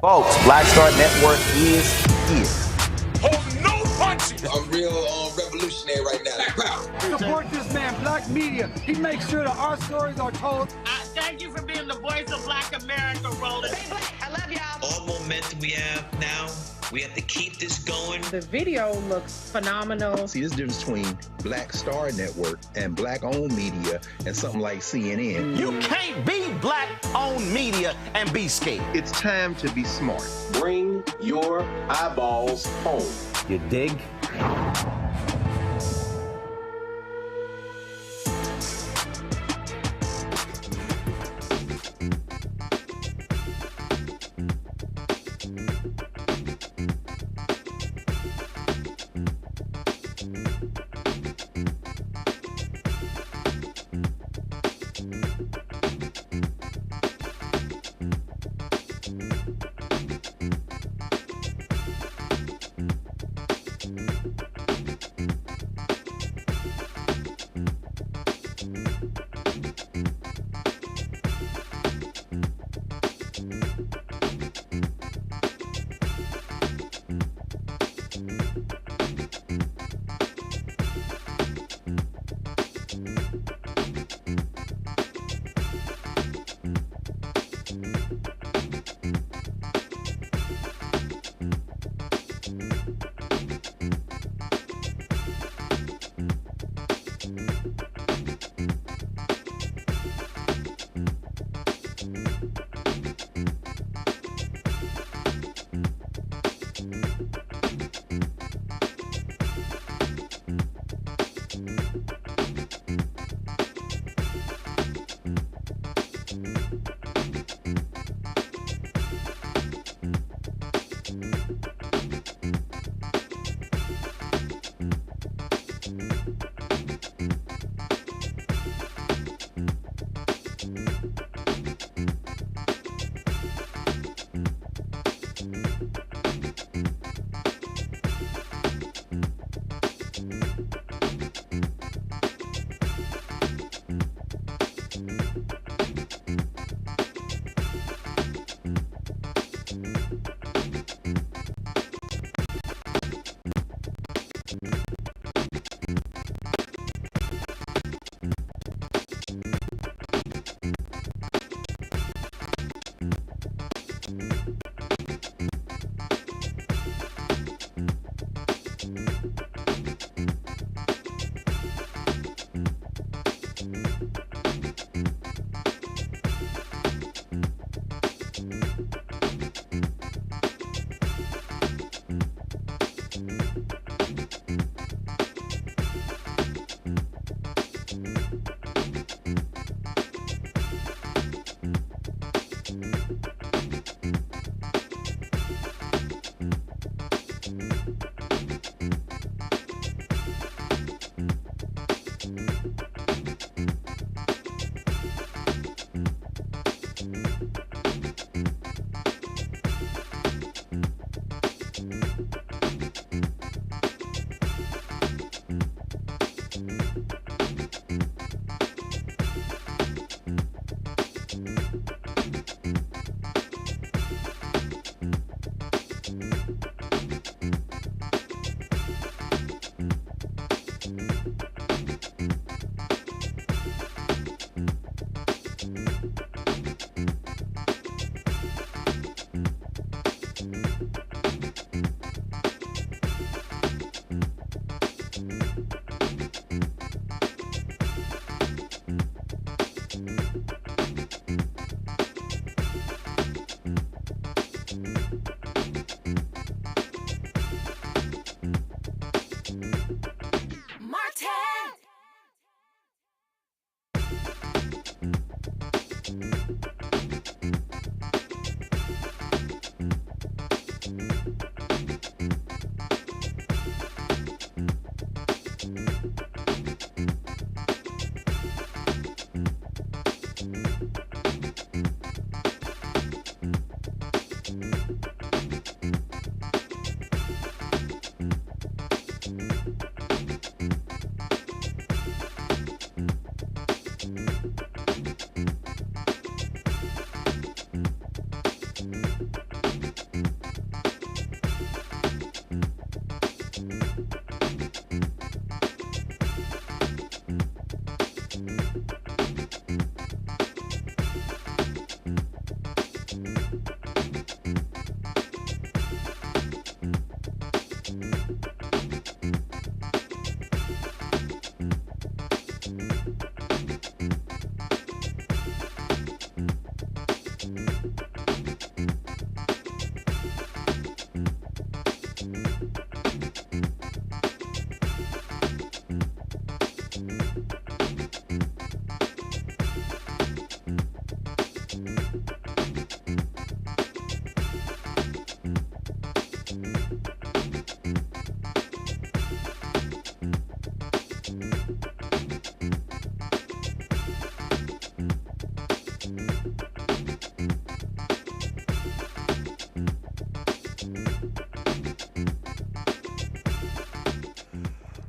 Folks, Black Star Network is here. Hold no punches. I'm real revolutionary right now. Black power. Support this man, Black media. He makes sure that our stories are told. Thank you for being the voice of Black America, Roland. Stay black. I love y'all. All momentum we have now, we have to keep this going. The video looks phenomenal. See, this difference between Black Star Network and Black-owned media and something like CNN. You can't be Black-owned media and be scared. It's time to be smart. Bring your eyeballs home. You dig?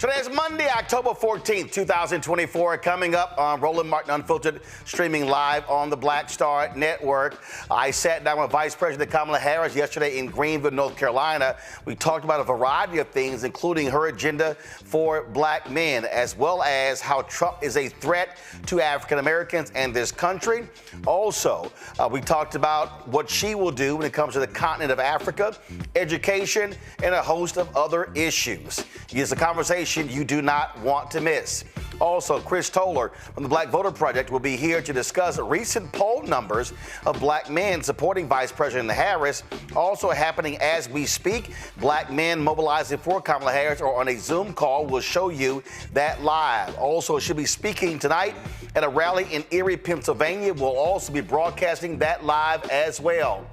Today is Monday, October 14th, 2024. Coming up on Roland Martin Unfiltered, streaming live on the Black Star Network. I sat down with Vice President Kamala Harris yesterday in Greenville, North Carolina. We talked about a variety of things, including her agenda for black men, as well as how Trump is a threat to African Americans and this country. Also, we talked about what she will do when it comes to the continent of Africa, education, and a host of other issues. It's a conversation you do not want to miss. Also, Chris Towler from the Black Voter Project will be here to discuss recent poll numbers of black men supporting Vice President Harris. Also happening as we speak, black men mobilizing for Kamala Harris or on a Zoom call. We'll show you that live. Also, she'll be speaking tonight at a rally in Erie, Pennsylvania. We'll also be broadcasting that live as well.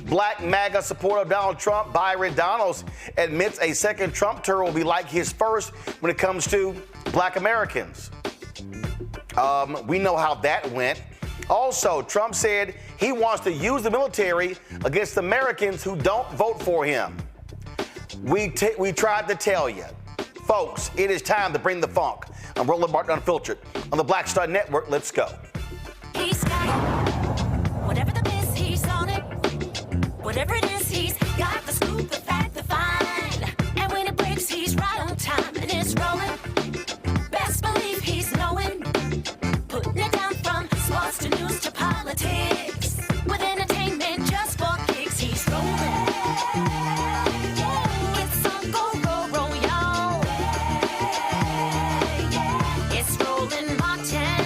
Black MAGA supporter of Donald Trump, Byron Donalds, admits a second Trump term will be like his first when it comes to black Americans. We know how that went. Also, Trump said he wants to use the military against Americans who don't vote for him. We tried to tell you. Folks, it is time to bring the funk. I'm Roland Martin Unfiltered on the Black Star Network. Let's go. He's got it. Whatever the miss, he's on it. Whatever it is, he's got the scoop, the fact, the find. And when it breaks, he's right on time and it's rolling. Best believe he's knowing. Putting it down from sports to news to politics. With entertainment just for kicks, he's rolling. It's on go, y'all. It's Roland Martin,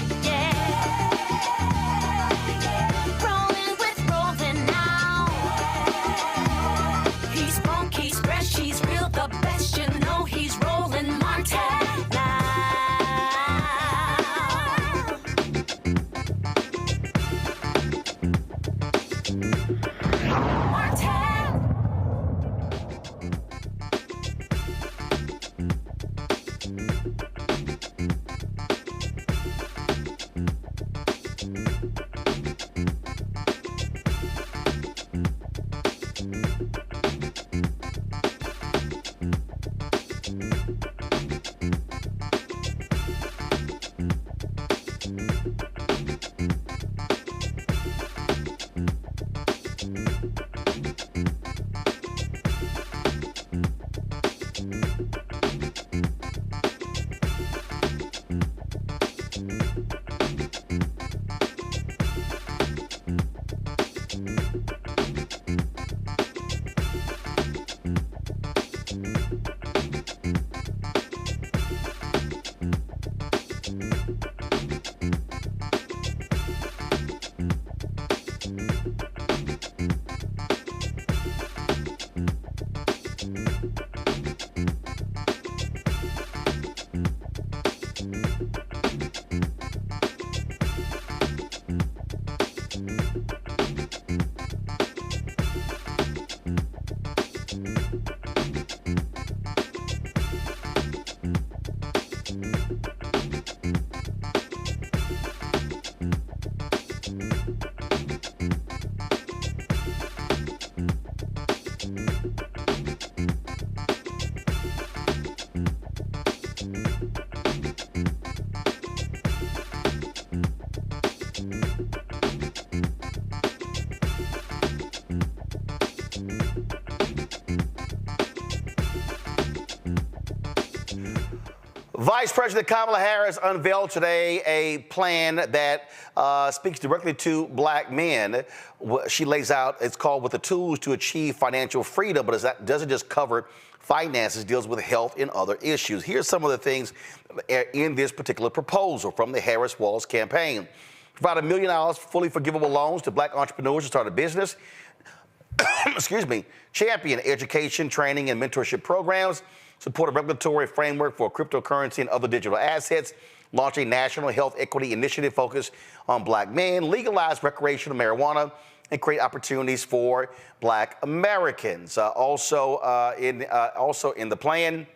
Rolling with Roland now. He's funk, he's fresh, he's real, the best, you know he's Roland Martin now. Vice President Kamala Harris unveiled today a plan that speaks directly to black men. She lays out, it's called With the Tools to Achieve Financial Freedom, but it doesn't just cover finances, deals with health and other issues. Here's some of the things in this particular proposal from the Harris-Walz campaign. Provide $1 million fully forgivable loans to black entrepreneurs to start a business. Excuse me. Champion education, training, and mentorship programs. Support a regulatory framework for cryptocurrency and other digital assets. Launch a national health equity initiative focused on black men. Legalize recreational marijuana and create opportunities for black Americans. Also in the plan,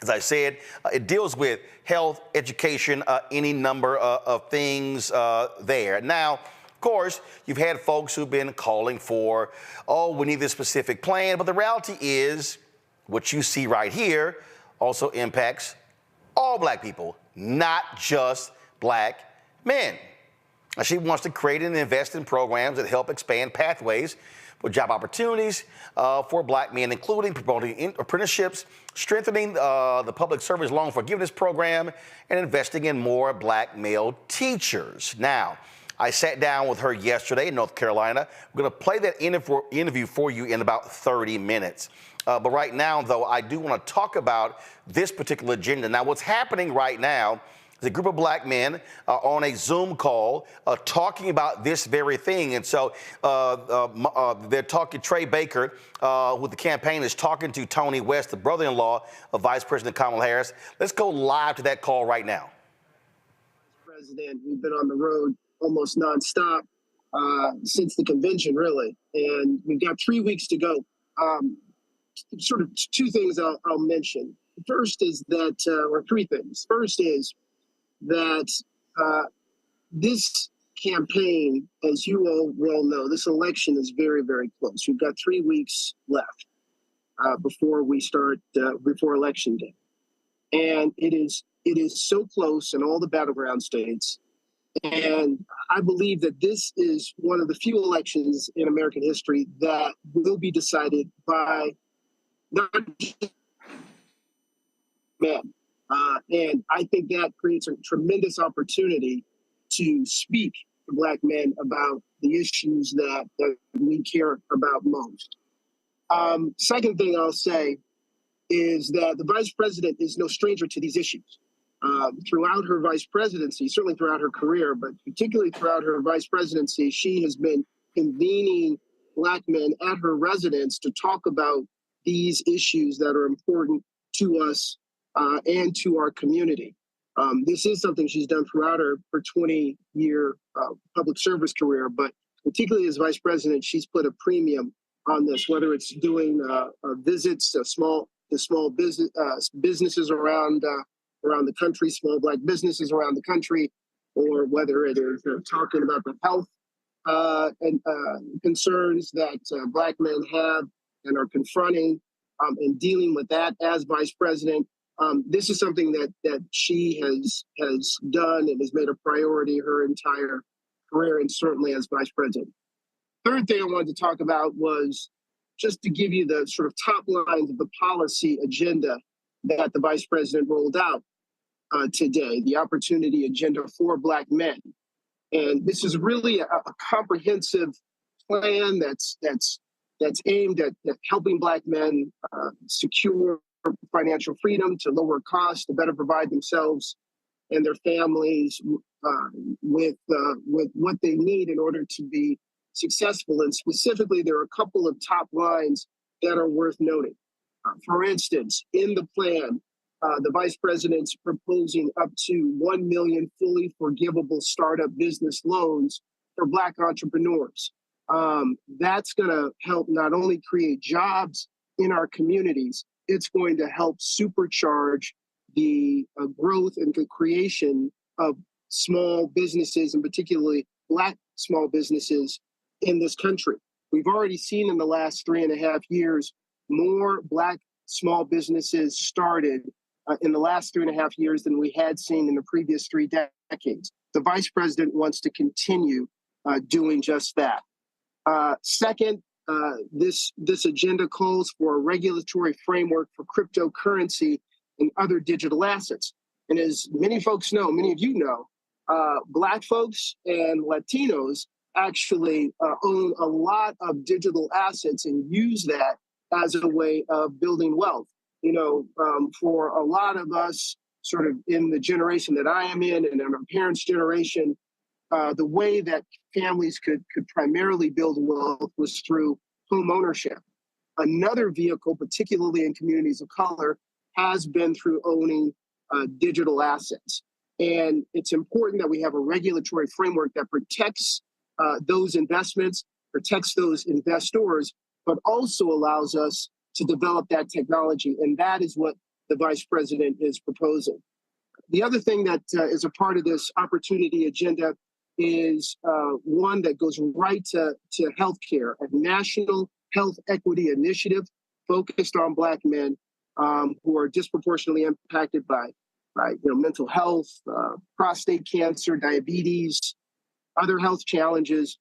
as I said, it deals with health, education, any number of things there. Now, of course, you've had folks who've been calling for, oh, we need this specific plan. But the reality is, what you see right here also impacts all black people, not just black men. Now, she wants to create and invest in programs that help expand pathways for job opportunities for black men, including promoting apprenticeships, strengthening the public service loan forgiveness program, and investing in more black male teachers. Now, I sat down with her yesterday in North Carolina. We're going to play that interview for you in about 30 minutes. But right now, though, I do want to talk about this particular agenda. Now, what's happening right now is a group of black men on a Zoom call talking about this very thing. And so they're talking, Trey Baker, with the campaign, is talking to Tony West, the brother-in-law of Vice President Kamala Harris. Let's go live to that call right now. President, we've been on the road almost nonstop since the convention, really. And we've got 3 weeks to go. Sort of two things I'll mention. First is that, or three things. First is that this campaign, as you all well know, this election is very, very close. We've got 3 weeks left before we start, before Election Day. And it is so close in all the battleground states. And I believe that this is one of the few elections in American history that will be decided by not just men. And I think that creates a tremendous opportunity to speak to black men about the issues that we care about most. Second thing I'll say is that the vice president is no stranger to these issues. Throughout her vice presidency, certainly throughout her career, but particularly throughout her vice presidency, she has been convening black men at her residence to talk about these issues that are important to us and to our community. This is something she's done throughout her 20-year public service career, but particularly as vice president, she's put a premium on this, whether it's doing visits to small businesses around the country, small black businesses around the country, or whether it is talking about the health and concerns that black men have and are confronting and dealing with that as vice president. This is something that she has done and has made a priority her entire career, and certainly as vice president. Third thing I wanted to talk about was just to give you the sort of top lines of the policy agenda that the vice president rolled out today, the opportunity agenda for black men. And this is really a comprehensive plan that's aimed at helping black men secure financial freedom, to lower costs, to better provide themselves and their families with what they need in order to be successful. And specifically, there are a couple of top lines that are worth noting. For instance, in the plan, the vice president's proposing up to 1 million fully forgivable startup business loans for black entrepreneurs. That's going to help not only create jobs in our communities, it's going to help supercharge the growth and the creation of small businesses, and particularly black small businesses in this country. We've already seen in the last 3.5 years, more black small businesses started in the last 3.5 years than we had seen in the previous 3 decades. The vice president wants to continue doing just that. Second, this agenda calls for a regulatory framework for cryptocurrency and other digital assets. And as many folks know, many of you know, black folks and Latinos actually own a lot of digital assets and use that as a way of building wealth. You know, for a lot of us, sort of in the generation that I am in and in our parents' generation, the way that families could primarily build wealth was through home ownership. Another vehicle, particularly in communities of color, has been through owning digital assets. And it's important that we have a regulatory framework that protects those investments, protects those investors, but also allows us to develop that technology. And that is what the vice president is proposing. The other thing that is a part of this opportunity agenda is one that goes right to healthcare, a national health equity initiative focused on black men who are disproportionately impacted by right? Mental health, prostate cancer, diabetes, other health challenges,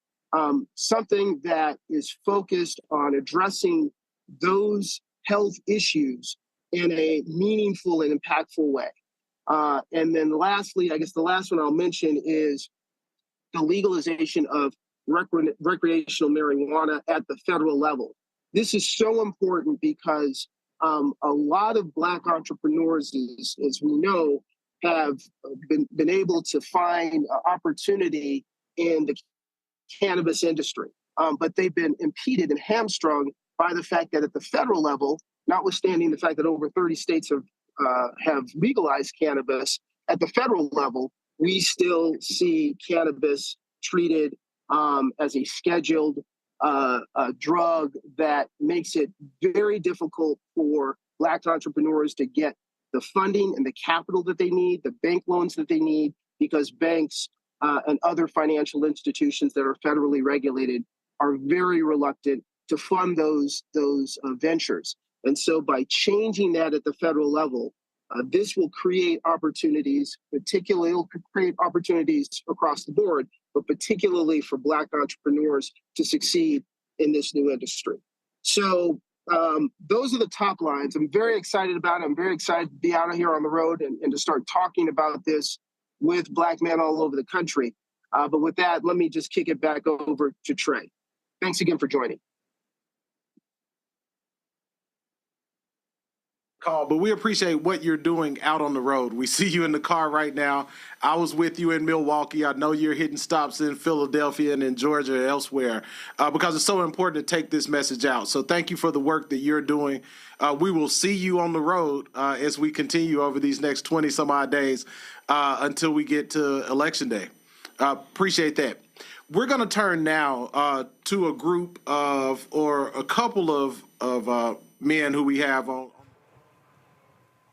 something that is focused on addressing those health issues in a meaningful and impactful way. And then lastly, I guess the last one I'll mention is the legalization of recreational marijuana at the federal level. This is so important because a lot of Black entrepreneurs, as we know, have been able to find opportunity in the cannabis industry. But they've been impeded and hamstrung by the fact that at the federal level, notwithstanding the fact that over 30 states have legalized cannabis, at the federal level, we still see cannabis treated as a scheduled drug that makes it very difficult for Black entrepreneurs to get the funding and the capital that they need, the bank loans that they need, because banks and other financial institutions that are federally regulated are very reluctant to fund those ventures. And so by changing that at the federal level, this will create opportunities, particularly it'll create opportunities across the board, but particularly for Black entrepreneurs to succeed in this new industry. So those are the top lines. I'm very excited about it. I'm very excited to be out here on the road and to start talking about this with Black men all over the country. But with that, let me just kick it back over to Trey. Thanks again for joining. But we appreciate what you're doing out on the road. We see you in the car right now. I was with you in Milwaukee. I know you're hitting stops in Philadelphia and in Georgia and elsewhere because it's so important to take this message out. So thank you for the work that you're doing. We will see you on the road as we continue over these next 20 some odd days until we get to Election Day. Appreciate that. We're going to turn now to a group of, or a couple of men who we have on.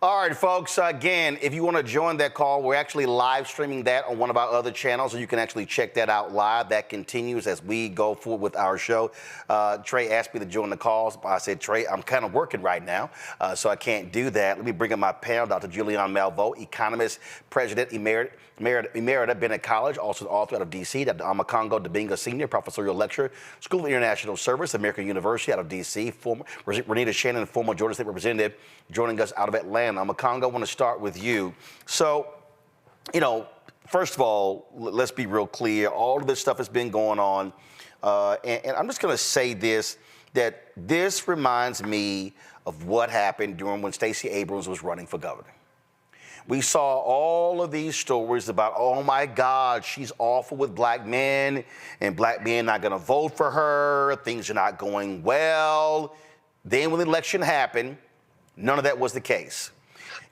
All right, folks, again, if you want to join that call, we're actually live streaming that on one of our other channels, so you can actually check that out live. That continues as we go forward with our show. Trey asked me to join the calls. I said, Trey, I'm kind of working right now, so I can't do that. Let me bring up my panel, Dr. Julianne Malveaux, economist, president, emerita, Bennett College, also the author out of D.C., Dr. Amakongo Dibinga Sr., professorial lecturer, School of International Service, American University out of D.C., former Renita Shannon, former Georgia State Representative, joining us out of Atlanta. Amakongo, I want to start with you. So, first of all, let's be real clear. All of this stuff has been going on. And I'm just going to say this, that this reminds me of what happened during when Stacey Abrams was running for governor. We saw all of these stories about, oh my God, she's awful with Black men, and Black men not going to vote for her. Things are not going well. Then when the election happened, none of that was the case.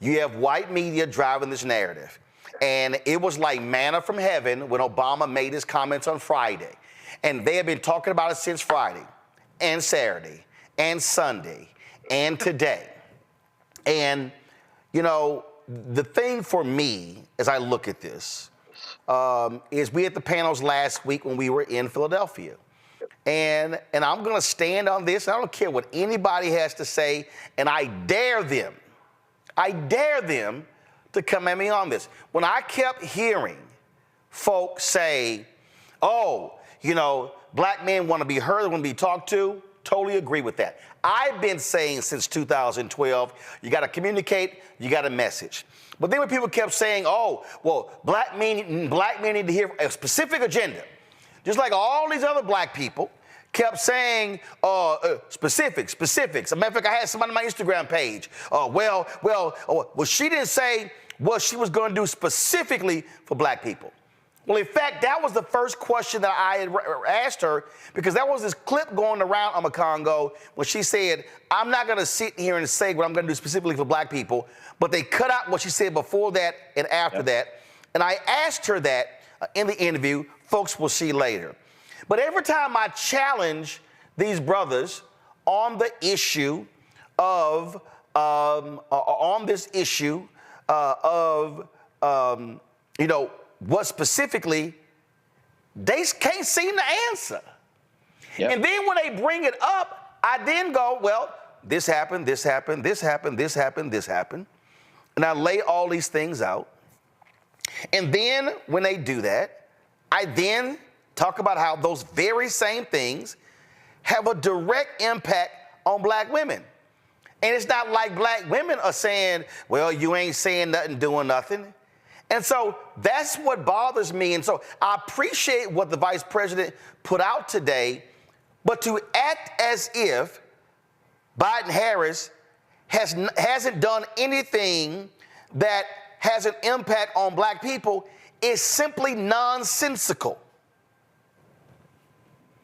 You have white media driving this narrative. And it was like manna from heaven when Obama made his comments on Friday. And they have been talking about it since Friday and Saturday and Sunday and today. And, the thing for me as I look at this is we had the panels last week when we were in Philadelphia. And I'm going to stand on this. I don't care what anybody has to say. And I dare them to come at me on this. When I kept hearing folks say, Black men want to be heard, want to be talked to, totally agree with that. I've been saying since 2012, you got to communicate, you got to message. But then when people kept saying, Black men need to hear a specific agenda, just like all these other Black people kept saying specifics. As a matter of fact, I had somebody on my Instagram page. She didn't say what she was going to do specifically for Black people. Well, in fact, that was the first question that I had asked her, because there was this clip going around on Amakongo when she said, I'm not going to sit here and say what I'm going to do specifically for Black people, but they cut out what she said before that and after that. And I asked her that in the interview. Folks will see later. But every time I challenge these brothers on the issue of, what specifically, they can't seem to answer. Yep. And then when they bring it up, I then go, this happened. and I lay all these things out. And then when they do that, I then talk about how those very same things have a direct impact on black women. And it's not like black women are saying, well, you ain't saying nothing, doing nothing. And so that's what bothers me. And so I appreciate what the vice president put out today, but to act as if Biden-Harris hasn't done anything that has an impact on black people is simply nonsensical.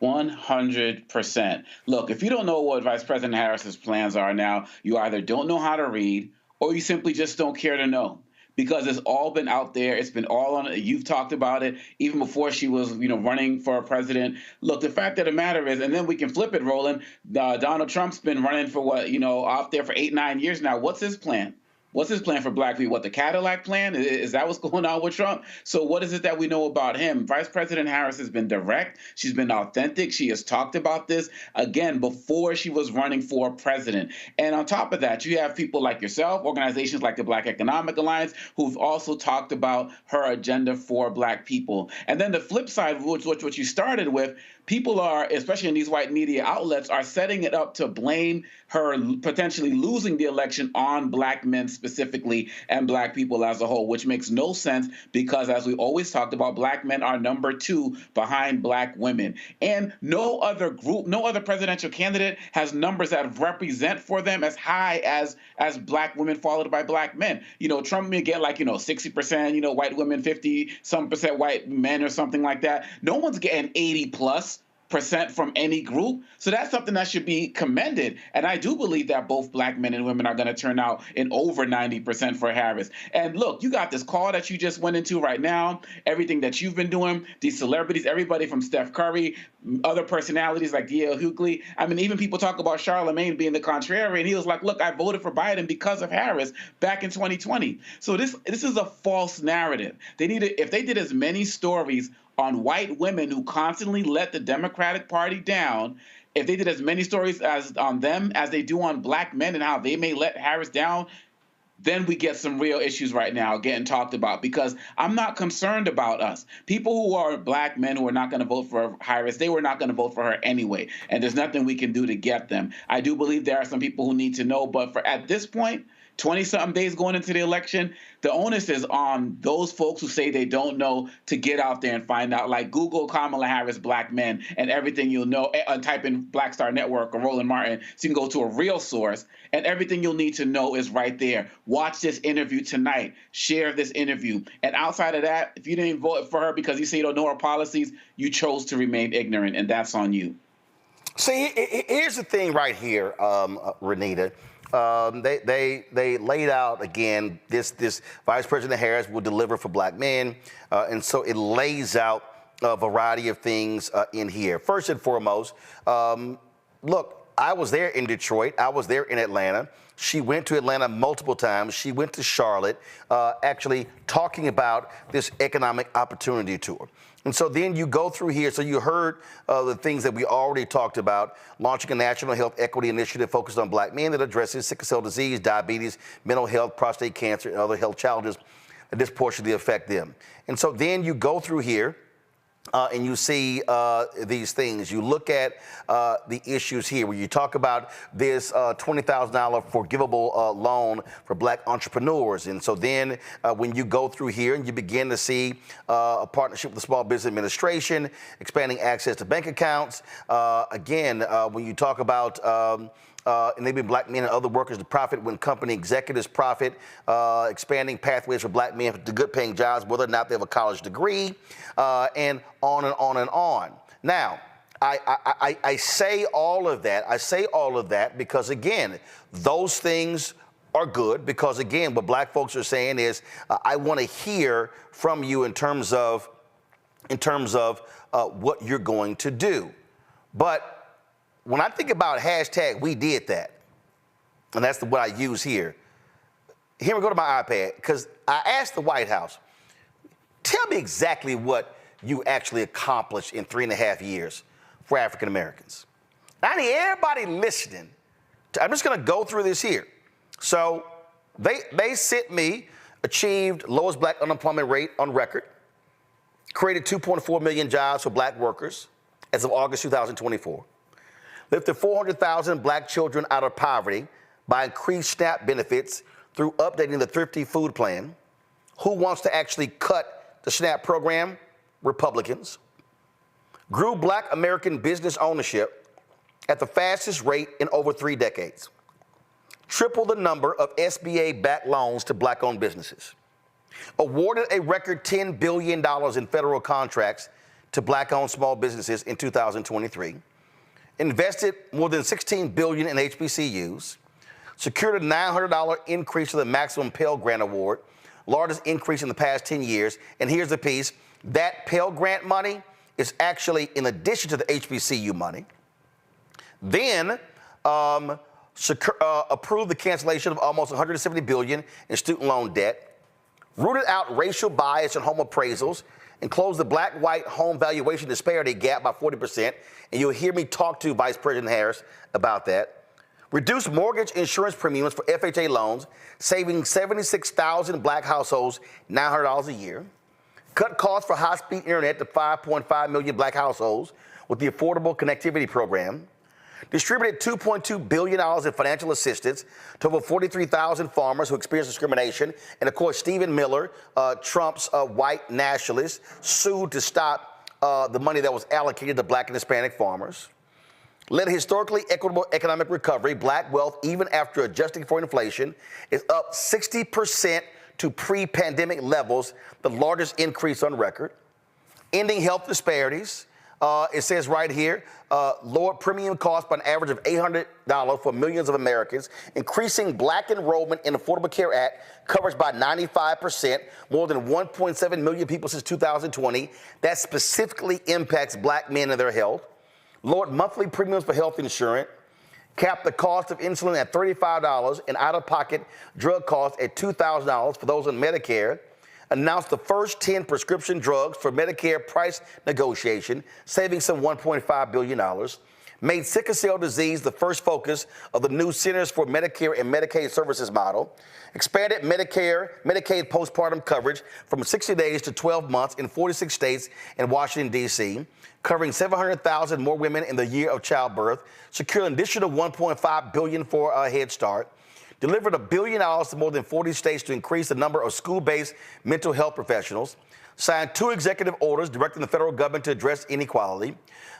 100%. Look, if you don't know what Vice President Harris's plans are now, you either don't know how to read or you simply just don't care to know. Because it's all been out there. It's been all on. You've talked about it even before she was, running for president. Look, the fact of the matter is, and then we can flip it, Roland. Donald Trump's been running for out there for 8-9 years now. What's his plan? What's his plan for black people? What, the Cadillac plan? Is that what's going on with Trump? So what is it that we know about him? Vice President Harris has been direct. She's been authentic. She has talked about this, again, before she was running for president. And on top of that, you have people like yourself, organizations like the Black Economic Alliance, who've also talked about her agenda for black people. And then the flip side, which what you started with, people are, especially in these white media outlets, are setting it up to blame her potentially losing the election on black men specifically and black people as a whole, which makes no sense because, as we always talked about, black men are number 2 behind black women. And no other group, no other presidential candidate has numbers that represent for them as high as black women followed by black men. Trump may get 60%, white women, 50-some% white men or something like that. No one's getting 80+% from any group. So that's something that should be commended. And I do believe that both black men and women are going to turn out in over 90% for Harris. And look, you got this call that you just went into right now, everything that you've been doing, these celebrities, everybody from Steph Curry, other personalities like D.L. Hughley. I mean, even people talk about Charlemagne being the contrary. And he was like, look, I voted for Biden because of Harris back in 2020. So this is a false narrative. If they did as many stories on white women who constantly let the Democratic Party down, if they did as many stories on them as they do on black men and how they may let Harris down, then we get some real issues right now getting talked about, because I'm not concerned about us. People who are black men who are not going to vote for Harris, they were not going to vote for her anyway, and there's nothing we can do to get them. I do believe there are some people who need to know, but at this point, 20-something days going into the election, the onus is on those folks who say they don't know to get out there and find out. Like, Google Kamala Harris black men and everything you'll know, type in Black Star Network or Roland Martin so you can go to a real source, and everything you'll need to know is right there. Watch this interview tonight. Share this interview. And outside of that, if you didn't vote for her because you say you don't know her policies, you chose to remain ignorant, and that's on you. See, here's the thing right here, Renita. They laid out, again, this Vice President Harris will deliver for black men. And so it lays out a variety of things in here. First and foremost, look, I was there in Detroit. I was there in Atlanta. She went to Atlanta multiple times. She went to Charlotte, actually talking about this economic opportunity tour. And so then you go through here. So you heard the things that we already talked about, launching a national health equity initiative focused on black men that addresses sickle cell disease, diabetes, mental health, prostate cancer, and other health challenges that disproportionately affect them. And so then you go through here and you see these things. You look at the issues here where you talk about this $20,000 forgivable loan for black entrepreneurs. And so then when you go through here and you begin to see a partnership with the Small Business Administration, expanding access to bank accounts. Again, when you talk about enabling black men and other workers to profit when company executives profit, expanding pathways for black men to good paying jobs, whether or not they have a college degree, and on and on and on. Now, I say all of that. I say all of that because, again, those things are good because, again, what black folks are saying is I want to hear from you in terms of what you're going to do. But when I think about hashtag we did that, and that's what I use here. Here we go to my iPad, because I asked the White House, tell me exactly what you actually accomplished in 3.5 years for African Americans. I need everybody listening. I'm just going to go through this here. So They sent me, achieved lowest black unemployment rate on record, created 2.4 million jobs for black workers as of August 2024, lifted 400,000 black children out of poverty by increased SNAP benefits through updating the Thrifty Food Plan. Who wants to actually cut the SNAP program? Republicans. Grew black American business ownership at the fastest rate in over 3 decades. Triple the number of SBA-backed loans to black-owned businesses. Awarded a record $10 billion in federal contracts to black-owned small businesses in 2023. Invested more than $16 billion in HBCUs. Secured a $900 increase to the maximum Pell Grant Award, largest increase in the past 10 years. And here's the piece. That Pell Grant money is actually in addition to the HBCU money. Then approved the cancellation of almost $170 billion in student loan debt, rooted out racial bias in home appraisals, and closed the black-white home valuation disparity gap by 40%. And you'll hear me talk to Vice President Harris about that. Reduced mortgage insurance premiums for FHA loans, saving 76,000 black households $900 a year. Cut costs for high-speed internet to 5.5 million black households with the Affordable Connectivity Program. Distributed $2.2 billion in financial assistance to over 43,000 farmers who experienced discrimination. And of course, Stephen Miller, Trump's white nationalist, sued to stop the money that was allocated to black and Hispanic farmers. Led a historically equitable economic recovery. Black wealth, even after adjusting for inflation, is up 60% to pre-pandemic levels, the largest increase on record. Ending health disparities. It says right here, lower premium costs by an average of $800 for millions of Americans, increasing black enrollment in the Affordable Care Act coverage by 95%, more than 1.7 million people since 2020. That specifically impacts black men and their health. Lowered monthly premiums for health insurance, capped the cost of insulin at $35 and out-of-pocket drug costs at $2,000 for those on Medicare. Announced the first 10 prescription drugs for Medicare price negotiation, saving some $1.5 billion. Made sickle cell disease the first focus of the new Centers for Medicare and Medicaid Services model. Expanded Medicaid postpartum coverage from 60 days to 12 months in 46 states and Washington, D.C., covering 700,000 more women in the year of childbirth. Secured an additional $1.5 billion for a Head Start. Delivered $1 billion to more than 40 states to increase the number of school-based mental health professionals. Signed 2 executive orders directing the federal government to address inequality.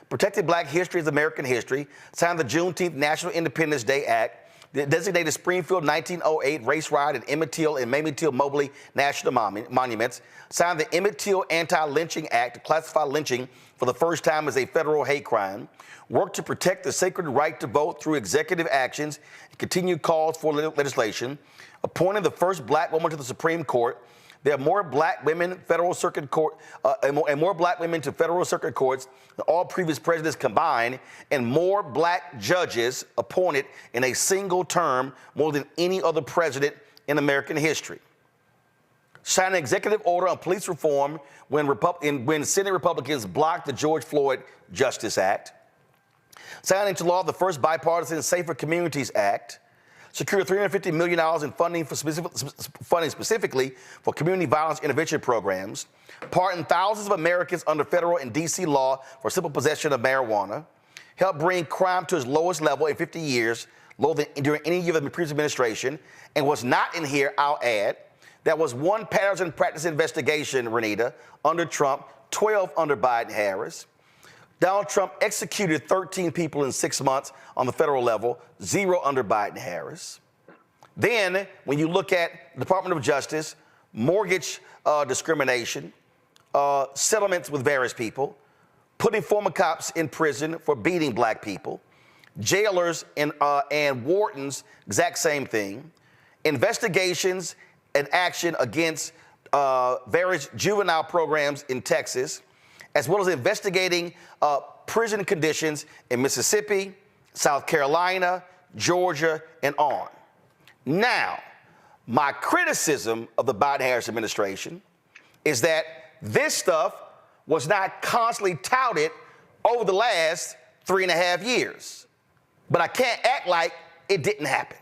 Protected black history as American history. Signed the Juneteenth National Independence Day Act. Designated Springfield 1908 Race Riot and Emmett Till and Mamie Till Mobley National Monuments. Signed the Emmett Till Anti-Lynching Act to classify lynching for the first time as a federal hate crime. Worked to protect the sacred right to vote through executive actions and continued calls for legislation. Appointed the first black woman to the Supreme Court. There are more black women federal circuit court and more black women to federal circuit courts than all previous presidents combined, and more black judges appointed in a single term, more than any other president in American history. Signed an executive order on police reform when Senate Republicans blocked the George Floyd Justice Act. Signed into law the first bipartisan Safer Communities Act. Secured $350 million in funding specifically for community violence intervention programs. Pardoned thousands of Americans under federal and D.C. law for simple possession of marijuana. Helped bring crime to its lowest level in 50 years, lower than during any year of the previous administration. And what's not in here, I'll add, that was one patterns and practice investigation, Renita, under Trump, 12 under Biden-Harris. Donald Trump executed 13 people in 6 months on the federal level, 0 under Biden-Harris. Then, when you look at Department of Justice, mortgage discrimination, settlements with various people, putting former cops in prison for beating black people, jailers and wardens, exact same thing, investigations and action against various juvenile programs in Texas, as well as investigating prison conditions in Mississippi, South Carolina, Georgia, and on. Now, my criticism of the Biden-Harris administration is that this stuff was not constantly touted over the last 3.5 years. But I can't act like it didn't happen.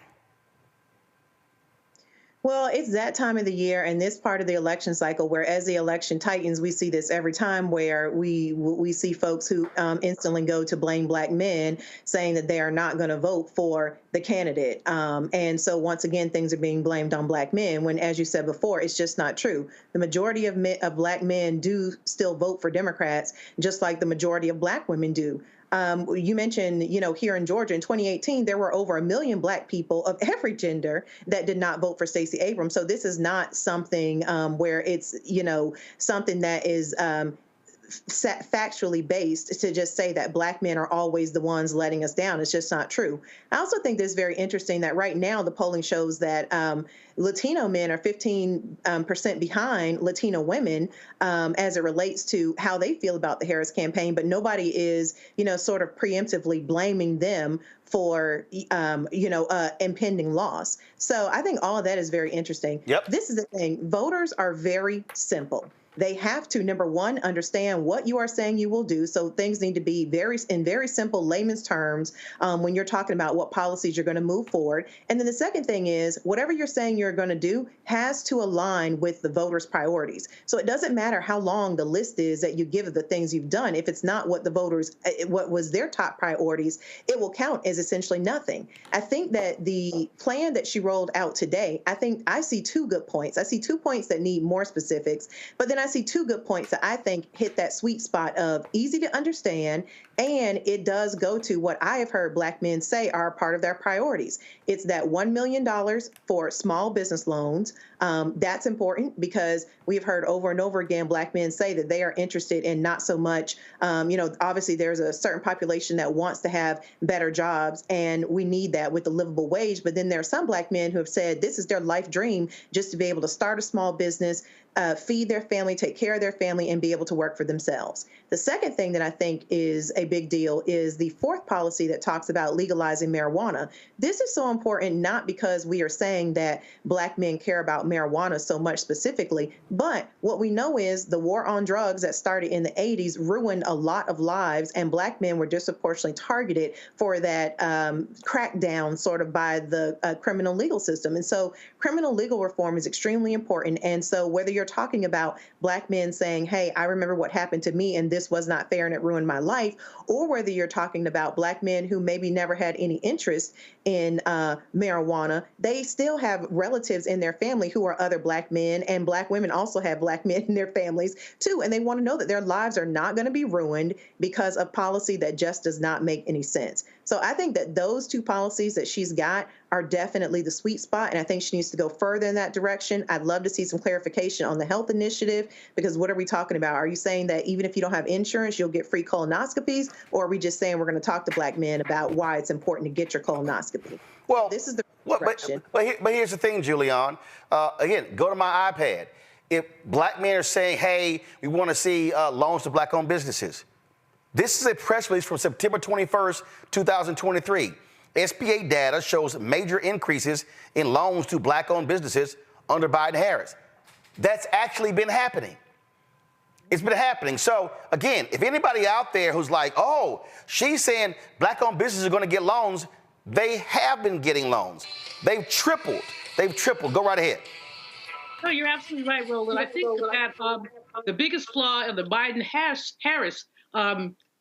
Well, it's that time of the year and this part of the election cycle where, as the election tightens, we see this every time where we see folks who instantly go to blame black men, saying that they are not going to vote for the candidate. And so once again, things are being blamed on black men when, as you said before, it's just not true. The majority of black men do still vote for Democrats, just like the majority of black women do. You mentioned, here in Georgia in 2018, there were over 1 million black people of every gender that did not vote for Stacey Abrams. So this is not something where it's, something that is factually based to just say that black men are always the ones letting us down. It's just not true. I also think this is very interesting that right now the polling shows that Latino men are 15% behind Latino women as it relates to how they feel about the Harris campaign, but nobody is, sort of preemptively blaming them for, impending loss. So I think all of that is very interesting. Yep. This is the thing. Voters are very simple. They have to, number one, understand what you are saying you will do. So things need to be in very simple layman's terms when you're talking about what policies you're going to move forward. And then the second thing is whatever you're saying you're going to do has to align with the voters' priorities. So it doesn't matter how long the list is that you give of the things you've done. If it's not what the voters, what was their top priorities, it will count as essentially nothing. I think that the plan that she rolled out today, I see two good points. I see 2 points that need more specifics, but then I see 2 good points that I think hit that sweet spot of easy to understand, and it does go to what I have heard black men say are part of their priorities. It's that $1 million for small business loans. That's important because we've heard over and over again black men say that they are interested in not so much, obviously there's a certain population that wants to have better jobs, and we need that with the livable wage. But then there are some black men who have said this is their life dream, just to be able to start a small business, feed their family, take care of their family, and be able to work for themselves. The second thing that I think is a big deal is the fourth policy that talks about legalizing marijuana. This is so important, not because we are saying that black men care about marijuana so much specifically, but what we know is the war on drugs that started in the 80s ruined a lot of lives, and black men were disproportionately targeted for that crackdown sort of by the criminal legal system. And so criminal legal reform is extremely important. And so whether you're talking about black men saying, hey, I remember what happened to me and this was not fair and it ruined my life, or whether you're talking about black men who maybe never had any interest in marijuana, they still have relatives in their family who are other black men, and black women also have black men in their families too. And they want to know that their lives are not going to be ruined because of policy that just does not make any sense. So I think that those 2 policies that she's got are definitely the sweet spot, and I think she needs to go further in that direction. I'd love to see some clarification on the health initiative, because what are we talking about? Are you saying that even if you don't have insurance, you'll get free colonoscopies, or are we just saying we're going to talk to black men about why it's important to get your colonoscopy? Well, this is the direction. But here's the thing, Julian. Again, go to my iPad. If black men are saying, hey, we want to see loans to black-owned businesses, this is a press release from September 21st, 2023. SBA data shows major increases in loans to black-owned businesses under Biden-Harris. That's actually been happening. It's been happening. So, again, if anybody out there who's like, oh, she's saying black-owned businesses are going to get loans, they have been getting loans. They've tripled. Go right ahead. No, you're absolutely right, Roland. I think that the biggest flaw in the Biden-Harris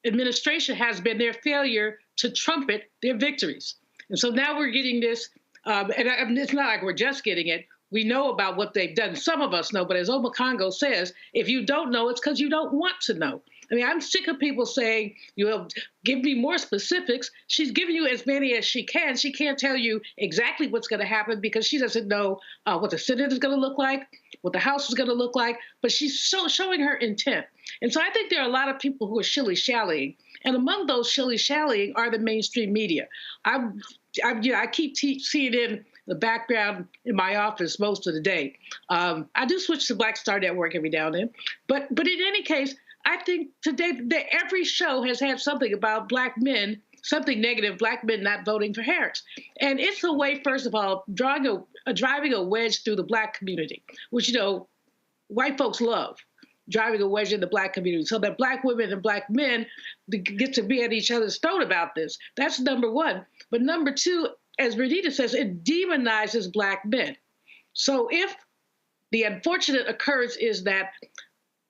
administration has been their failure to trumpet their victories. And so now we're getting this, and it's not like we're just getting it. We know about what they've done. Some of us know, but as Oma Congo says, if you don't know, it's because you don't want to know. I mean, I'm sick of people saying, give me more specifics. She's giving you as many as she can. She can't tell you exactly what's going to happen because she doesn't know what the Senate is going to look like, what the House is going to look like, but she's showing her intent. And so I think there are a lot of people who are shilly-shallying. And among those shilly-shallying are the mainstream media. I keep seeing in the background in my office most of the day. I do switch to Black Star Network every now and then. But in any case, I think today that every show has had something about black men, something negative, black men not voting for Harris. And it's a way, first of all, driving a wedge through the black community, which, white folks love, driving a wedge in the black community so that black women and black men get to be at each other's throat about this. That's number one. But number two, as Renita says, it demonizes black men. So if the unfortunate occurrence is that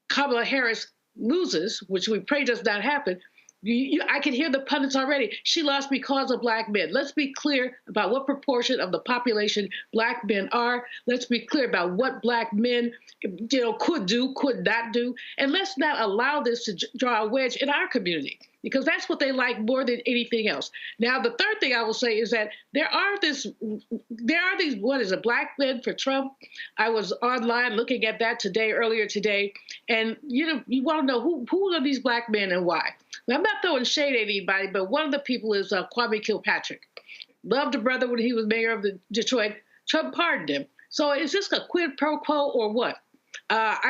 Kamala Harris loses, which we pray does not happen, I can hear the pundits already. She lost because of black men. Let's be clear about what proportion of the population black men are. Let's be clear about what black men, could do, could not do. And let's not allow this to draw a wedge in our community, because that's what they like more than anything else. Now, the third thing I will say is that there are these, what is it, black men for Trump? I was online looking at that earlier today, and you want to know who are these black men and why. Now, I'm not throwing shade at anybody, but one of the people is Kwame Kilpatrick. Loved the brother when he was mayor of Detroit. Trump pardoned him. So is this a quid pro quo or what?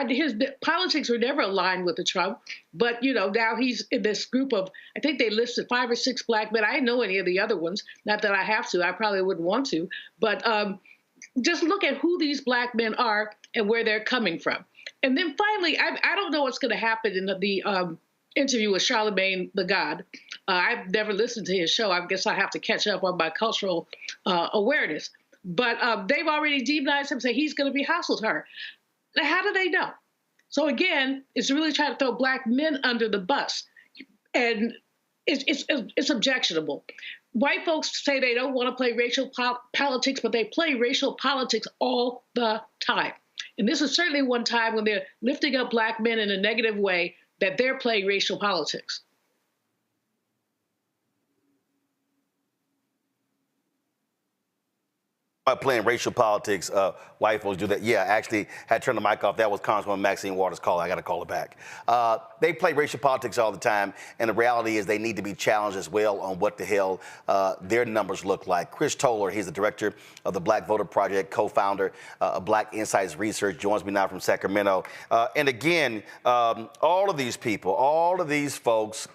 His politics were never aligned with the Trump, but now he's in this group of, I think they listed 5 or 6 black men. I didn't know any of the other ones. Not that I have to. I probably wouldn't want to. But just look at who these black men are and where they're coming from. And then finally, I don't know what's going to happen in the interview with Charlemagne the God. I've never listened to his show. I guess I have to catch up on my cultural awareness. But they've already demonized him, say he's going to be hostile to her. Now, how do they know? So again, it's really trying to throw black men under the bus, and it's objectionable. White folks say they don't want to play racial politics, but they play racial politics all the time. And this is certainly one time when they're lifting up black men in a negative way that they're playing racial politics. Playing racial politics, white folks do that. Yeah, I actually had turned the mic off. That was Congresswoman Maxine Waters' call. I got to call her back. They play racial politics all the time, and the reality is they need to be challenged as well on what the hell their numbers look like. Chris Towler, he's the director of the Black Voter Project, co-founder of Black Insights Research, joins me now from Sacramento. And again, all of these people, all of these folks,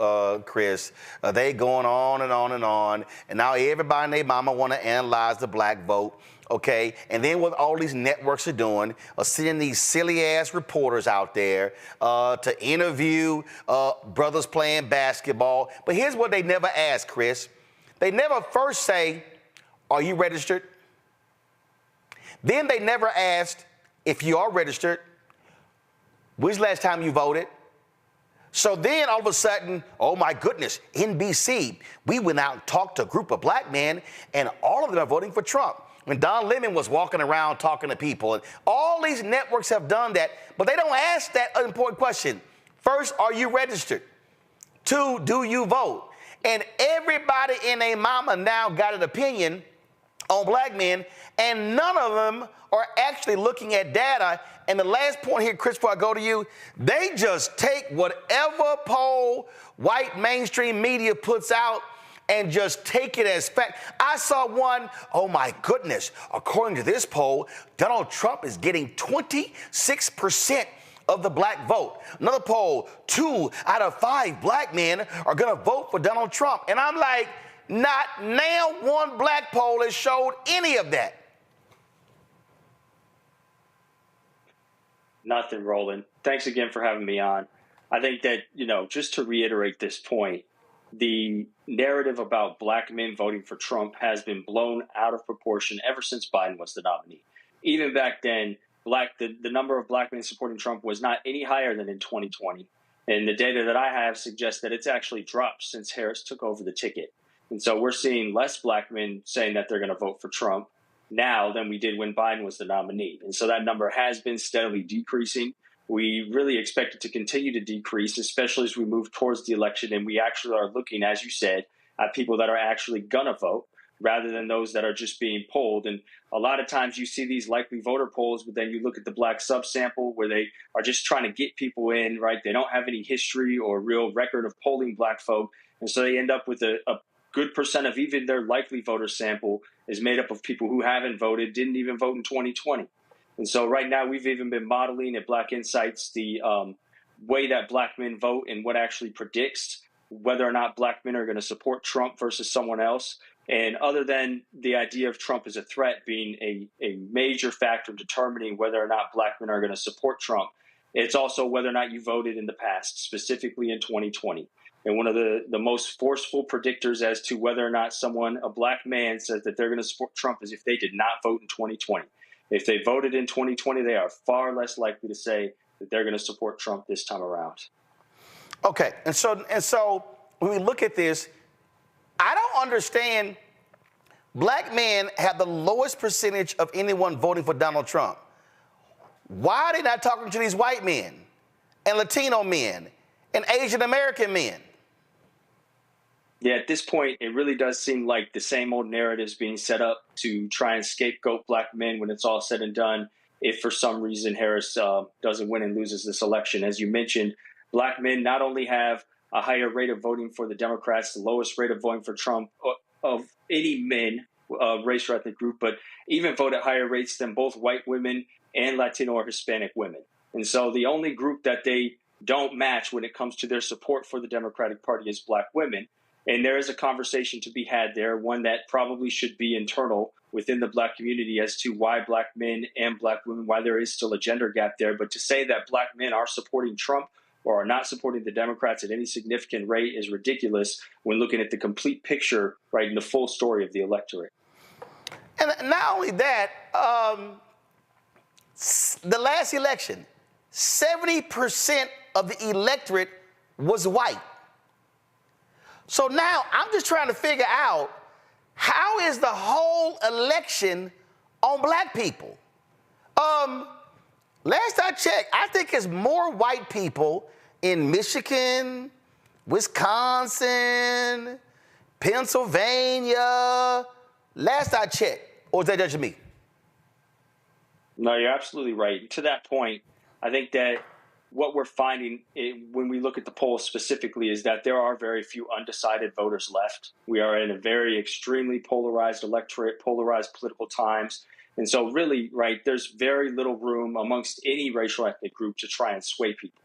Chris, they going on and on and on, and now everybody and their mama want to analyze the black vote. Okay, and then what all these networks are doing, sending these silly-ass reporters out there to interview brothers playing basketball. But here's what they never ask, Chris. They never first say, are you registered? Then they never asked, if you are registered, when's the last time you voted? So then all of a sudden, oh my goodness, NBC, we went out and talked to a group of black men, and all of them are voting for Trump. When Don Lemon was walking around talking to people, and all these networks have done that, but they don't ask that important question. First, are you registered? 2, do you vote? And everybody and their mama now got an opinion on black men, and none of them are actually looking at data. And the last point here, Chris, before I go to you, they just take whatever poll white mainstream media puts out and just take it as fact. I saw one, oh my goodness, according to this poll, Donald Trump is getting 26% of the black vote. Another poll, 2 out of 5 black men are gonna vote for Donald Trump. And I'm like, not now one black poll has showed any of that. Nothing, Roland. Thanks again for having me on. I think that, just to reiterate this point, the narrative about black men voting for Trump has been blown out of proportion ever since Biden was the nominee. Even back then, the number of black men supporting Trump was not any higher than in 2020. And the data that I have suggests that it's actually dropped since Harris took over the ticket. And so we're seeing less black men saying that they're going to vote for Trump now than we did when Biden was the nominee. And so that number has been steadily decreasing. We really expect it to continue to decrease, especially as we move towards the election. And we actually are looking, as you said, at people that are actually going to vote rather than those that are just being polled. And a lot of times you see these likely voter polls, but then you look at the black subsample where they are just trying to get people in, right? They don't have any history or real record of polling black folk. And so they end up with a good percent of even their likely voter sample is made up of people who haven't voted, didn't even vote in 2020. And so right now we've even been modeling at Black Insights the way that black men vote and what actually predicts whether or not black men are going to support Trump versus someone else. And other than the idea of Trump as a threat being a major factor in determining whether or not black men are going to support Trump, it's also whether or not you voted in the past, specifically in 2020. And one of the most forceful predictors as to whether or not a black man says that they're going to support Trump is if they did not vote in 2020. If they voted in 2020, they are far less likely to say that they're going to support Trump this time around. Okay, and so when we look at this, I don't understand. Black men have the lowest percentage of anyone voting for Donald Trump. Why are they not talking to these white men and Latino men and Asian American men? Yeah, at this point, it really does seem like the same old narratives being set up to try and scapegoat black men when it's all said and done. If for some reason Harris doesn't win and loses this election, as you mentioned, black men not only have a higher rate of voting for the Democrats, the lowest rate of voting for Trump of any men, race or ethnic group, but even vote at higher rates than both white women and Latino or Hispanic women. And so the only group that they don't match when it comes to their support for the Democratic Party is black women. And there is a conversation to be had there, one that probably should be internal within the black community as to why black men and black women, why there is still a gender gap there. But to say that black men are supporting Trump or are not supporting the Democrats at any significant rate is ridiculous when looking at the complete picture, right, and the full story of the electorate. And not only that, the last election, 70% of the electorate was white. So now I'm just trying to figure out, how is the whole election on black people? Last I checked, I think it's more white people in Michigan, Wisconsin, Pennsylvania. Last I checked. Or is that just me? No, you're absolutely right. To that point, I think that what we're finding when we look at the polls specifically is that there are very few undecided voters left. We are in a very extremely polarized electorate, polarized political times. And so really, right, there's very little room amongst any racial ethnic group to try and sway people.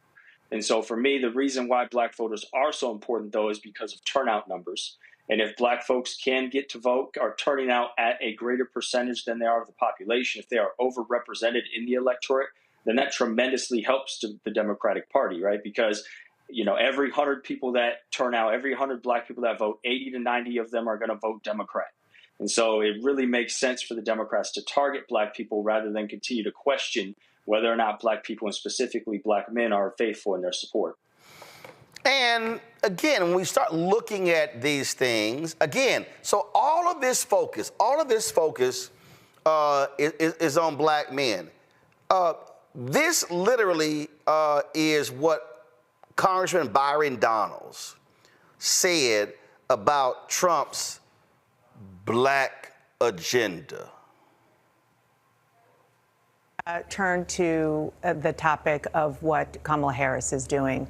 And so for me, the reason why black voters are so important, though, is because of turnout numbers. And if black folks can get to vote, are turning out at a greater percentage than they are of the population, if they are overrepresented in the electorate, then that tremendously helps to the Democratic Party, right? Because, you know, every 100 people that turn out, every 100 black people that vote, 80 to 90 of them are going to vote Democrat. And so it really makes sense for the Democrats to target black people rather than continue to question whether or not black people, and specifically black men, are faithful in their support. And again, when we start looking at these things, again, so all of this focus is on black men. This literally is what Congressman Byron Donalds said about Trump's black agenda. Turn to the topic of what Kamala Harris is doing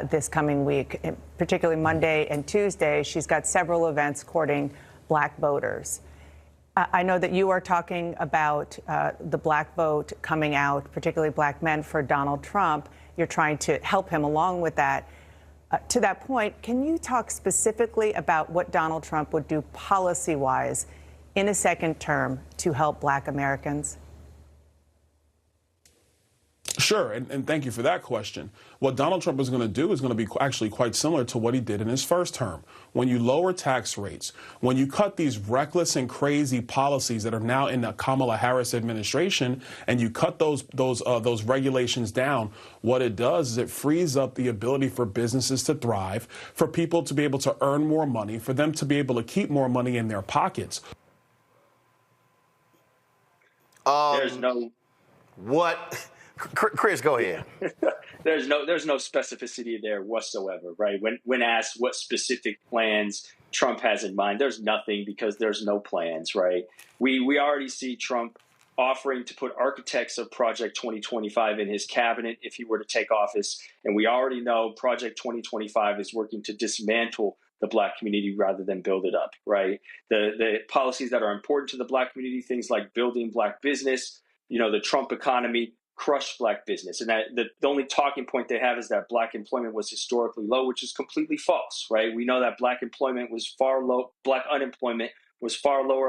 this coming week, particularly Monday and Tuesday. She's got several events courting black voters. I know that you are talking about the black vote coming out, particularly black men, for Donald Trump. You're trying to help him along with that. To that point, can you talk specifically about what Donald Trump would do policy-wise in a second term to help black Americans? Sure, and thank you for that question. What Donald Trump is going to do is going to be actually quite similar to what he did in his first term. When you lower tax rates, when you cut these reckless and crazy policies that are now in the Kamala Harris administration, and you cut those regulations down, what it does is it frees up the ability for businesses to thrive, for people to be able to earn more money, for them to be able to keep more money in their pockets. There's no what. Chris, go ahead. There's no specificity there whatsoever, right? When asked what specific plans Trump has in mind, there's nothing, because there's no plans, right? We already see Trump offering to put architects of Project 2025 in his cabinet if he were to take office, and we already know Project 2025 is working to dismantle the black community rather than build it up, right? The policies that are important to the black community, things like building black business, you know, the Trump economy, crush black business. And that the only talking point they have is that black employment was historically low, which is completely false, right? We know that black unemployment was far lower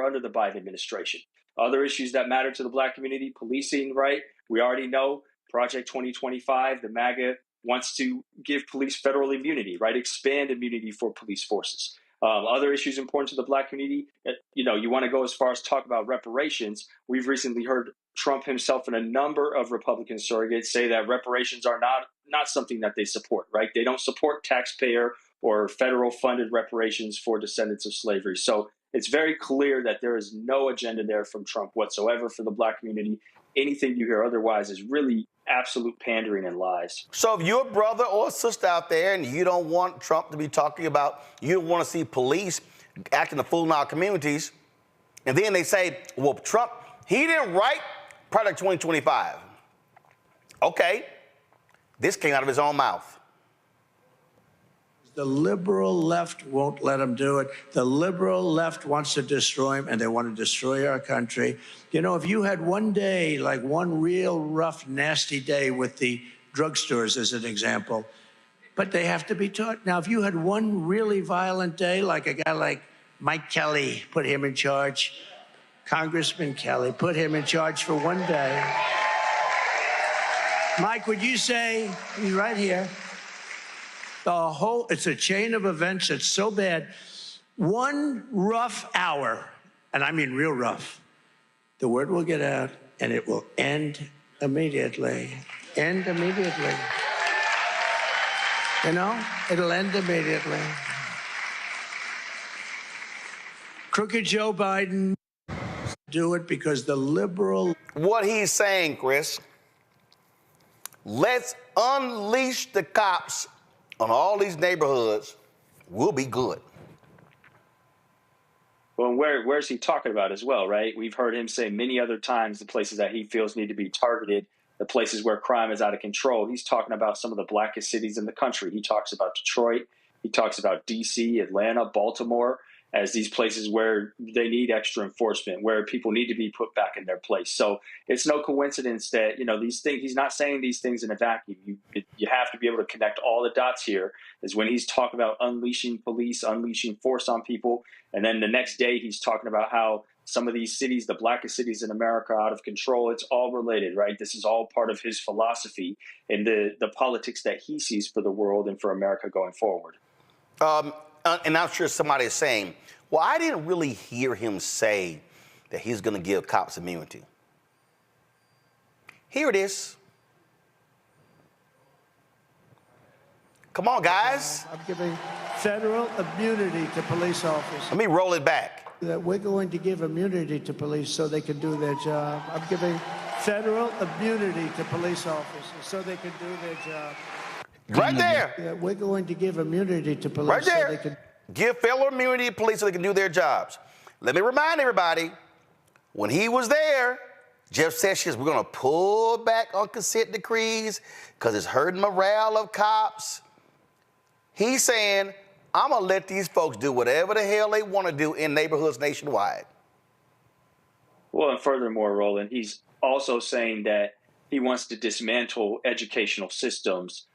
under the Biden administration. Other issues that matter to the black community, policing, right? We already know Project 2025, the MAGA wants to give police federal immunity, right? Expand immunity for police forces. Other issues important to the black community, you know, you want to go as far as talk about reparations. We've recently heard Trump himself and a number of Republican surrogates say that reparations are not something that they support, right? They don't support taxpayer or federal funded reparations for descendants of slavery. So it's very clear that there is no agenda there from Trump whatsoever for the Black community. Anything you hear otherwise is really absolute pandering and lies. So if you're a brother or a sister out there and you don't want Trump to be talking about, you don't want to see police acting a fool in our communities, and then they say, well, Trump, he didn't write Project 2025. Okay, this came out of his own mouth. The liberal left won't let him do it. The liberal left wants to destroy him, and they want to destroy our country. You know, if you had one day, like one real rough, nasty day with the drugstores as an example, but they have to be taught. Now, if you had one really violent day, like a guy like Mike Kelly, put him in charge, Congressman Kelly, put him in charge for one day. Mike, would you say, he's right here, it's a chain of events that's so bad. One rough hour, and I mean real rough, the word will get out and it will end immediately. End immediately. You know, it'll end immediately. Crooked Joe Biden do it because the liberal... What he's saying, Chris, let's unleash the cops on all these neighborhoods, we'll be good. Well, where's he talking about as well, right? We've heard him say many other times the places that he feels need to be targeted, the places where crime is out of control. He's talking about some of the blackest cities in the country. He talks about Detroit. He talks about D.C., Atlanta, Baltimore, as these places where they need extra enforcement, where people need to be put back in their place. So it's no coincidence that, you know, these things, he's not saying these things in a vacuum. You have to be able to connect all the dots here, is when he's talking about unleashing police, unleashing force on people. And then the next day he's talking about how some of these cities, the blackest cities in America, are out of control. It's all related, right? This is all part of his philosophy and the politics that he sees for the world and for America going forward. And I'm sure somebody is saying, well, I didn't really hear him say that he's going to give cops immunity. Here it is. Come on, guys. I'm giving federal immunity to police officers. Let me roll it back. That we're going to give immunity to police so they can do their job. I'm giving federal immunity to police officers so they can do their job. Right there. Yeah, we're going to give immunity to police right there. so they can... Give federal immunity to police so they can do their jobs. Let me remind everybody, when he was there, Jeff Sessions, we're going to pull back on consent decrees because it's hurting morale of cops. He's saying, I'm going to let these folks do whatever the hell they want to do in neighborhoods nationwide. Well, and furthermore, Roland, he's also saying that he wants to dismantle educational systems,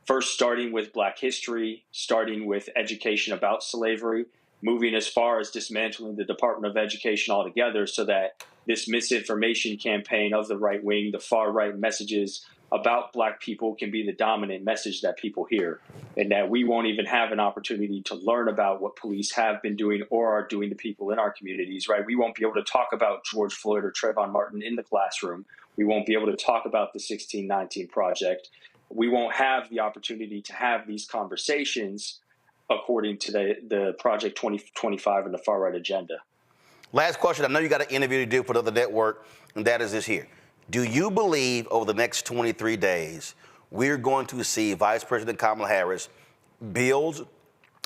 first starting with Black history, starting with education about slavery, moving as far as dismantling the Department of Education altogether so that this misinformation campaign of the right wing, the far right messages about Black people can be the dominant message that people hear, and that we won't even have an opportunity to learn about what police have been doing or are doing to people in our communities, right? We won't be able to talk about George Floyd or Trayvon Martin in the classroom. We won't be able to talk about the 1619 Project. We won't have the opportunity to have these conversations according to the Project 2025 and the far right agenda. Last question. I know you got an interview to do for the other network, and that is this here. Do you believe over the next 23 days, we're going to see Vice President Kamala Harris build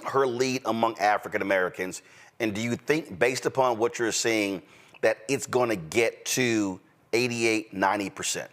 her lead among African Americans? And do you think, based upon what you're seeing, that it's going to get to 88, 90%?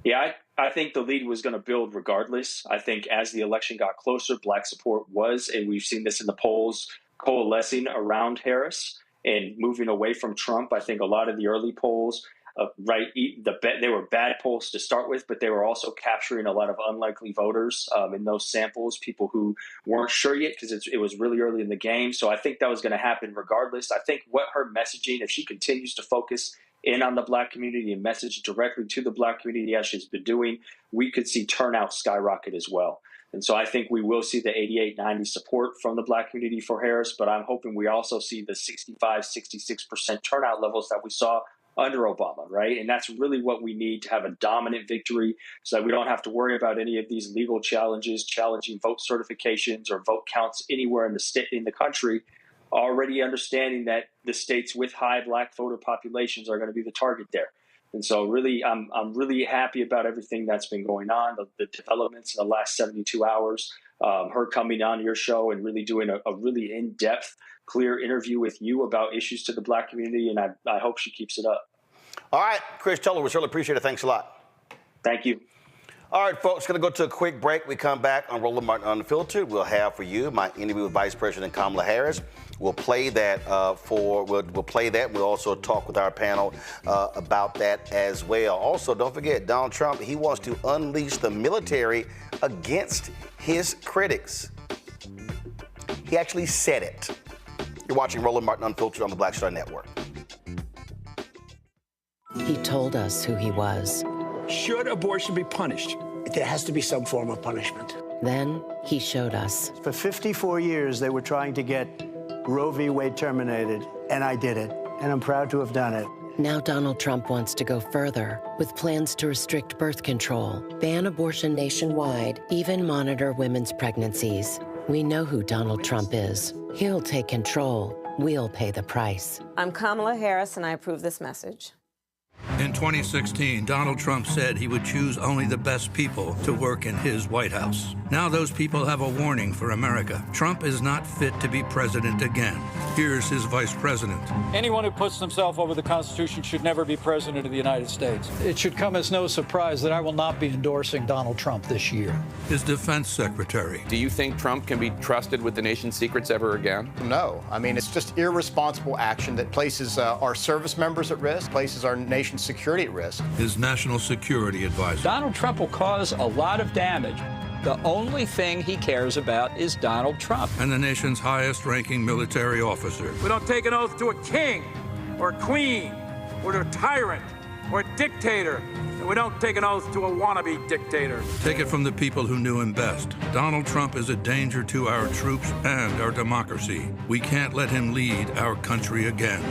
Yeah, I think the lead was going to build regardless. I think as the election got closer, Black support was, and we've seen this in the polls, coalescing around Harris and moving away from Trump. I think a lot of the early polls, they were bad polls to start with, but they were also capturing a lot of unlikely voters in those samples, people who weren't sure yet because it was really early in the game. So I think that was going to happen regardless. I think what her messaging, if she continues to focus in on the Black community and message directly to the Black community as she's been doing, we could see turnout skyrocket as well. And so I think we will see the 88, 90 support from the Black community for Harris, but I'm hoping we also see the 65, 66% turnout levels that we saw under Obama, right? And that's really what we need to have a dominant victory so that we don't have to worry about any of these legal challenges, challenging vote certifications or vote counts anywhere in the state, in the country, already understanding that the states with high black voter populations are going to be the target there. And so really, I'm really happy about everything that's been going on, the developments in the last 72 hours, her coming on your show and really doing a really in-depth, clear interview with you about issues to the black community, and I hope she keeps it up. All right, Chris Towler, we certainly appreciate it. Thanks a lot. Thank you. All right, folks, going to go to a quick break. We come back on Roland Martin Unfiltered. We'll have for you my interview with Vice President Kamala Harris. We'll play that we'll play that. We'll also talk with our panel about that as well. Also, don't forget, Donald Trump, he wants to unleash the military against his critics. He actually said it. You're watching Roland Martin Unfiltered on the Black Star Network. He told us who he was. Should abortion be punished? There has to be some form of punishment. Then he showed us. For 54 years, they were trying to get Roe v. Wade terminated, and I did it, and I'm proud to have done it. Now Donald Trump wants to go further with plans to restrict birth control, ban abortion nationwide, even monitor women's pregnancies. We know who Donald Trump is. He'll take control. We'll pay the price. I'm Kamala Harris, and I approve this message. In 2016, Donald Trump said he would choose only the best people to work in his White House. Now those people have a warning for America. Trump is not fit to be president again. Here's his vice president. Anyone who puts themselves over the Constitution should never be president of the United States. It should come as no surprise that I will not be endorsing Donald Trump this year. His defense secretary. Do you think Trump can be trusted with the nation's secrets ever again? No. I mean, it's just irresponsible action that places our service members at risk, places our nation's security at risk. His national security advisor. Donald Trump will cause a lot of damage. The only thing he cares about is Donald Trump. And the nation's highest-ranking military officer. We don't take an oath to a king or a queen or to a tyrant or a dictator. And we don't take an oath to a wannabe dictator. Take it from the people who knew him best. Donald Trump is a danger to our troops and our democracy. We can't let him lead our country again.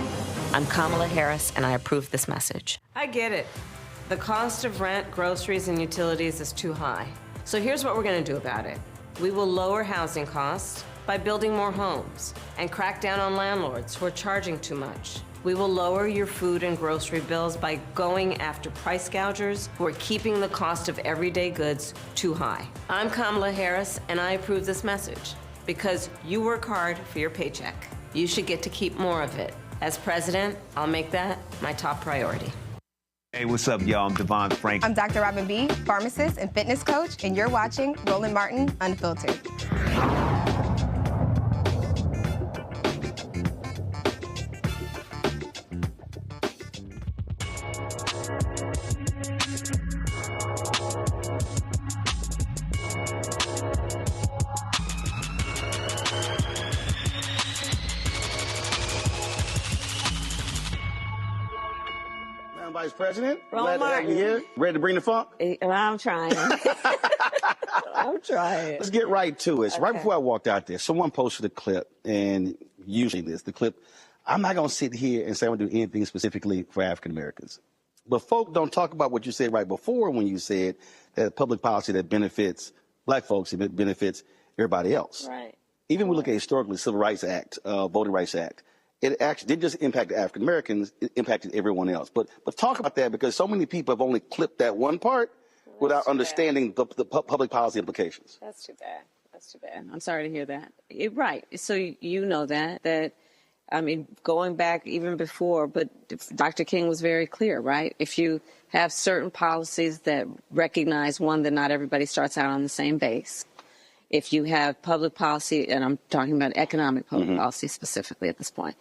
I'm Kamala Harris, and I approve this message. I get it. The cost of rent, groceries, and utilities is too high. So here's what we're going to do about it. We will lower housing costs by building more homes and crack down on landlords who are charging too much. We will lower your food and grocery bills by going after price gougers who are keeping the cost of everyday goods too high. I'm Kamala Harris, and I approve this message because you work hard for your paycheck. You should get to keep more of it. As president, I'll make that my top priority. Hey, what's up, y'all? I'm Devon Frank. I'm Dr. Robin B., pharmacist and fitness coach, and you're watching Roland Martin Unfiltered. Vice President, Roland glad to have you here. Ready to bring the funk? I'm trying. I'm trying. Let's get right to it. So right before I walked out there, someone posted a clip, and usually the clip, I'm not going to sit here and say I'm going to do anything specifically for African Americans. But folk don't talk about what you said right before when you said that public policy that benefits black folks, it benefits everybody else. Right. Even when we look at historically, Civil Rights Act, Voting Rights Act, it actually didn't just impact the African Americans, it impacted everyone else. But talk about that, because so many people have only clipped that one part without understanding the public policy implications. That's too bad. That's too bad. I'm sorry to hear that. Right. So you know that, I mean, going back even before, but Dr. King was very clear, right? If you have certain policies that recognize, one, that not everybody starts out on the same base. If you have public policy, and I'm talking about economic public policy specifically at this point,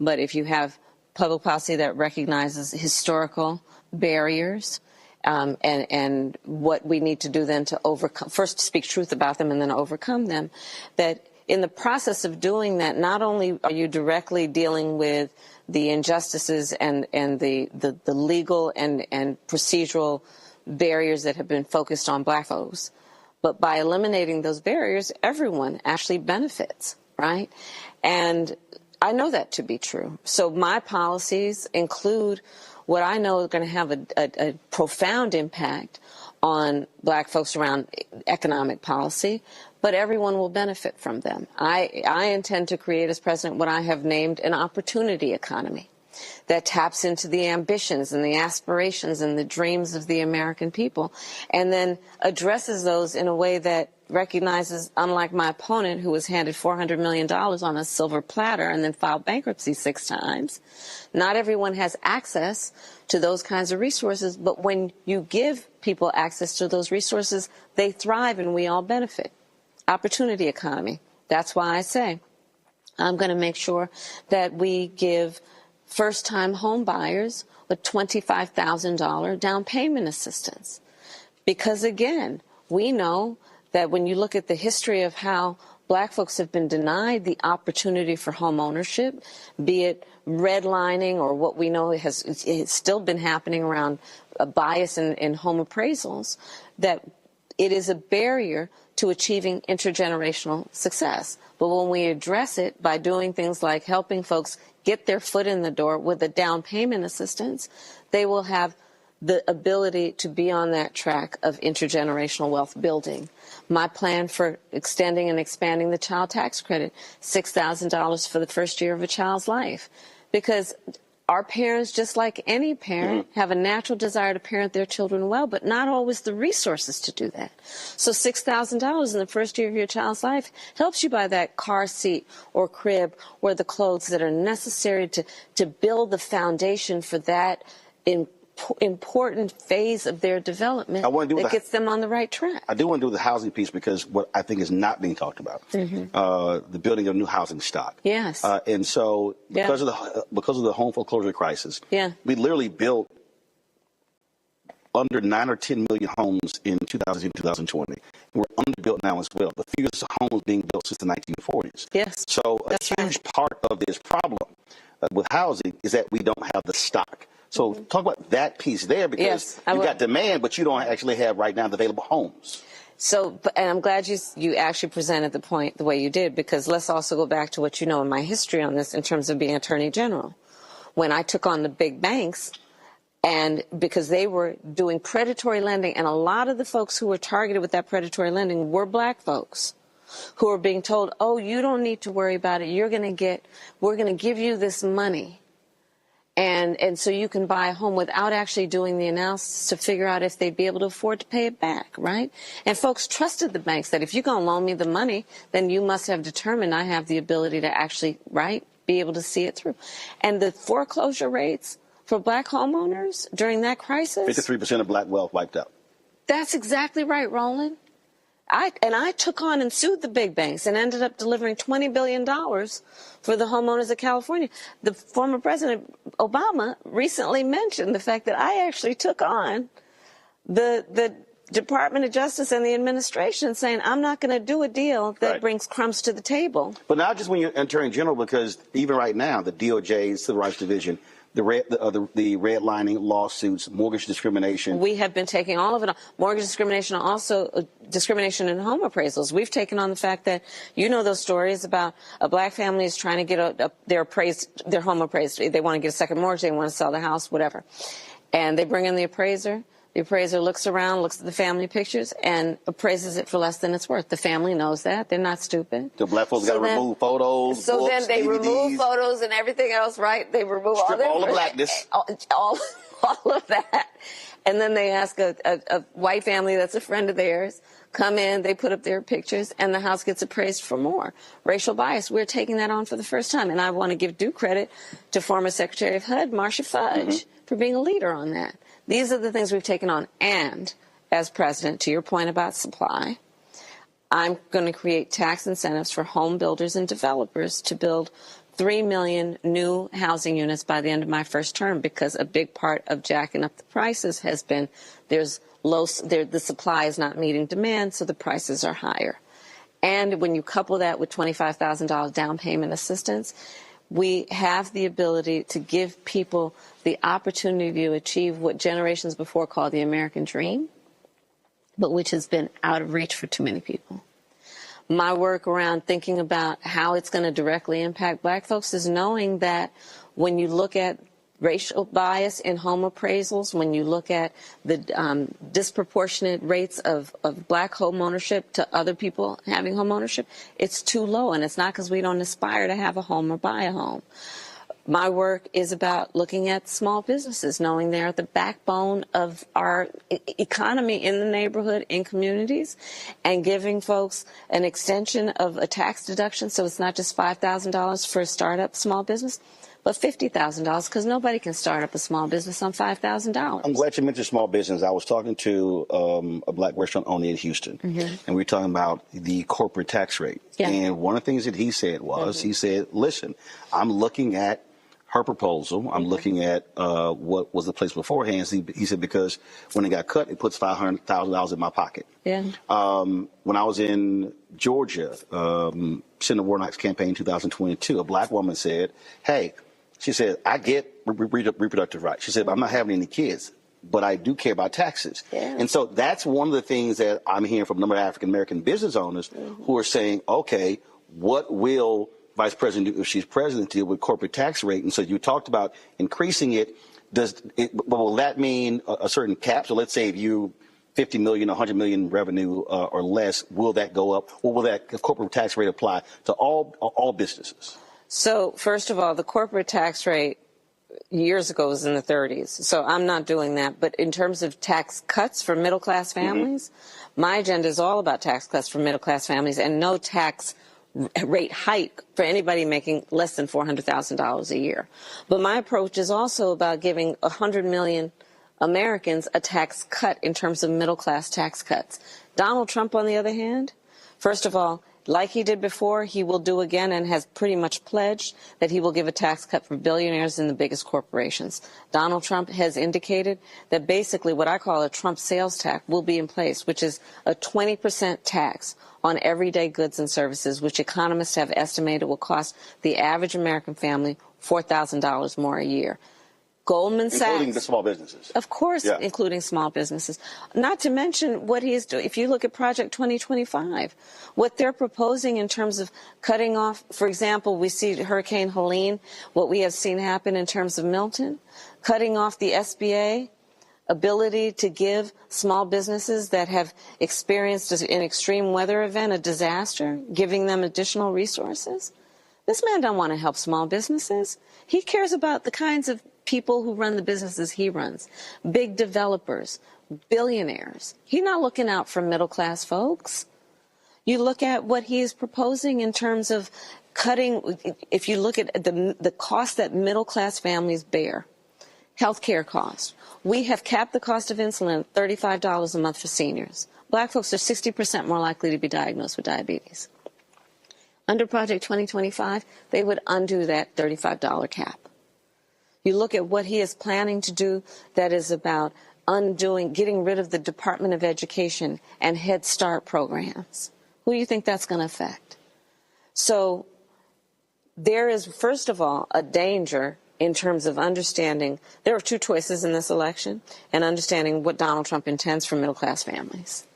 but if you have public policy that recognizes historical barriers and what we need to do then to overcome, first speak truth about them and then overcome them, that in the process of doing that, not only are you directly dealing with the injustices and the legal and procedural barriers that have been focused on black folks, but by eliminating those barriers, everyone actually benefits, right? And I know that to be true. So my policies include what I know is going to have a profound impact on black folks around economic policy, but everyone will benefit from them. I intend to create as president what I have named an opportunity economy that taps into the ambitions and the aspirations and the dreams of the American people, and then addresses those in a way that recognizes, unlike my opponent who was handed $400 million on a silver platter and then filed bankruptcy 6 times, not everyone has access to those kinds of resources, but when you give people access to those resources, they thrive and we all benefit. Opportunity economy. That's why I say I'm going to make sure that we give first-time home buyers a $25,000 down payment assistance. Because again, we know that when you look at the history of how black folks have been denied the opportunity for home ownership, be it redlining or what we know has still been happening around a bias in home appraisals, that it is a barrier to achieving intergenerational success. But when we address it by doing things like helping folks get their foot in the door with a down payment assistance, they will have the ability to be on that track of intergenerational wealth building. My plan for extending and expanding the child tax credit, $6,000 for the first year of a child's life. Because our parents, just like any parent, have a natural desire to parent their children well, but not always the resources to do that. So $6,000 in the first year of your child's life helps you buy that car seat or crib or the clothes that are necessary to build the foundation for that important phase of their development that gets them on the right track. I do want to do the housing piece because what I think is not being talked about, the building of new housing stock. Yes. And so because of the home foreclosure crisis, we literally built under 9 or 10 million homes in 2020. We're underbuilt now as well. The fewest homes being built since the 1940s. Yes. So a huge part of this problem with housing is that we don't have the stock. So talk about that piece there, because you've got demand, but you don't actually have right now the available homes. So, and I'm glad you actually presented the point the way you did, because let's also go back to what you know in my history on this in terms of being Attorney General. When I took on the big banks, and because they were doing predatory lending, and a lot of the folks who were targeted with that predatory lending were black folks who were being told, oh, you don't need to worry about it. We're going to give you this money. And so you can buy a home without actually doing the analysis to figure out if they'd be able to afford to pay it back, right? And folks trusted the banks that if you're going to loan me the money, then you must have determined I have the ability to actually, be able to see it through. And the foreclosure rates for black homeowners during that crisis. 53% of black wealth wiped out. That's exactly right, Roland. I took on and sued the big banks and ended up delivering $20 billion for the homeowners of California. The former President Obama recently mentioned the fact that I actually took on the Department of Justice and the administration saying, I'm not going to do a deal that brings crumbs to the table. But not just when you're Attorney General, because even right now, the DOJ, Civil Rights Division, the redlining lawsuits, mortgage discrimination. We have been taking all of it on. Mortgage discrimination, also discrimination in home appraisals. We've taken on the fact that, you know, those stories about a black family is trying to get their home appraised. They want to get a second mortgage. They want to sell the house, whatever. And they bring in the appraiser. The appraiser looks around, looks at the family pictures, and appraises it for less than it's worth. The famany knows that. They're not stupid. The black folks got to remove photos, so books, then they DVDs, remove photos and everything else, right? They remove all the blackness. All of that. And then they ask a white family that's a friend of theirs, come in, they put up their pictures, and the house gets appraised for more. Racial bias, we're taking that on for the first time. And I want to give due credit to former Secretary of HUD, Marcia Fudge, for being a leader on that. These are the things we've taken on. And as president, to your point about supply, I'm going to create tax incentives for home builders and developers to build 3 million new housing units by the end of my first term, because a big part of jacking up the prices has been the supply is not meeting demand, so the prices are higher. And when you couple that with $25,000 down payment assistance, we have the ability to give people the opportunity to achieve what generations before called the American dream, but which has been out of reach for too many people. My work around thinking about how it's going to directly impact black folks is knowing that when you look at racial bias in home appraisals. When you look at the disproportionate rates of black home ownership to other people having home ownership, it's too low. And it's not because we don't aspire to have a home or buy a home. My work is about looking at small businesses, knowing they're the backbone of our economy in the neighborhood, in communities, and giving folks an extension of a tax deduction. So it's not just $5,000 for a startup small business, but $50,000, because nobody can start up a small business on $5,000. I'm glad you mentioned small business. I was talking to a black restaurant owner in Houston, and we were talking about the corporate tax rate. Yeah. And one of the things that he said was, he said, listen, I'm looking at her proposal. I'm looking at what was the place beforehand. He said, because when it got cut, it puts $500,000 in my pocket. Yeah. When I was in Georgia, Senator Warnock's campaign in 2022, a black woman said, hey, she said, I get reproductive rights. She said, but I'm not having any kids, but I do care about taxes. Yeah. And so that's one of the things that I'm hearing from a number of African-American business owners who are saying, okay, what will Vice President do if she's president deal with corporate tax rate? And so you talked about increasing it. Will that mean a certain cap? So let's say if you 50 million, 100 million revenue or less, will that go up? Or will that corporate tax rate apply to all businesses? So first of all, the corporate tax rate years ago was in the 30s. So I'm not doing that. But in terms of tax cuts for middle-class families, my agenda is all about tax cuts for middle-class families and no tax rate hike for anybody making less than $400,000 a year. But my approach is also about giving 100 million Americans a tax cut in terms of middle-class tax cuts. Donald Trump, on the other hand, first of all, like he did before, he will do again and has pretty much pledged that he will give a tax cut for billionaires and the biggest corporations. Donald Trump has indicated that basically what I call a Trump sales tax will be in place, which is a 20% tax on everyday goods and services, which economists have estimated will cost the average American family $4,000 more a year. Goldman Sachs. Including the small businesses. Of course, Yeah. including small businesses. Not to mention what he is doing. If you look at Project 2025, what they're proposing in terms of cutting off, for example, we see Hurricane Helene, what we have seen happen in terms of Milton, cutting off the SBA ability to give small businesses that have experienced an extreme weather event, a disaster, giving them additional resources. This man don't want to help small businesses. He cares about the kinds of people who run the businesses he runs, big developers, billionaires. He's not looking out for middle-class folks. You look at what he is proposing in terms of cutting, if you look at the cost that middle-class families bear, healthcare costs. We have capped the cost of insulin at $35 a month for seniors. Black folks are 60% more likely to be diagnosed with diabetes. Under Project 2025, they would undo that $35 cap. You look at what he is planning to do that is about undoing, getting rid of the Department of Education and Head Start programs. Who do you think that's going to affect? So there is, first of all, a danger in terms of understanding. There are two choices in this election, and understanding what Donald Trump intends for middle-class families.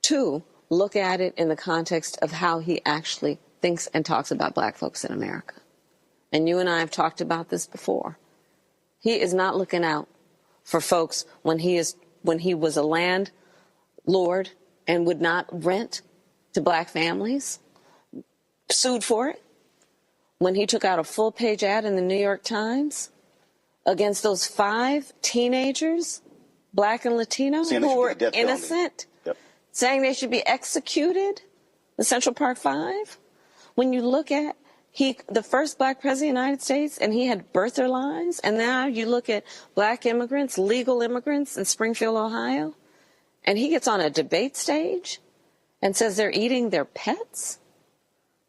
Two, look at it in the context of how he actually thinks and talks about black folks in America. And you and I have talked about this before. He is not looking out for folks when he was a landlord and would not rent to black families, sued for it. When he took out a full-page ad in the New York Times against those 5 teenagers, black and Latino, who were innocent, saying they should be executed, the Central Park 5. When you look at the first black president of the United States, and he had birther lines, and now you look at black immigrants, legal immigrants in Springfield, Ohio, and he gets on a debate stage and says they're eating their pets?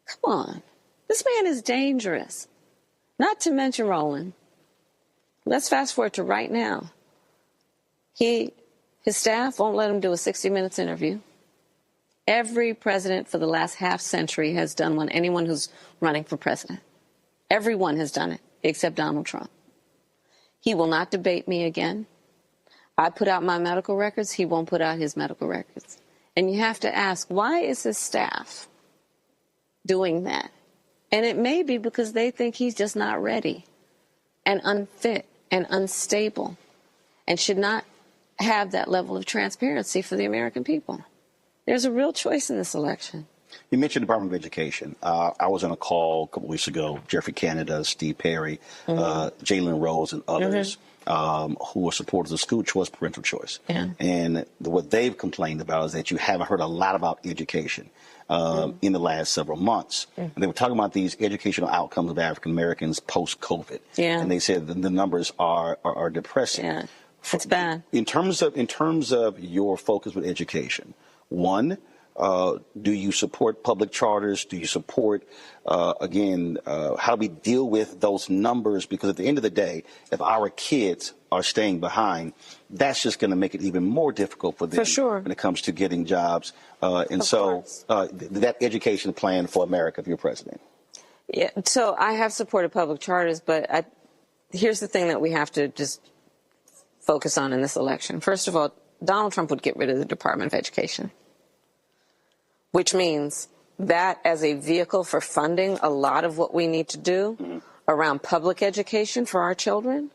Come on. This man is dangerous. Not to mention Roland. Let's fast forward to right now. His staff won't let him do a 60 Minutes interview. Every president for the last half century has done one, anyone who's running for president. Everyone has done it, except Donald Trump. He will not debate me again. I put out my medical records. He won't put out his medical records. And you have to ask, why is his staff doing that? And it may be because they think he's just not ready. and unfit and unstable and should not have that level of transparency for the American people. There's a real choice in this election. You mentioned the Department of Education. I was on a call a couple weeks ago, Jeffrey Canada, Steve Perry, Jalen Rose, and others who are supporters of school choice, parental choice. And what they've complained about is that you haven't heard a lot about education in the last several months. And they were talking about these educational outcomes of African Americans post-COVID. And they said the numbers are depressing. It's bad. In terms of your focus with education, one, do you support public charters? Do you support, how do we deal with those numbers? Because at the end of the day, if our kids are staying behind, that's just going to make it even more difficult for them when it comes to getting jobs. That education plan for America, if you're president. Yeah, so I have supported public charters, but here's the thing that we have to just focus on in this election. First of all, Donald Trump would get rid of the Department of Education, which means that as a vehicle for funding a lot of what we need to do around public education for our children,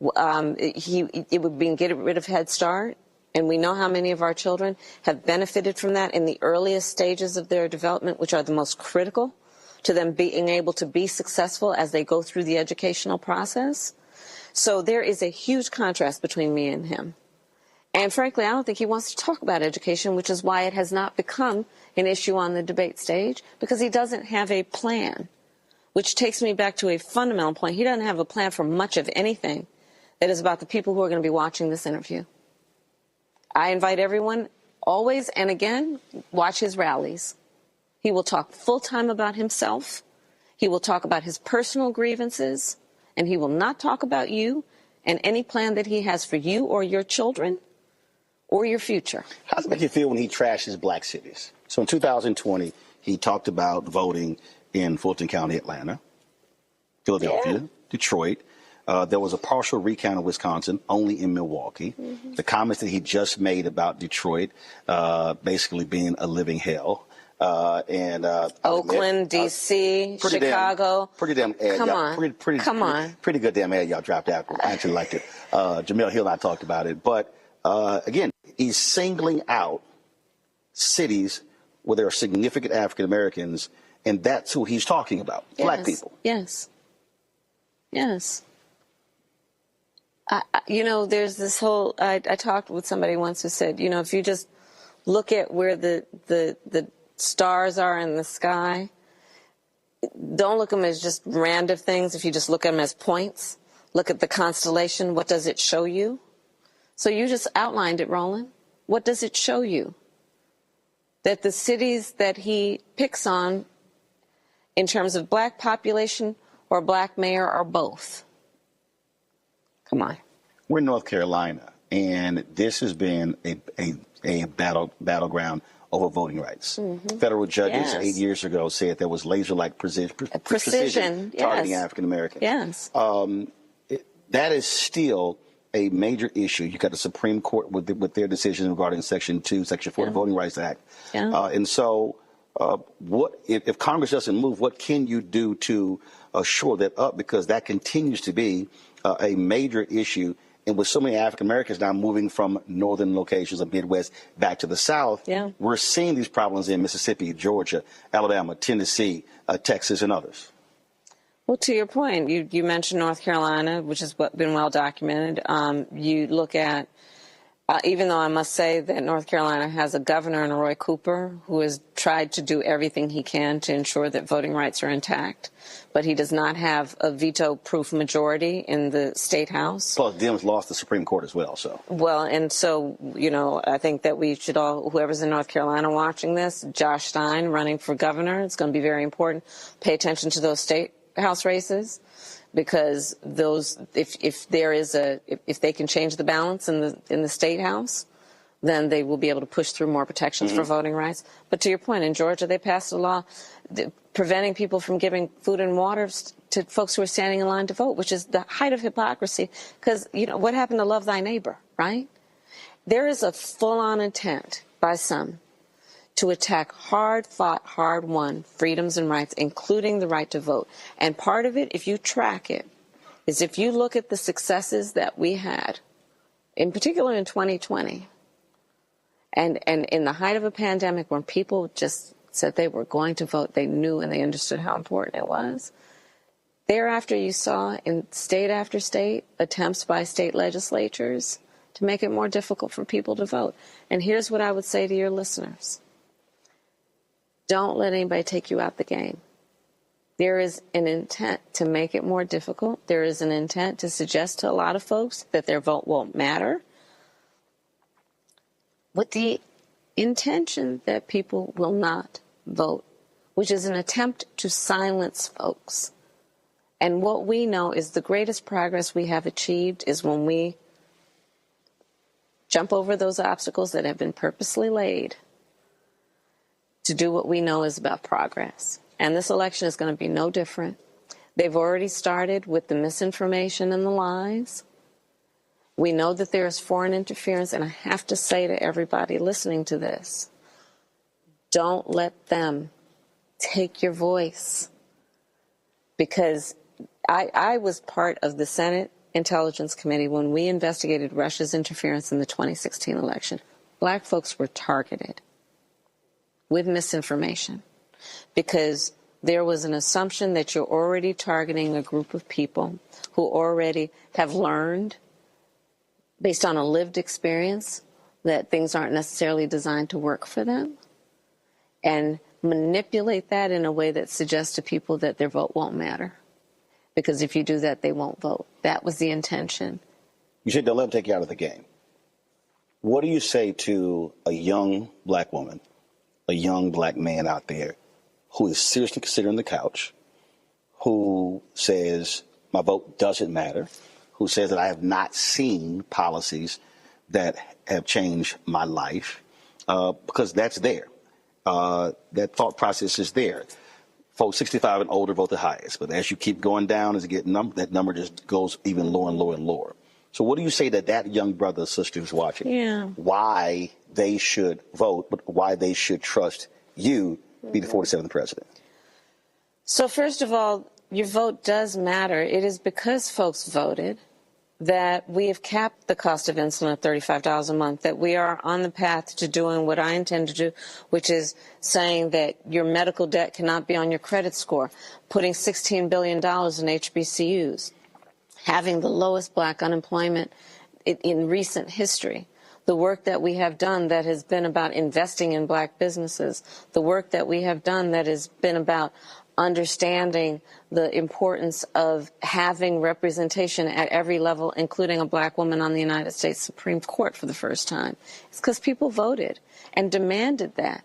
it would be get rid of Head Start. And we know how many of our children have benefited from that in the earliest stages of their development, which are the most critical to them being able to be successful as they go through the educational process. So there is a huge contrast between me and him. And frankly, I don't think he wants to talk about education, which is why it has not become an issue on the debate stage, because he doesn't have a plan, which takes me back to a fundamental point. He doesn't have a plan for much of anything that is about the people who are going to be watching this interview. I invite everyone always and again, watch his rallies. He will talk full-time about himself. He will talk about his personal grievances, and he will not talk about you and any plan that he has for you or your children or your future. How does it make you feel when he trashes black cities? So in 2020, he talked about voting in Fulton County, Atlanta, Philadelphia, Detroit. There was a partial recount of Wisconsin, only in Milwaukee. The comments that he just made about Detroit basically being a living hell. Oakland, D.C., Chicago. Pretty damn ad. Come on. Pretty good damn ad y'all dropped out. I actually liked it. Jamel Hill and I talked about it. But again, he's singling out cities where there are significant African Americans, and that's who he's talking about, black people. Yes. There's this whole, I talked with somebody once who said, if you just look at where the stars are in the sky, don't look at them as just random things. If you just look at them as points, look at the constellation, what does it show you? So you just outlined it, Roland. What does it show you? That the cities that he picks on in terms of black population or black mayor are both. Come on. We're in North Carolina, and this has been a battleground over voting rights. Federal judges 8 years ago said there was laser-like precision targeting African Americans. That is still a major issue. You got the Supreme Court with their decision regarding Section 4 of the Voting Rights Act. And so what if Congress doesn't move, what can you do to shore that up? Because that continues to be a major issue. And with so many African Americans now moving from northern locations of Midwest back to the South, we're seeing these problems in Mississippi, Georgia, Alabama, Tennessee, Texas, and others. Well, to your point, you mentioned North Carolina, which has been well documented. You look at, even though I must say that North Carolina has a governor in Roy Cooper who has tried to do everything he can to ensure that voting rights are intact, but he does not have a veto-proof majority in the state house. Plus, Dems lost the Supreme Court as well. Well, and so, I think that we should all, whoever's in North Carolina watching this, Josh Stein running for governor, it's going to be very important. Pay attention to those state house races, because those, if they can change the balance in the state house, then they will be able to push through more protections for voting rights. But to your point, in Georgia, they passed a law preventing people from giving food and water to folks who are standing in line to vote, which is the height of hypocrisy. Because, what happened to love thy neighbor, right? There is a full-on intent by some to attack hard-fought, hard-won freedoms and rights, including the right to vote. And part of it, if you track it, is if you look at the successes that we had, in particular in 2020, and in the height of a pandemic when people just said they were going to vote, they knew and they understood how important it was. Thereafter, you saw in state after state attempts by state legislatures to make it more difficult for people to vote. And here's what I would say to your listeners. Don't let anybody take you out the game. There is an intent to make it more difficult. There is an intent to suggest to a lot of folks that their vote won't matter, with the intention that people will not vote, which is an attempt to silence folks. And what we know is the greatest progress we have achieved is when we jump over those obstacles that have been purposely laid to do what we know is about progress. And this election is going to be no different. They've already started with the misinformation and the lies. We know that there is foreign interference, and I have to say to everybody listening to this, don't let them take your voice. Because I was part of the Senate Intelligence Committee when we investigated Russia's interference in the 2016 election. Black folks were targeted with misinformation because there was an assumption that you're already targeting a group of people who already have learned, based on a lived experience, that things aren't necessarily designed to work for them, and manipulate that in a way that suggests to people that their vote won't matter. Because if you do that, they won't vote. That was the intention. You said don't let them take you out of the game. What do you say to a young black woman, a young black man out there who is seriously considering the couch, who says my vote doesn't matter, who says that I have not seen policies that have changed my life, because that's there. That thought process is there. Folks 65 and older vote the highest, but as you keep going down, as you get that number just goes even lower and lower and lower. So what do you say to that young brother or sister who's watching? Yeah. Why they should vote, but why they should trust you to be the 47th president? So first of all, your vote does matter. It is because folks voted that we have capped the cost of insulin at $35 a month, that we are on the path to doing what I intend to do, which is saying that your medical debt cannot be on your credit score, putting $16 billion in HBCUs, having the lowest black unemployment in recent history, the work that we have done that has been about investing in black businesses, the work that we have done that has been about understanding the importance of having representation at every level, including a black woman on the United States Supreme Court for the first time. It's because people voted and demanded that.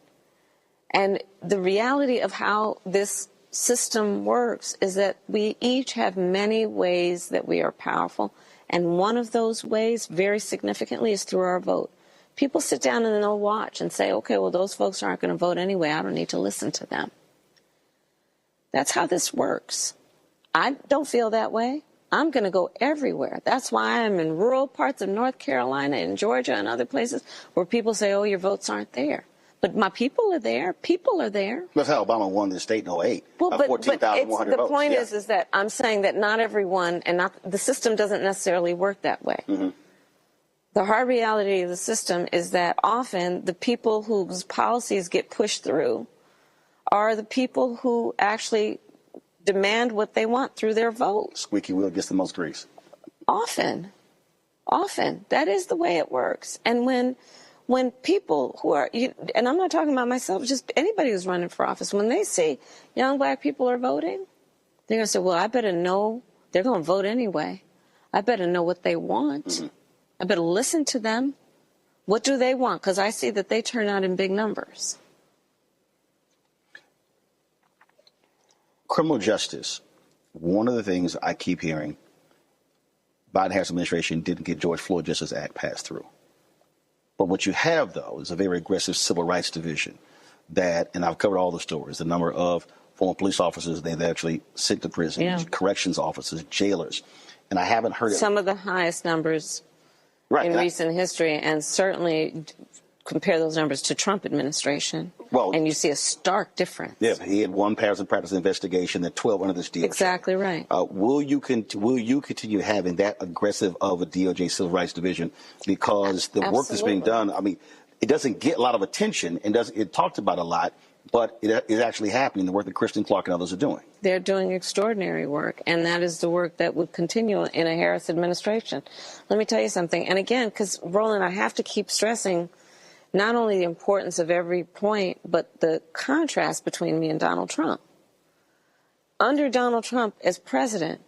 And the reality of how this system works is that we each have many ways that we are powerful. And one of those ways, very significantly, is through our vote. People sit down and they'll watch and say, okay, well, those folks aren't going to vote anyway. I don't need to listen to them. That's how this works. I don't feel that way. I'm going to go everywhere. That's why I'm in rural parts of North Carolina and Georgia and other places where people say, oh, your votes aren't there. But my people are there. People are there. That's how Obama won the state in 2008. Well, but 14,100 votes. The point is that I'm saying that not everyone, and not the system doesn't necessarily work that way. Mm-hmm. The hard reality of the system is that often the people whose policies get pushed through are the people who actually demand what they want through their vote. Squeaky wheel gets the most grease. Often. That is the way it works. And when people who are, and I'm not talking about myself, just anybody who's running for office, when they see young black people are voting, they're going to say, well, I better know they're going to vote anyway. I better know what they want. Mm-hmm. I better listen to them. What do they want? Because I see that they turn out in big numbers. Criminal justice. One of the things I keep hearing, Biden-Harris administration didn't get George Floyd Justice Act passed through. But what you have, though, is a very aggressive civil rights division that, and I've covered all the stories, the number of former police officers they've actually sent to prison, corrections officers, jailers. And I haven't heard some of the highest numbers in recent history, and certainly compare those numbers to Trump administration. Well, and you see a stark difference. Yeah, he had one pattern practice investigation and 12 under this DOJ. Exactly right. Will you continue having that aggressive of a DOJ Civil Rights Division? Because the work that's being done, I mean, it doesn't get a lot of attention and it talked about a lot, but it is actually happening, the work that Kristen Clark and others are doing. They're doing extraordinary work, and that is the work that would continue in a Harris administration. Let me tell you something, and again, because, Roland, I have to keep stressing not only the importance of every point, but the contrast between me and Donald Trump. Under Donald Trump as president,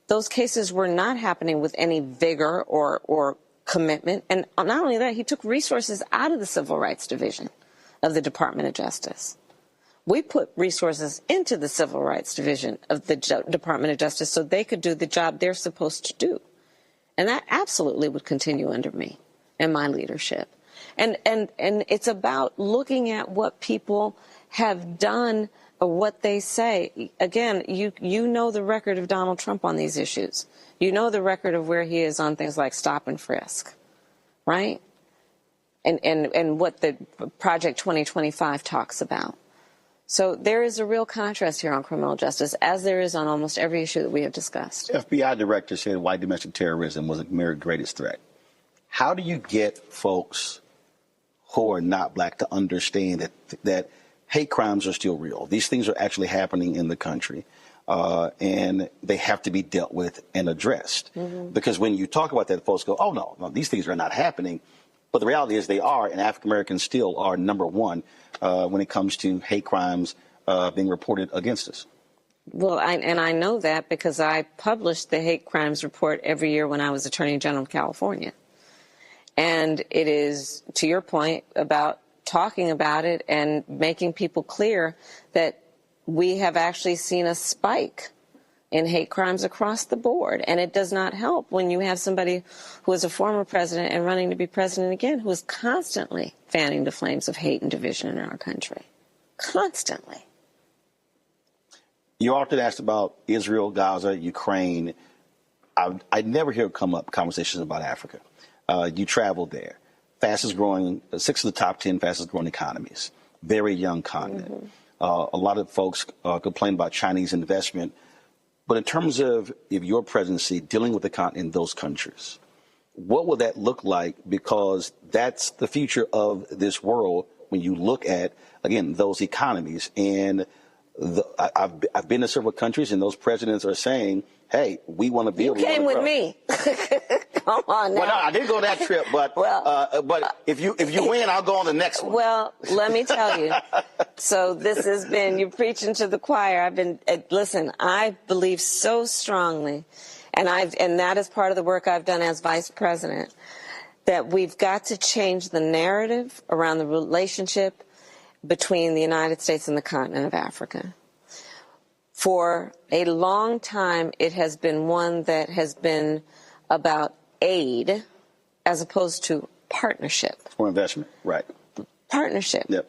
those cases were not happening with any vigor or commitment, and not only that, he took resources out of the Civil Rights Division of the Department of Justice. We put resources into the Civil Rights Division of the Department of Justice so they could do the job they're supposed to do. And that absolutely would continue under me and my leadership. And it's about looking at what people have done or what they say. Again, you know the record of Donald Trump on these issues. You know the record of where he is on things like stop and frisk, right? And what the Project 2025 talks about. So there is a real contrast here on criminal justice, as there is on almost every issue that we have discussed. FBI director said white domestic terrorism was America's greatest threat. How do you get folks who are not black to understand that hate crimes are still real? These things are actually happening in the country, and they have to be dealt with and addressed. Mm-hmm. Because when you talk about that, folks go, oh, no, these things are not happening. But the reality is they are, and African Americans still are number one when it comes to hate crimes being reported against us. Well, I know that because I published the hate crimes report every year when I was Attorney General of California. And it is, to your point, about talking about it and making people clear that we have actually seen a spike in hate crimes across the board. And it does not help when you have somebody who is a former president and running to be president again, who is constantly fanning the flames of hate and division in our country. Constantly. You're often asked about Israel, Gaza, Ukraine. I never hear it come up conversations about Africa. You traveled there. Fastest growing, 6 of the top 10 fastest growing economies. Very young continent. Mm-hmm. A lot of folks complain about Chinese investment. But in terms of your presidency dealing with the continent in those countries, what will that look like? Because that's the future of this world when you look at, again, those economies. And I've been to several countries, and those presidents are saying, hey, we want to build. You came with me. Come on now. Well, no, I didn't go that trip, but if you win, I'll go on the next one. Well, let me tell you. So this has been, you're preaching to the choir. Listen, I believe so strongly, and that is part of the work I've done as vice president, that we've got to change the narrative around the relationship between the United States and the continent of Africa. For a long time, it has been one that has been about aid as opposed to partnership. Or investment, right. Partnership, yep.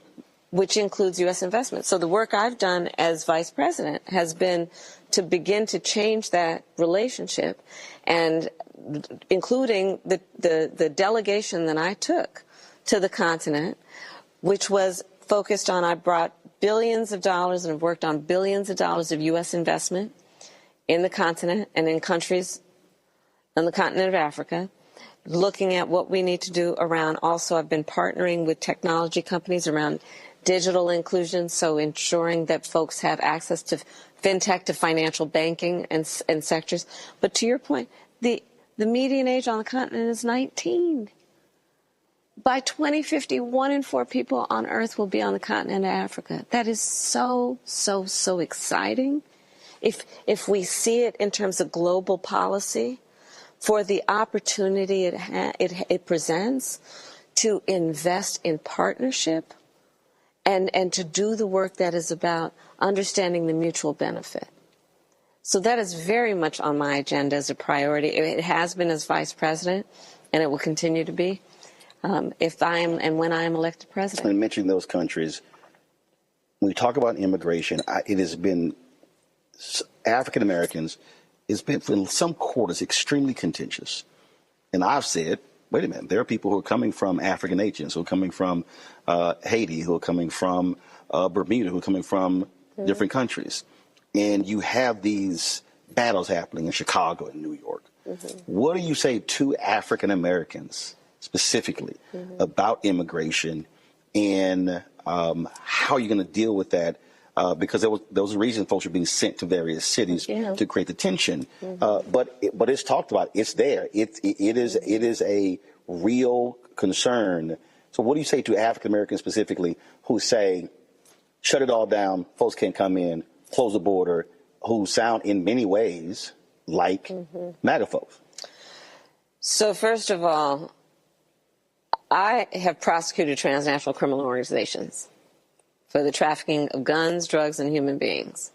Which includes U.S. investment. So the work I've done as vice president has been to begin to change that relationship, and including the delegation that I took to the continent, which was focused on, I brought billions of dollars and have worked on billions of dollars of U.S. investment in the continent and in countries on the continent of Africa, looking at what we need to do around. Also, I've been partnering with technology companies around digital inclusion, so ensuring that folks have access to fintech, to financial banking and sectors. But to your point, the median age on the continent is 19. By 2050, 1 in 4 people on Earth will be on the continent of Africa. That is so, so, so exciting. If we see it in terms of global policy, for the opportunity it presents to invest in partnership and to do the work that is about understanding the mutual benefit. So that is very much on my agenda as a priority. It has been as vice president, and it will continue to be. If I am and when I am elected president. And mentioning those countries, when we talk about immigration, it has been African Americans. It's been in some quarters extremely contentious, and I've said wait a minute, there are people who are coming from African nations, who are coming from Haiti, who are coming from Bermuda, who are coming from different countries. And you have these battles happening in Chicago and New York. What do you say to African Americans specifically about immigration and how you're going to deal with that? Because there was a reason folks are being sent to various cities to create the tension. But it's talked about. It's there. It is a real concern. So what do you say to African Americans specifically who say, shut it all down, folks can't come in, close the border, who sound in many ways like MAGA folks? So first of all, I have prosecuted transnational criminal organizations for the trafficking of guns, drugs, and human beings.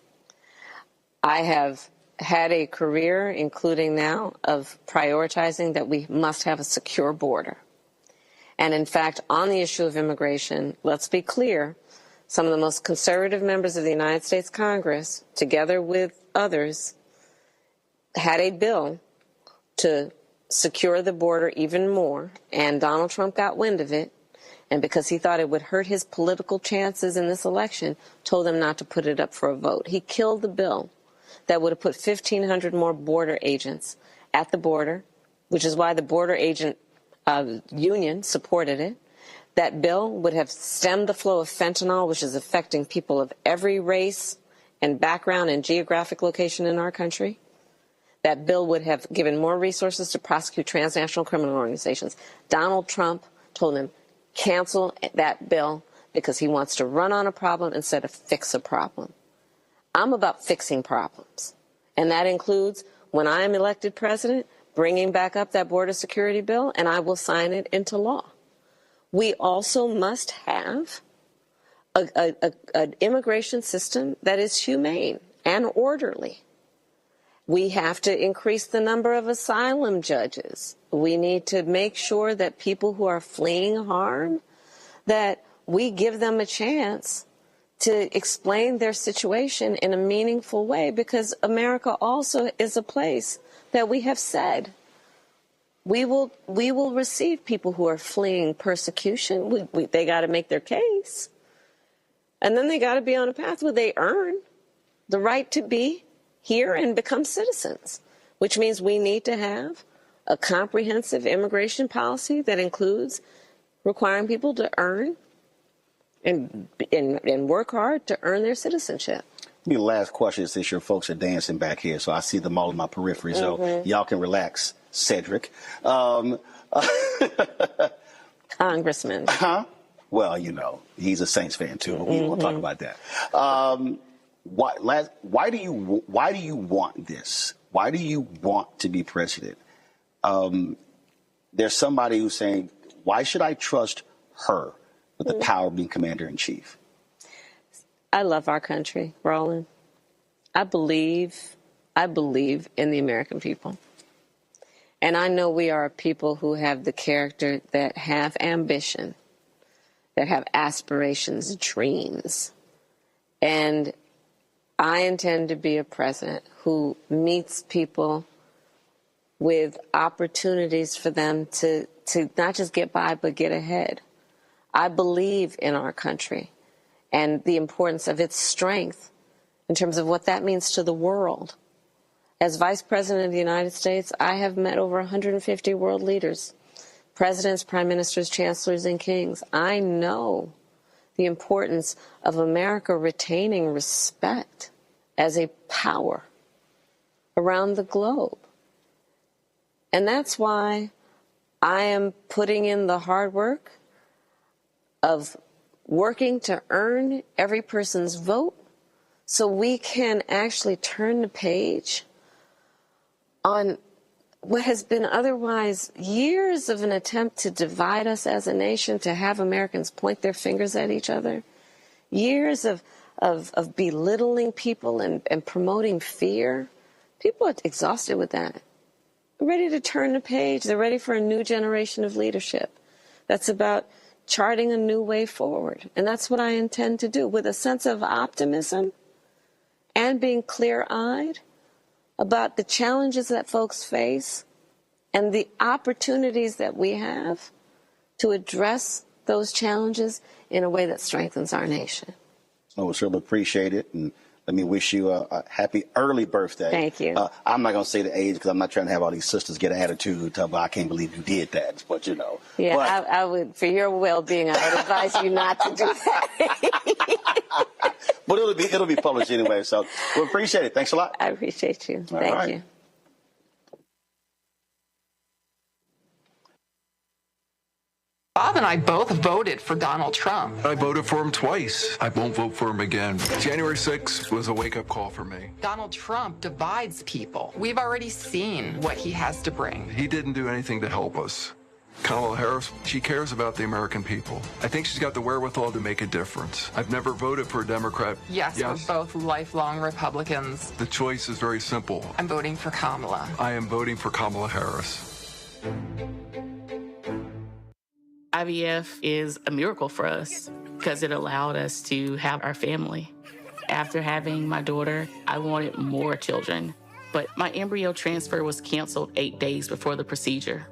I have had a career, including now, of prioritizing that we must have a secure border. And in fact, on the issue of immigration, let's be clear, some of the most conservative members of the United States Congress, together with others, had a bill to secure the border even more, and Donald Trump got wind of it, and because he thought it would hurt his political chances in this election, told them not to put it up for a vote. He killed the bill that would have put 1,500 more border agents at the border, which is why the border agent union supported it. That bill would have stemmed the flow of fentanyl, which is affecting people of every race and background and geographic location in our country. That bill would have given more resources to prosecute transnational criminal organizations. Donald Trump told him, cancel that bill because he wants to run on a problem instead of fix a problem. I'm about fixing problems. And that includes, when I am elected president, bringing back up that border security bill, and I will sign it into law. We also must have an immigration system that is humane and orderly. We have to increase the number of asylum judges. We need to make sure that people who are fleeing harm, that we give them a chance to explain their situation in a meaningful way, because America also is a place that we have said we will receive people who are fleeing persecution. They got to make their case. And then they got to be on a path where they earn the right to be here and become citizens, which means we need to have a comprehensive immigration policy that includes requiring people to earn and work hard to earn their citizenship. The last question, since your folks are dancing back here, so I see them all in my periphery, so y'all can relax, Cedric. Congressman. Well, you know, he's a Saints fan too. We won't talk about that. Why do you want this? Why do you want to be president? There's somebody who's saying, why should I trust her with the power of being commander-in-chief? I love our country, Roland. I believe in the American people. And I know we are a people who have the character, that have ambition, that have aspirations, dreams. And I intend to be a president who meets people with opportunities for them to not just get by, but get ahead. I believe in our country and the importance of its strength in terms of what that means to the world. As Vice President of the United States, I have met over 150 world leaders, presidents, prime ministers, chancellors, and kings. I know the importance of America retaining respect as a power around the globe. And that's why I am putting in the hard work of working to earn every person's vote so we can actually turn the page on what has been otherwise years of an attempt to divide us as a nation, to have Americans point their fingers at each other, years of belittling people and promoting fear. People are exhausted with that. They're ready to turn the page. They're ready for a new generation of leadership that's about charting a new way forward. And that's what I intend to do, with a sense of optimism and being clear-eyed about the challenges that folks face, and the opportunities that we have to address those challenges in a way that strengthens our nation. So we certainly appreciate it, and let me wish you a happy early birthday. Thank you. I'm not going to say the age because I'm not trying to have all these sisters get an attitude. But I can't believe you did that. But you know. Yeah, I would, for your well-being, I would advise you not to do that. But it'll be published anyway. So we appreciate it. Thanks a lot. I appreciate you. Thank you. Bob and I both voted for Donald Trump. I voted for him twice. I won't vote for him again. January 6th was a wake-up call for me. Donald Trump divides people. We've already seen what he has to bring. He didn't do anything to help us. Kamala Harris, she cares about the American people. I think she's got the wherewithal to make a difference. I've never voted for a Democrat. Yes, we're both lifelong Republicans. The choice is very simple. I'm voting for Kamala. I am voting for Kamala Harris. IVF is a miracle for us because it allowed us to have our family. After having my daughter, I wanted more children, but my embryo transfer was canceled 8 days before the procedure.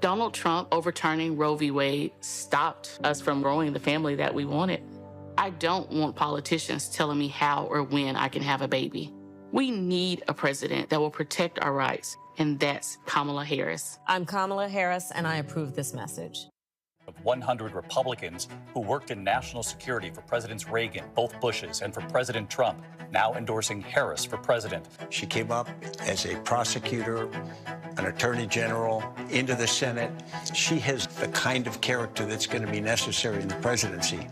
Donald Trump overturning Roe v. Wade stopped us from growing the family that we wanted. I don't want politicians telling me how or when I can have a baby. We need a president that will protect our rights, and that's Kamala Harris. I'm Kamala Harris, and I approve this message. Of 100 Republicans who worked in national security for Presidents Reagan, both Bushes, and for President Trump, now endorsing Harris for president. She came up as a prosecutor, an attorney general, into the Senate. She has the kind of character that's going to be necessary in the presidency.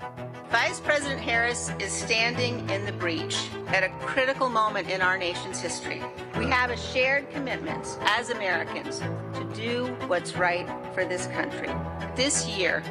Vice President Harris is standing in the breach at a critical moment in our nation's history. We have a shared commitment as Americans to do what's right for this country. This year,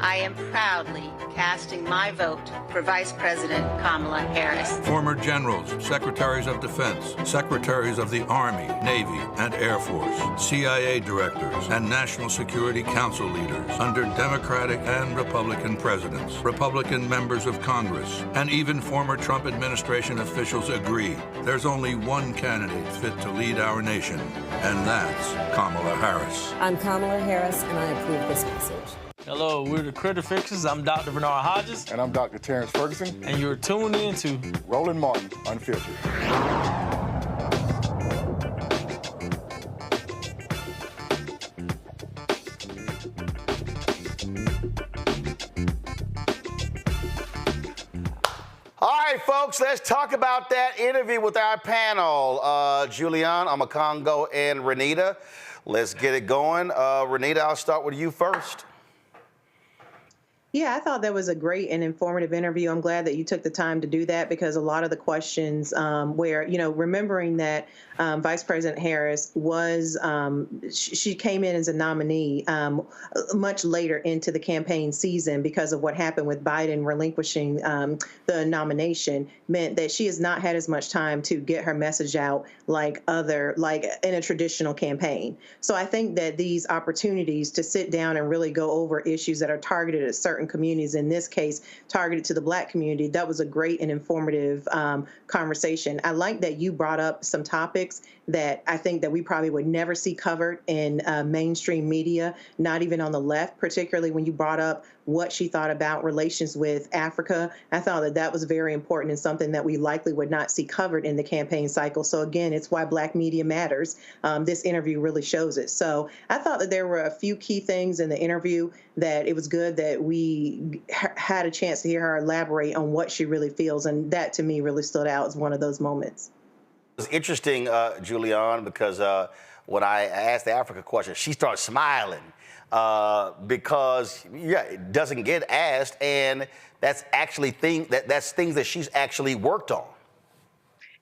I am proudly casting my vote for Vice President Kamala Harris. Former generals, secretaries of defense, secretaries of the Army, Navy, and Air Force, CIA directors, and National Security Council leaders under Democratic and Republican presidents, Republican members of Congress, and even former Trump administration officials agree there's only one candidate fit to lead our nation, and that's Kamala Harris. I'm Kamala Harris, and I approve this message. Hello, we're the Critter Fixers. I'm Dr. Bernard Hodges. And I'm Dr. Terrence Ferguson. And you're tuned in to Roland Martin, Unfiltered. All right, folks, let's talk about that interview with our panel, Julian, Amakongo, and Renita. Let's get it going. Renita, I'll start with you first. Yeah, I thought that was a great and informative interview. I'm glad that you took the time to do that because a lot of the questions where, remembering that Vice President Harris was, she came in as a nominee much later into the campaign season because of what happened with Biden relinquishing the nomination meant that she has not had as much time to get her message out like in a traditional campaign. So I think that these opportunities to sit down and really go over issues that are targeted at certain communities, in this case, targeted to the Black community, that was a great and informative conversation. I like that you brought up some topics that I think that we probably would never see covered in mainstream media, not even on the left, particularly when you brought up what she thought about relations with Africa. I thought that that was very important and something that we likely would not see covered in the campaign cycle. So again, it's why Black media matters. This interview really shows it. So I thought that there were a few key things in the interview that it was good that we had a chance to hear her elaborate on what she really feels. And that to me really stood out as one of those moments. It's interesting, Julian, because when I asked the Africa question, she started smiling because, it doesn't get asked, and that's actually things that she's actually worked on.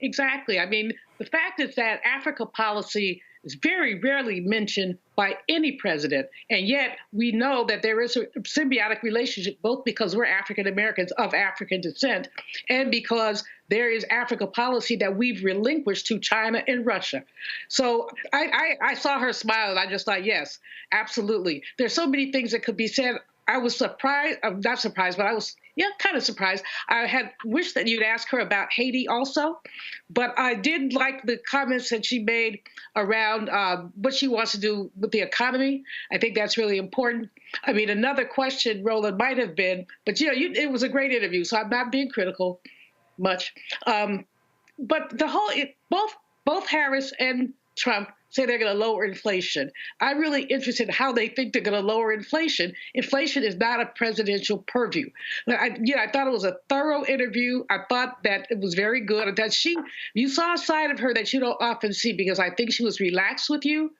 Exactly. I mean, the fact is that Africa policy is very rarely mentioned by any president, and yet we know that there is a symbiotic relationship, both because we're African Americans of African descent and because there is Africa policy that we've relinquished to China and Russia. So I saw her smile and I just thought, yes, absolutely. There's so many things that could be said I was surprised, not surprised, but I was, kind of surprised. I had wished that you'd ask her about Haiti also, but I did like the comments that she made around what she wants to do with the economy. I think that's really important. I mean, another question, Roland, might have been, but it was a great interview, so I'm not being critical much. But both Harris and Trump say they're going to lower inflation. I'm really interested in how they think they're going to lower inflation. Inflation is not a presidential purview. I thought it was a thorough interview. I thought that it was very good. That you saw a side of her that you don't often see, because I think she was relaxed with you.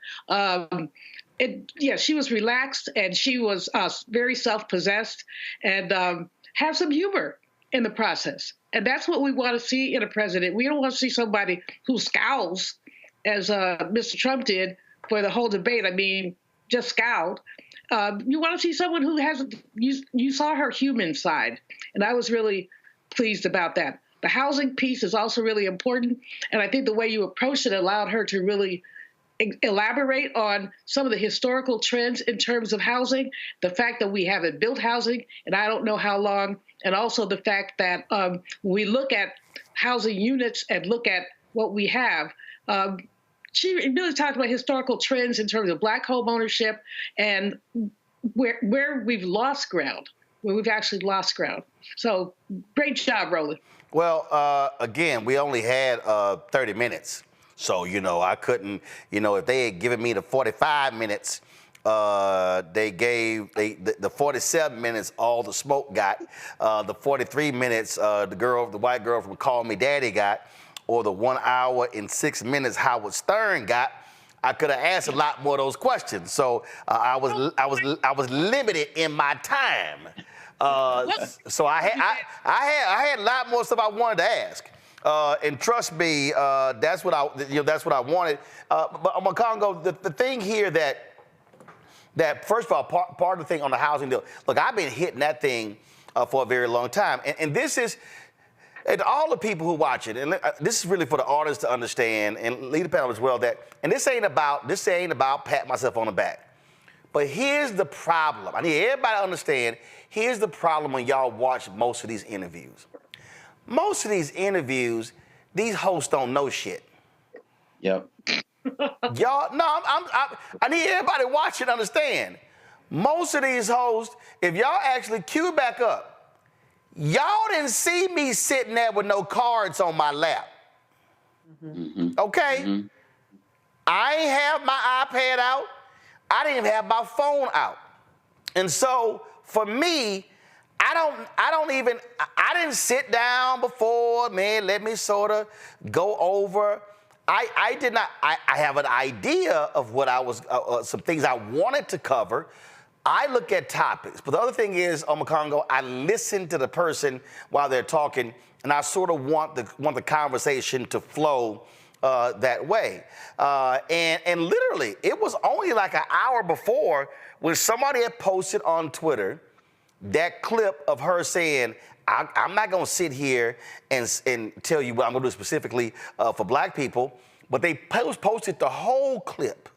She was relaxed, and she was very self-possessed, and have some humor in the process. And that's what we want to see in a president. We don't want to see somebody who scowls, as Mr. Trump did for the whole debate. I mean, just scowled. You want to see someone who has, you saw her human side, and I was really pleased about that. The housing piece is also really important, and I think the way you approached it allowed her to really elaborate on some of the historical trends in terms of housing, the fact that we haven't built housing, and I don't know how long, and also the fact that when we look at housing units and look at what we have, she really talked about historical trends in terms of Black home ownership and where we've lost ground, where we've actually lost ground. So great job, Roland. Well, again, we only had 30 minutes. So, I couldn't, if they had given me the 45 minutes, they gave the 47 minutes all the smoke got, the 43 minutes the white girl from Call Me Daddy got, or the 1 hour and 6 minutes Howard Stern got. I could have asked a lot more of those questions. So I was limited in my time. So I had a lot more stuff I wanted to ask. And trust me, that's what I wanted. But Makongo, the thing here that first of all, part of the thing on the housing deal. Look, I've been hitting that thing for a very long time, and this is. And all the people who watch it, and this is really for the audience to understand, and lead the panel as well, and this ain't about patting myself on the back. But here's the problem. I need everybody to understand, here's the problem when y'all watch most of these interviews. Most of these interviews, these hosts don't know shit. Yep. Y'all, no, I need everybody to watch it and understand. Most of these hosts, if y'all actually cue back up, y'all didn't see me sitting there with no cards on my lap. Mm-hmm. Okay? Mm-hmm. I ain't have my iPad out. I didn't even have my phone out. And so for me, I didn't sit down before, man, let me sort of go over. I did not, I have an idea of what I was, some things I wanted to cover. I look at topics, but the other thing is, Makongo, I listen to the person while they're talking, and I sort of want the conversation to flow that way. And literally, it was only like an hour before when somebody had posted on Twitter that clip of her saying, I'm not going to sit here and tell you what I'm going to do specifically for Black people, but they posted the whole clip.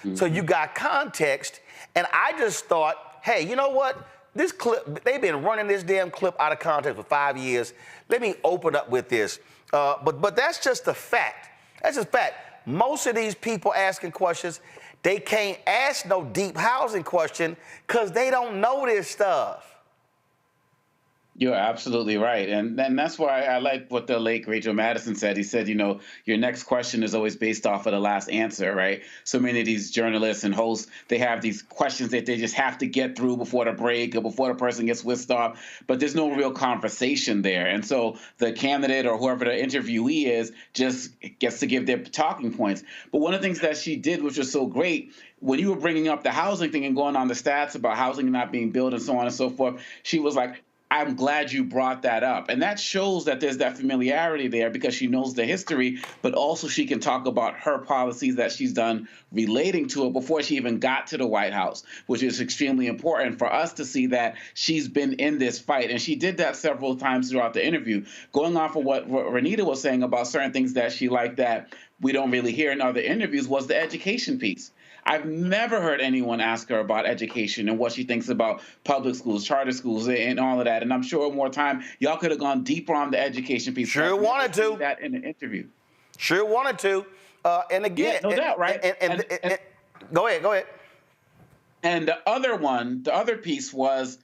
Mm-hmm. So you got context. And I just thought, hey, you know what? This clip, they've been running this damn clip out of context for 5 years. Let me open up with this. But that's just a fact. That's just a fact. Most of these people asking questions, they can't ask no deep housing question because they don't know this stuff. You're absolutely right. And that's why I like what the late great Joe Madison said. He said, your next question is always based off of the last answer, right? So many of these journalists and hosts, they have these questions that they just have to get through before the break or before the person gets whisked off, but there's no real conversation there. And so the candidate or whoever the interviewee is just gets to give their talking points. But one of the things that she did, which was so great, when you were bringing up the housing thing and going on the stats about housing not being built and so on and so forth, she was like, I'm glad you brought that up. And that shows that there's that familiarity there because she knows the history, but also she can talk about her policies that she's done relating to it before she even got to the White House, which is extremely important for us to see that she's been in this fight. And she did that several times throughout the interview. Going off of what Renita was saying about certain things that she liked that we don't really hear in other interviews was the education piece. I've never heard anyone ask her about education and what she thinks about public schools, charter schools, and all of that. And I'm sure more time, y'all could have gone deeper on the education piece. Sure wanted to. That in the interview. Sure wanted to. And again, no doubt, right? Go ahead. And the other piece was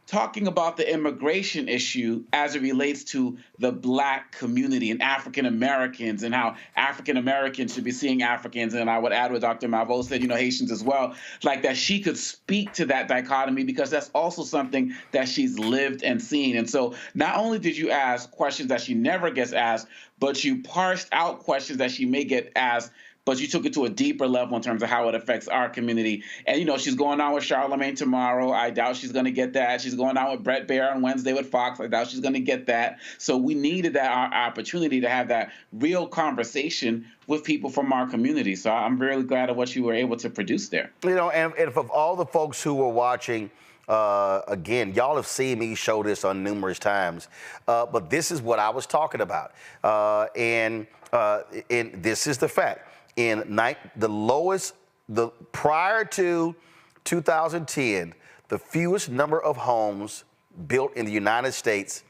talking about the immigration issue as it relates to the Black community and African Americans and how African Americans should be seeing Africans. And I would add what Dr. Malveaux said, Haitians as well, like that she could speak to that dichotomy because that's also something that she's lived and seen. And so not only did you ask questions that she never gets asked, but you parsed out questions that she may get asked, but you took it to a deeper level in terms of how it affects our community. And, she's going on with Charlemagne tomorrow. I doubt she's going to get that. She's going on with Brett Baer on Wednesday with Fox. I doubt she's going to get that. So we needed that opportunity to have that real conversation with people from our community. So I'm really glad of what you were able to produce there. And of all the folks who were watching, again, y'all have seen me show this on numerous times, but this is what I was talking about. And this is the fact. Prior to 2010, the fewest number of homes built in the United States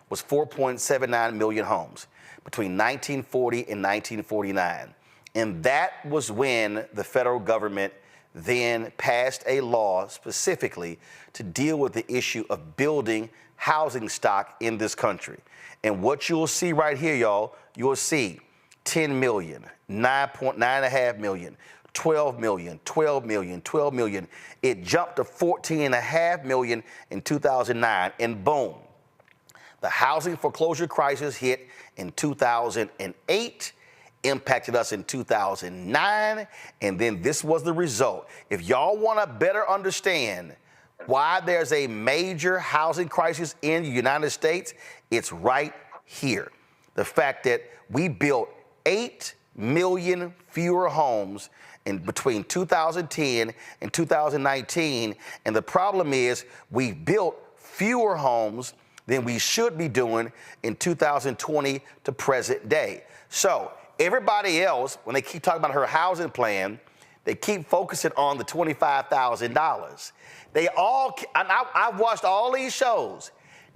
was 4.79 million homes between 1940 and 1949. And that was when the federal government then passed a law specifically to deal with the issue of building housing stock in this country. And what you'll see right here, y'all, you'll see 10 million, 9.5 million, 12 million, 12 million, 12 million. It jumped to 14.5 million in 2009, and boom. The housing foreclosure crisis hit in 2008, impacted us in 2009, and then this was the result. If y'all want to better understand why there's a major housing crisis in the United States, it's right here. The fact that we built 8 million fewer homes in between 2010 and 2019. And the problem is we built fewer homes than we should be doing in 2020 to present day. So everybody else, when they keep talking about her housing plan, they keep focusing on the $25,000. They all, I've watched all these shows,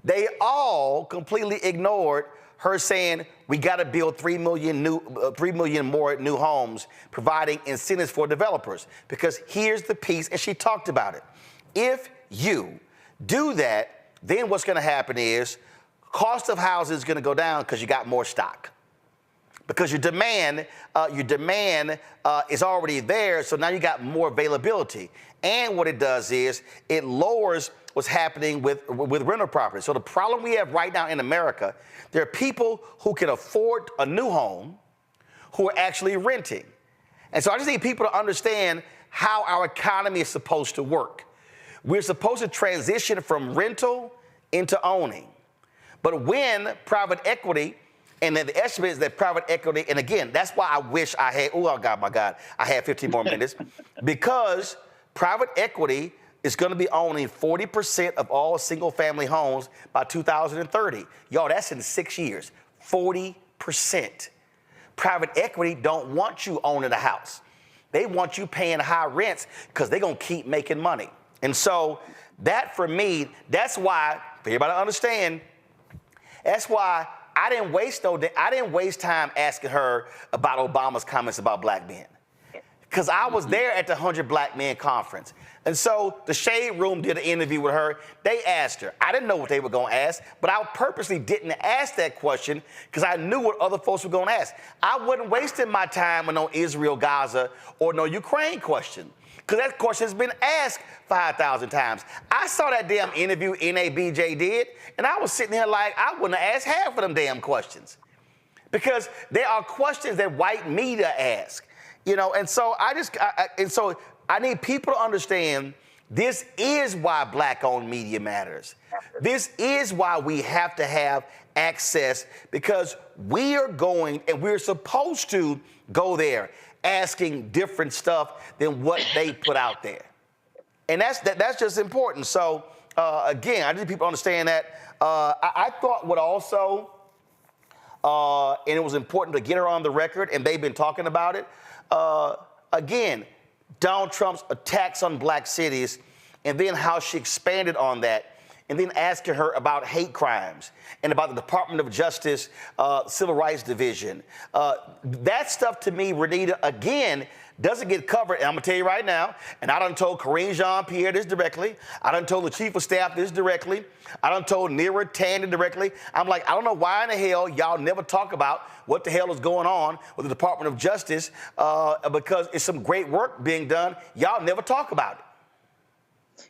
they all completely ignored her saying we got to build 3 million more new homes, providing incentives for developers. Because here's the piece, and she talked about it. If you do that, then what's going to happen is cost of housing is going to go down because you got more stock. Because your demand is already there, so now you got more availability. And what it does is it lowers what's happening with rental properties. So the problem we have right now in America, there are people who can afford a new home who are actually renting. And so I just need people to understand how our economy is supposed to work. We're supposed to transition from rental into owning. But when private equity, and then the estimate is that private equity, and again, that's why I wish I had, I had 15 more minutes, because private equity is going to be owning 40% of all single-family homes by 2030. Y'all, that's in 6 years, 40%. Private equity don't want you owning a house. They want you paying high rents because they're going to keep making money. And so that, for me, that's why, for everybody to understand, that's why I didn't waste time asking her about Obama's comments about black men. Because I was there at the 100 Black Men Conference. And so the Shade Room did an interview with her. They asked her. I didn't know what they were going to ask, but I purposely didn't ask that question because I knew what other folks were going to ask. I wasn't wasting my time with no Israel, Gaza, or no Ukraine question, because that question has been asked 5,000 times. I saw that damn interview NABJ did, and I was sitting here like I wouldn't have asked half of them damn questions, because there are questions that white media ask. And so I need people to understand this is why black-owned media matters. This is why we have to have access, because we are going, and we're supposed to go there asking different stuff than what they put out there. And that's just important. So again, I need people to understand that. I thought what also, and it was important to get her on the record, and they've been talking about it, again, Donald Trump's attacks on black cities, and then how she expanded on that, and then asking her about hate crimes and about the Department of Justice Civil Rights Division. That stuff to me, Renita, again, doesn't get covered. And I'm going to tell you right now, and I done told Karine Jean-Pierre this directly. I done told the Chief of Staff this directly. I done told Neera Tanden directly. I'm like, I don't know why in the hell y'all never talk about what the hell is going on with the Department of Justice because it's some great work being done. Y'all never talk about it.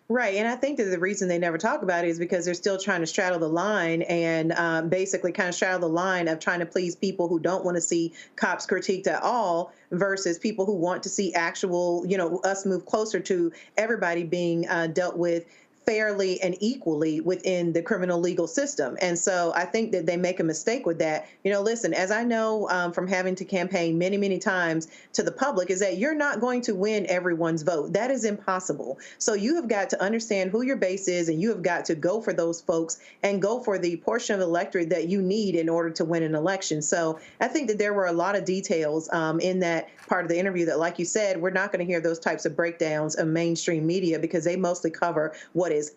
Right. And I think that the reason they never talk about it is because they're still trying to straddle the line and basically kind of straddle the line of trying to please people who don't want to see cops critiqued at all versus people who want to see actual, us move closer to everybody being dealt with fairly and equally within the criminal legal system. And so I think that they make a mistake with that. Listen, as I know from having to campaign many, many times to the public, is that you're not going to win everyone's vote. That is impossible. So you have got to understand who your base is, and you have got to go for those folks and go for the portion of the electorate that you need in order to win an election. So I think that there were a lot of details in that part of the interview that, like you said, we're not going to hear those types of breakdowns of mainstream media because they mostly cover what is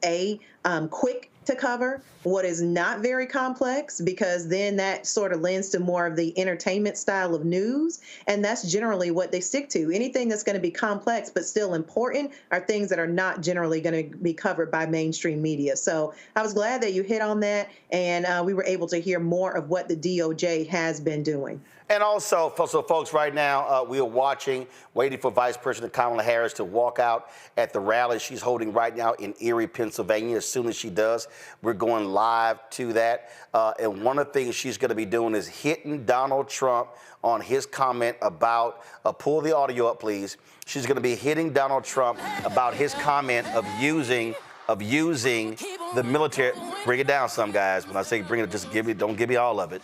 quick to cover, what is not very complex, because then that sort of lends to more of the entertainment style of news. And that's generally what they stick to. Anything that's going to be complex but still important are things that are not generally going to be covered by mainstream media. So I was glad that you hit on that, and we were able to hear more of what the DOJ has been doing. And also, so folks, right now, we are waiting for Vice President Kamala Harris to walk out at the rally she's holding right now in Erie, Pennsylvania. As soon as she does, we're going live to that. And one of the things she's going to be doing is hitting Donald Trump on his comment about, pull the audio up, please. She's going to be hitting Donald Trump about his comment of using the military. Bring it down some, guys. When I say bring it, just don't give me all of it.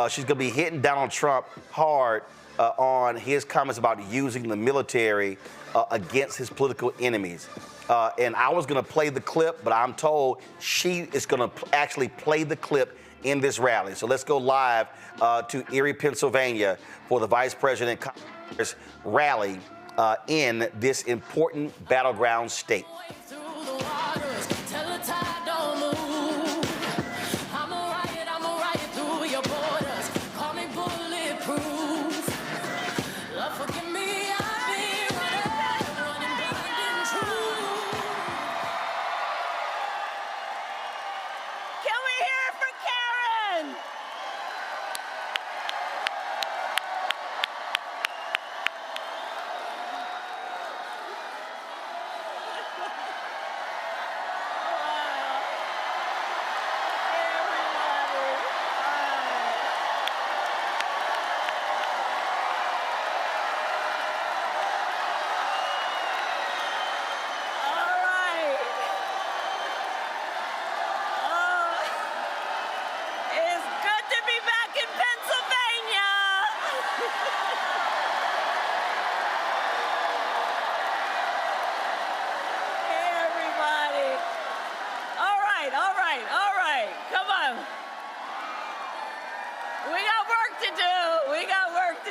She's going to be hitting Donald Trump hard on his comments about using the military against his political enemies. And I was going to play the clip, but I'm told she is going to actually play the clip in this rally. So let's go live to Erie, Pennsylvania for the Vice President Harris rally in this important battleground state.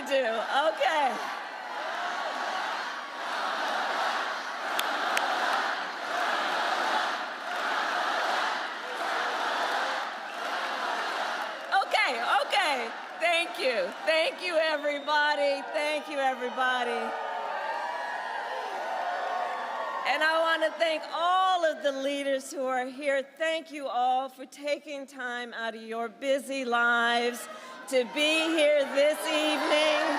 Okay. Okay. Thank you. Thank you, everybody. Thank you, everybody. And I want to thank all of the leaders who are here. Thank you all for taking time out of your busy lives to be here this evening.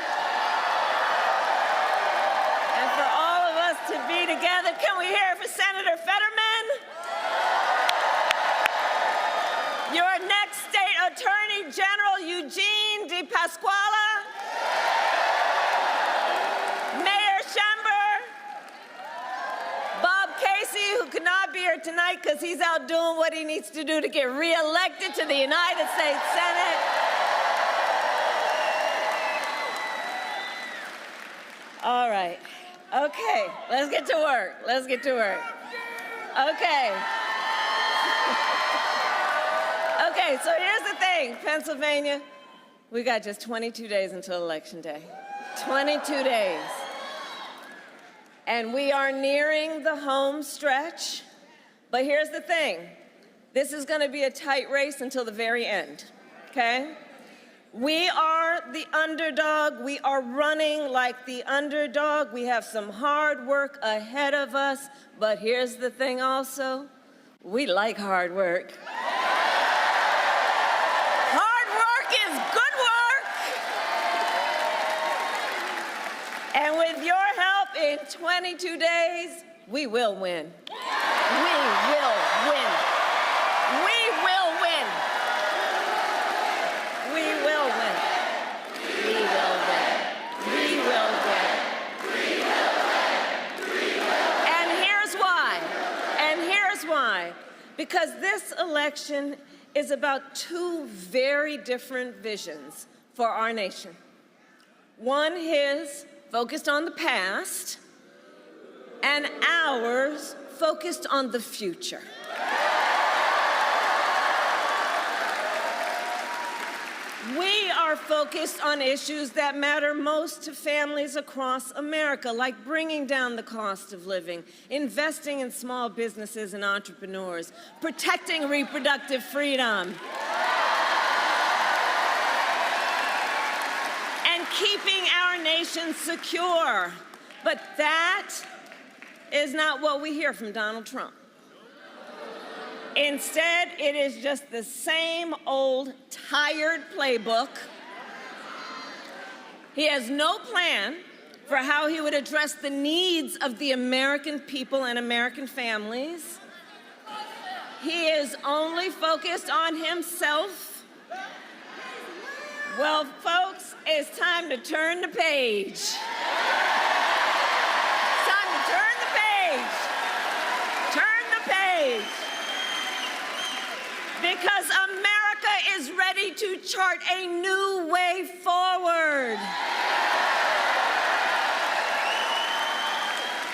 And for all of us to be together. Can we hear it for Senator Fetterman? Your next state Attorney General, Eugene DePasquale. Mayor Schember. Bob Casey, who could not be here tonight because he's out doing what he needs to do to get reelected to the United States Senate. All right. Okay, let's get to work. Okay. Okay, so here's the thing, Pennsylvania, we got just 22 days until Election Day. 22 days. And we are nearing the home stretch. But here's the thing. This is going to be a tight race until the very end, okay? We are the underdog. We are running like the underdog. We have some hard work ahead of us. But here's the thing also. We like hard work. Hard work is good work. And with your help, in 22 days, we will win. We will win. We will win. We will win. We will win. We will win. And here's why. And here's why. Because this election is about two very different visions for our nation. One is focused on the past, and ours focused on the future. We are focused on issues that matter most to families across America, like bringing down the cost of living, investing in small businesses and entrepreneurs, protecting reproductive freedom, and keeping our nation secure. But that is not what we hear from Donald Trump. Instead, it is just the same old tired playbook. He has no plan for how he would address the needs of the American people and American families. He is only focused on himself. Well, folks, it's time to turn the page. It's time to turn the page. Turn the page. Because America is ready to chart a new way forward.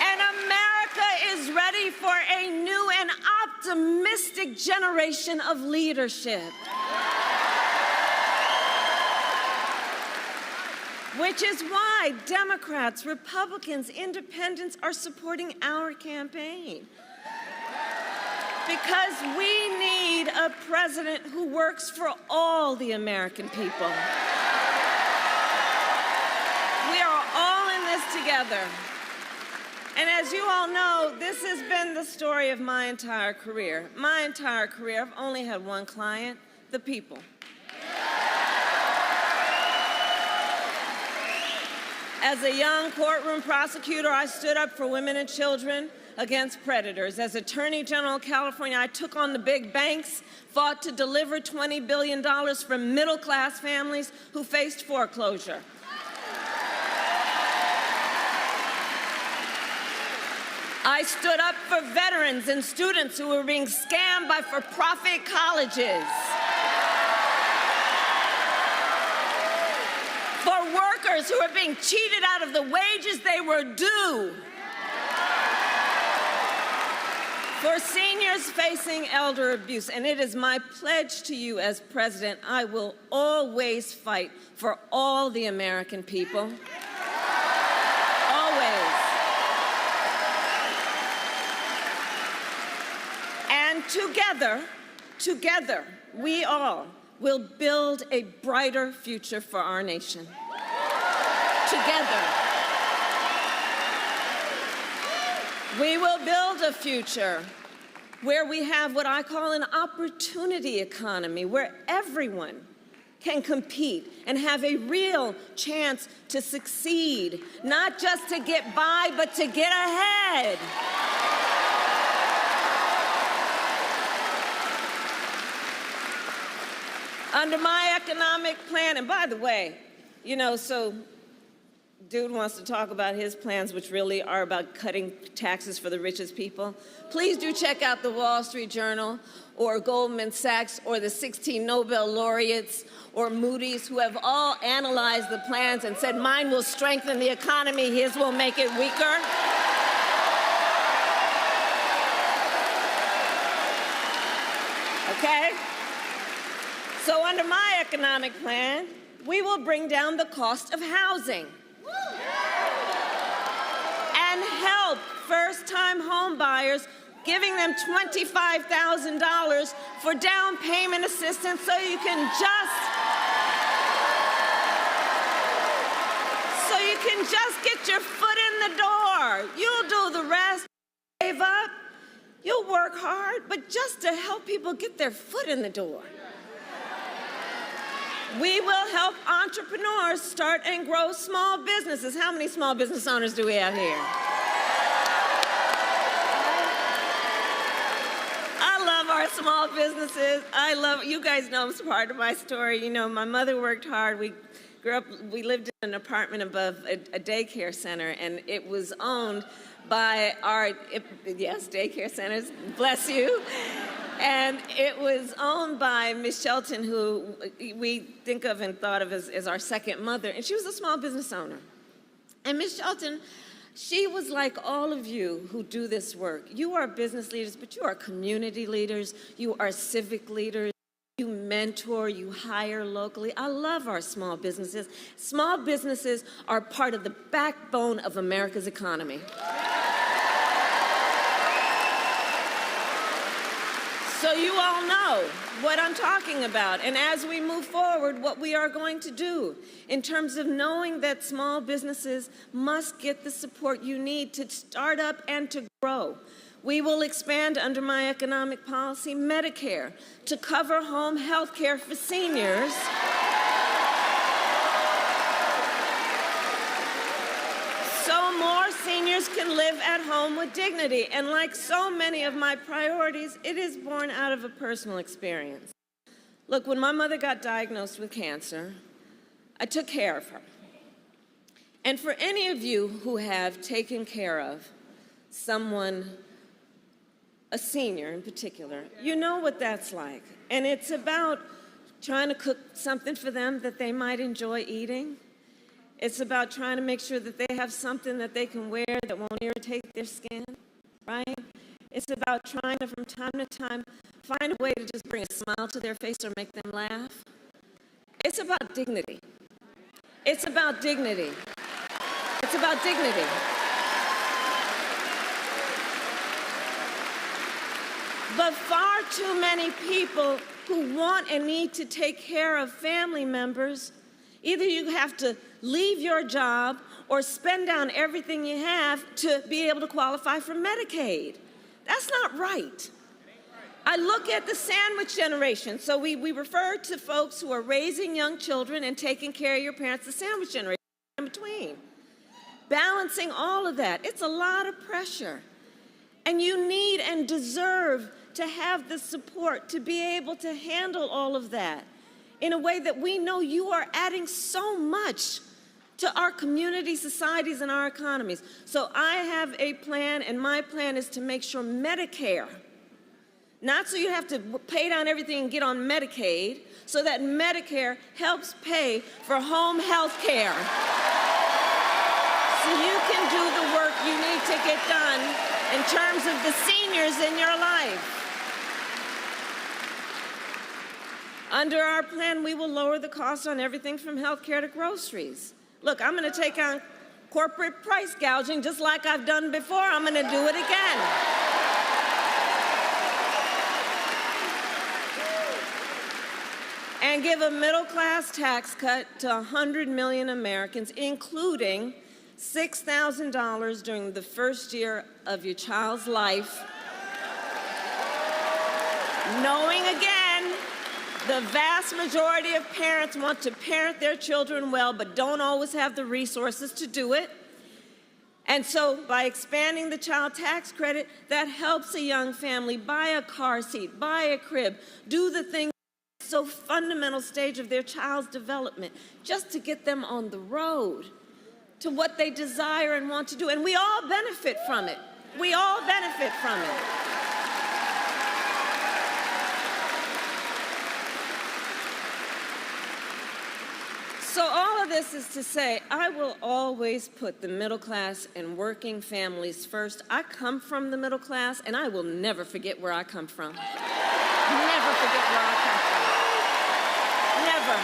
And America is ready for a new and optimistic generation of leadership. Which is why Democrats, Republicans, Independents are supporting our campaign. Because we need a president who works for all the American people. We are all in this together. And as you all know, this has been the story of my entire career. My entire career, I've only had one client, the people. As a young courtroom prosecutor, I stood up for women and children against predators. As Attorney General of California, I took on the big banks, fought to deliver $20 billion from middle-class families who faced foreclosure. I stood up for veterans and students who were being scammed by for-profit colleges. For workers who are being cheated out of the wages they were due. For seniors facing elder abuse. And it is my pledge to you as president, I will always fight for all the American people. Always. And together, we all will build a brighter future for our nation. Together. We will build a future where we have what I call an opportunity economy, where everyone can compete and have a real chance to succeed, not just to get by, but to get ahead. Under my economic plan, and by the way, so dude wants to talk about his plans, which really are about cutting taxes for the richest people. Please do check out the Wall Street Journal or Goldman Sachs or the 16 Nobel laureates or Moody's, who have all analyzed the plans and said mine will strengthen the economy, his will make it weaker. Okay? So under my economic plan, we will bring down the cost of housing and help first-time home buyers, giving them $25,000 for down payment assistance so you can just get your foot in the door. You'll do the rest. Save up. You'll work hard, but just to help people get their foot in the door. We will help entrepreneurs start and grow small businesses. How many small business owners do we have here? I love our small businesses. You guys know it's part of my story. You know, my mother worked hard. We lived in an apartment above a daycare center, and it was owned by daycare centers, bless you. And it was owned by Miss Shelton, who we think of and thought of as our second mother, and she was a small business owner. And Miss Shelton, she was like all of you who do this work. You are business leaders, but you are community leaders, you are civic leaders, you mentor, you hire locally. I love our small businesses. Small businesses are part of the backbone of America's economy. So you all know what I'm talking about. And as we move forward, what we are going to do in terms of knowing that small businesses must get the support you need to start up and to grow. We will expand under my economic policy Medicare to cover home health care for seniors. So more seniors can live at home with dignity. And like so many of my priorities, it is born out of a personal experience. Look, when my mother got diagnosed with cancer, I took care of her. And for any of you who have taken care of someone, a senior in particular, you know what that's like. And it's about trying to cook something for them that they might enjoy eating. It's about trying to make sure that they have something that they can wear that won't irritate their skin, right? It's about trying to, from time to time, find a way to just bring a smile to their face or make them laugh. It's about dignity. It's about dignity. It's about dignity. But far too many people who want and need to take care of family members, either you have to leave your job or spend down everything you have to be able to qualify for Medicaid. That's not right. I look at the sandwich generation. So we refer to folks who are raising young children and taking care of your parents, the sandwich generation in between. Balancing all of that, it's a lot of pressure. And you need and deserve to have the support to be able to handle all of that in a way that we know you are adding so much to our community, societies, and our economies. So I have a plan, and my plan is to make sure Medicare, not so you have to pay down everything and get on Medicaid, so that Medicare helps pay for home health care. So you can do the work you need to get done in terms of the seniors in your life. Under our plan, we will lower the cost on everything from health care to groceries. Look, I'm going to take on corporate price gouging just like I've done before. I'm going to do it again. And give a middle-class tax cut to 100 million Americans, including $6,000 during the first year of your child's life. Knowing again, the vast majority of parents want to parent their children well, but don't always have the resources to do it. And so by expanding the child tax credit, that helps a young family buy a car seat, buy a crib, do the things at so fundamental stage of their child's development, just to get them on the road to what they desire and want to do. And we all benefit from it. We all benefit from it. So all of this is to say, I will always put the middle class and working families first. I come from the middle class, and I will never forget where I come from. Never forget where I come from. Never.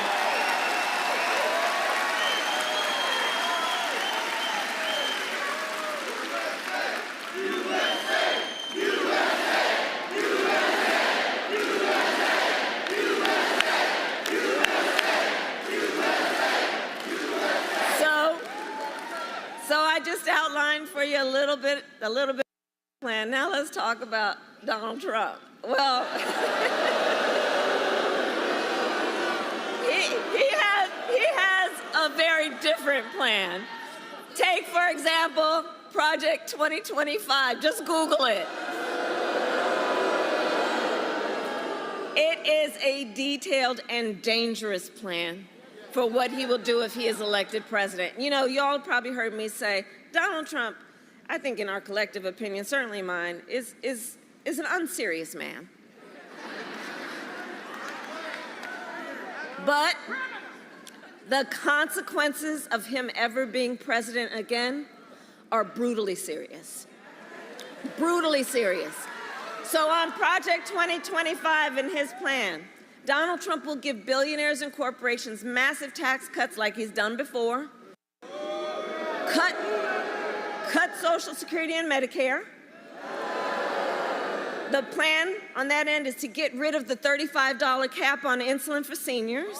little bit plan. Now let's talk about Donald Trump. Well, he has a very different plan. Take, for example, Project 2025. Just Google it. It is a detailed and dangerous plan for what he will do if he is elected president. You know, y'all probably heard me say, Donald Trump, I think in our collective opinion, certainly mine, is an unserious man. But the consequences of him ever being president again are brutally serious. Brutally serious. So on Project 2025 in his plan, Donald Trump will give billionaires and corporations massive tax cuts like he's done before, cut Social Security and Medicare. The plan on that end is to get rid of the $35 cap on insulin for seniors,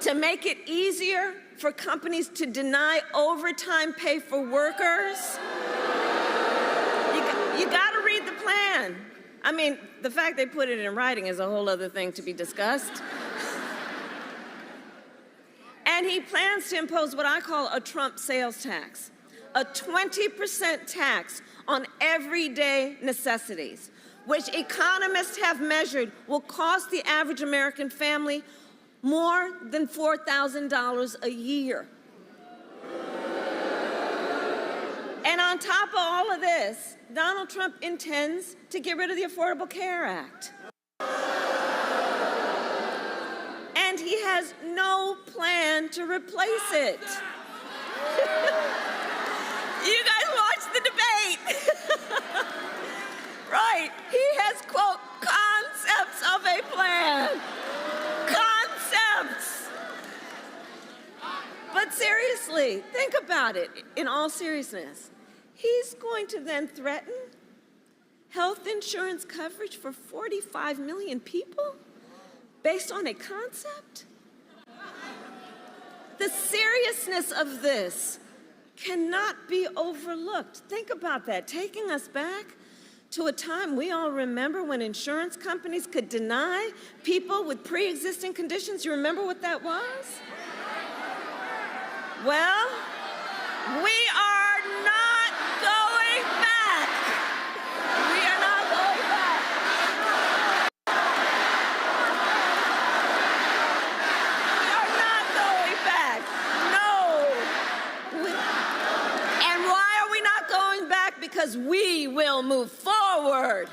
to make it easier for companies to deny overtime pay for workers. You gotta read the plan. I mean, the fact they put it in writing is a whole other thing to be discussed. And he plans to impose what I call a Trump sales tax, a 20% tax on everyday necessities, which economists have measured will cost the average American family more than $4,000 a year. And on top of all of this, Donald Trump intends to get rid of the Affordable Care Act. And he has no plan to replace it. You guys watched the debate. Right. He has, quote, concepts of a plan. Concepts. But seriously, think about it in all seriousness. He's going to then threaten health insurance coverage for 45 million people based on a concept? The seriousness of this cannot be overlooked. Think about that, taking us back to a time we all remember when insurance companies could deny people with pre-existing conditions. You remember what that was? Well, we are not going back. We are not going back. We are not going back. No. And why are we not going back? Because we will move forward.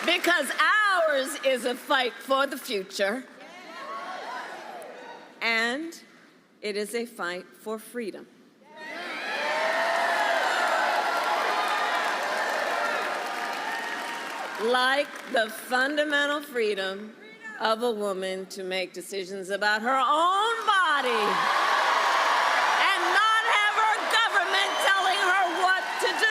Because ours is a fight for the future. And it is a fight for freedom. Like the fundamental freedom of a woman to make decisions about her own body and not have her government telling her what to do.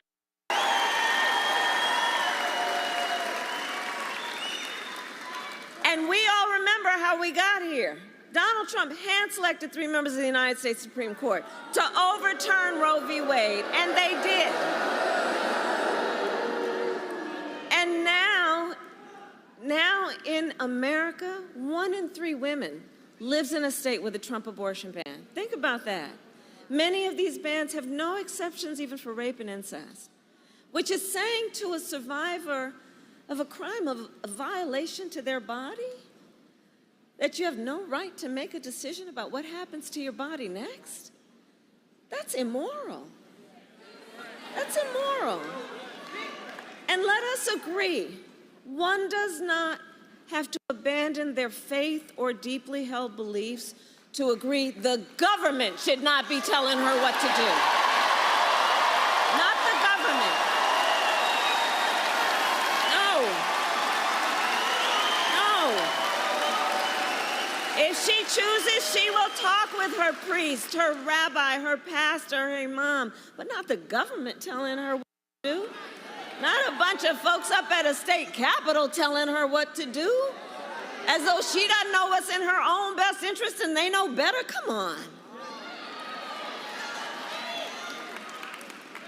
And we all remember how we got here. Donald Trump hand-selected 3 members of the United States Supreme Court to overturn Roe v. Wade, and they did. And now in America, 1 in 3 women lives in a state with a Trump abortion ban. Think about that. Many of these bans have no exceptions even for rape and incest, which is saying to a survivor of a crime of a violation to their body that you have no right to make a decision about what happens to your body next? That's immoral. That's immoral. And let us agree, one does not have to abandon their faith or deeply held beliefs to agree the government should not be telling her what to do. Not the government. If she chooses, she will talk with her priest, her rabbi, her pastor, her imam, but not the government telling her what to do. Not a bunch of folks up at a state capitol telling her what to do. As though she doesn't know what's in her own best interest and they know better? Come on.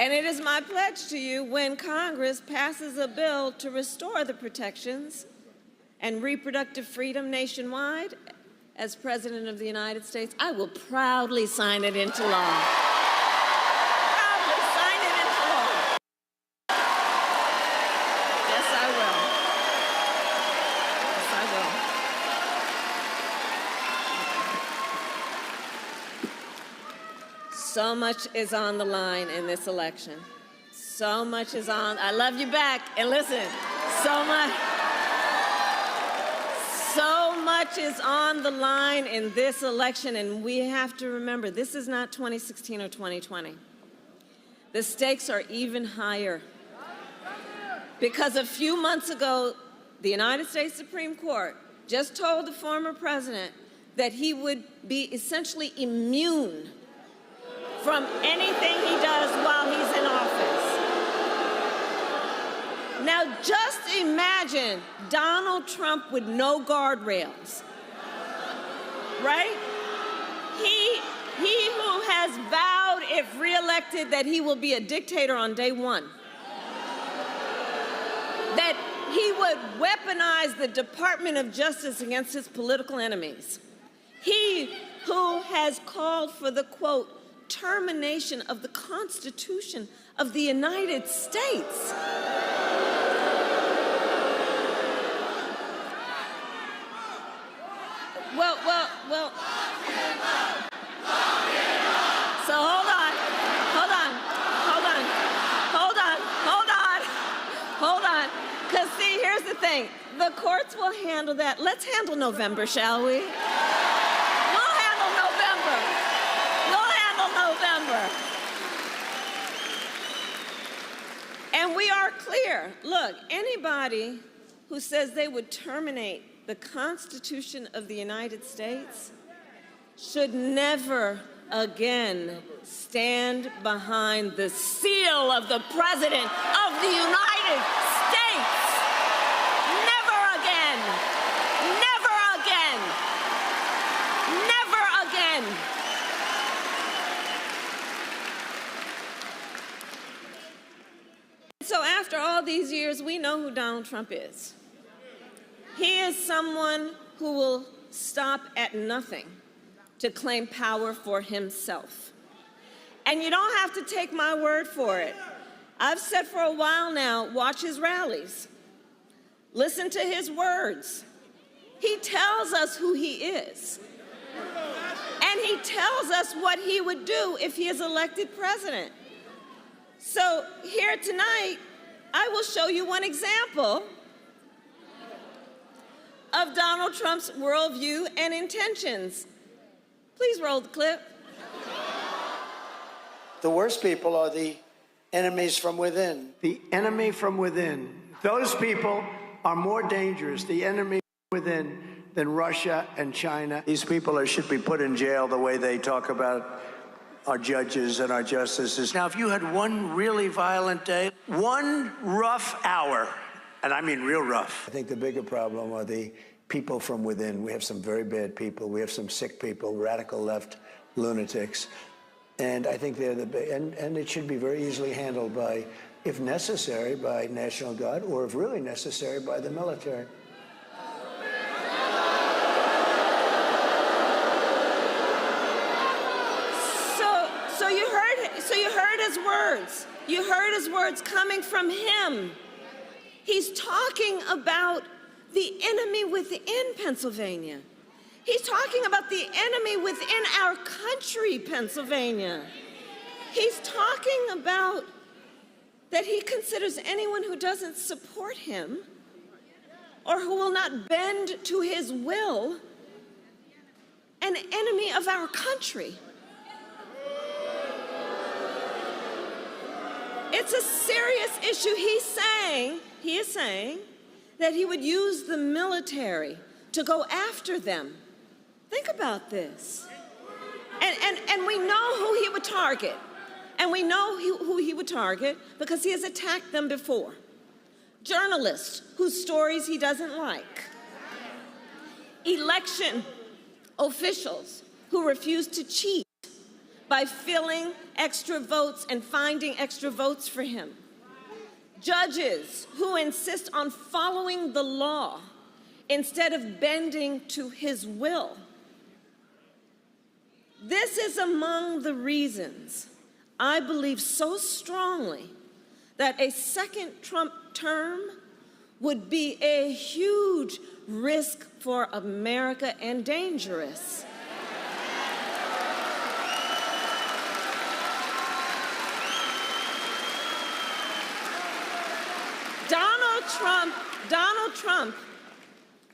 And it is my pledge to you, when Congress passes a bill to restore the protections and reproductive freedom nationwide, as President of the United States, I will proudly sign it into law. Proudly sign it into law. Yes, I will. Yes, I will. So much is on the line in this election. So much is on. I love you back. And listen, so much is on the line in this election, and we have to remember, this is not 2016 or 2020. The stakes are even higher. Because a few months ago, the United States Supreme Court just told the former president that he would be essentially immune from anything he does while he's in office. Now, just imagine Donald Trump with no guardrails, right? He who has vowed, if reelected, that he will be a dictator on day one, that he would weaponize the Department of Justice against his political enemies. He who has called for the, quote, termination of the Constitution of the United States. Well. So hold on. Because see, here's the thing. The courts will handle that. Let's handle November, shall we? We'll handle November. And we are clear. Look, anybody who says they would terminate the Constitution of the United States should never again stand behind the seal of the President of the United States. Never again. Never again. Never again. So after all these years, we know who Donald Trump is. He is someone who will stop at nothing to claim power for himself. And you don't have to take my word for it. I've said for a while now, watch his rallies. Listen to his words. He tells us who he is. And he tells us what he would do if he is elected president. So here tonight, I will show you one example of Donald Trump's worldview and intentions. Please roll the clip. The worst people are the enemies from within. The enemy from within. Those people are more dangerous, the enemy within, than Russia and China. These people should be put in jail the way they talk about our judges and our justices. Now, if you had one really violent day, one rough hour, and I mean real rough. I think the bigger problem are the people from within. We have some very bad people. We have some sick people, radical left lunatics. And I think they're and it should be very easily handled by, if necessary, by National Guard, or if really necessary, by the military. So you heard his words. You heard his words coming from him. He's talking about the enemy within Pennsylvania. He's talking about the enemy within our country, Pennsylvania. He's talking about that he considers anyone who doesn't support him or who will not bend to his will an enemy of our country. It's a serious issue. He is saying that he would use the military to go after them. Think about this. And we know who he would target. And we know who he would target because he has attacked them before. Journalists whose stories he doesn't like. election officials who refuse to cheat by filling extra votes and finding extra votes for him. Judges who insist on following the law instead of bending to his will. This is among the reasons I believe so strongly that a second Trump term would be a huge risk for America and dangerous. Donald Trump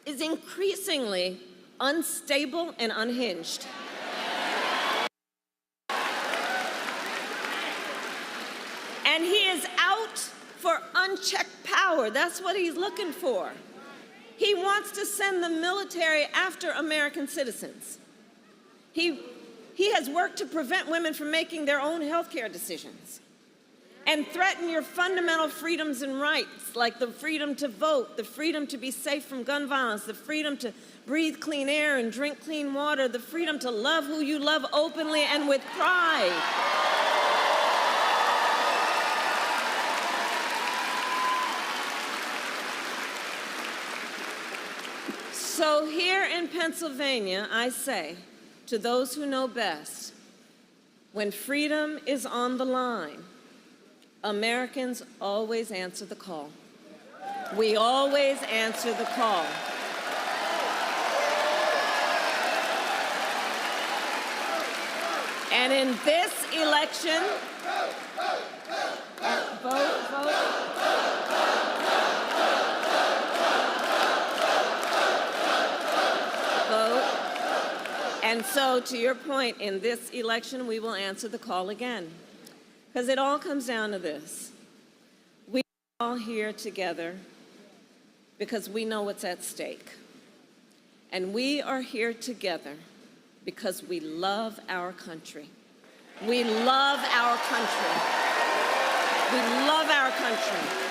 is increasingly unstable and unhinged. And he is out for unchecked power. That's what he's looking for. He wants to send the military after American citizens. He has worked to prevent women from making their own health care decisions and threaten your fundamental freedoms and rights, like the freedom to vote, the freedom to be safe from gun violence, the freedom to breathe clean air and drink clean water, the freedom to love who you love openly and with pride. So here in Pennsylvania, I say to those who know best, when freedom is on the line, Americans always answer the call. We always answer the call. And in this election, vote. And so, to your point, in this election, we will answer the call again. Because it all comes down to this. We are all here together because we know what's at stake. And we are here together because we love our country. We love our country. We love our country.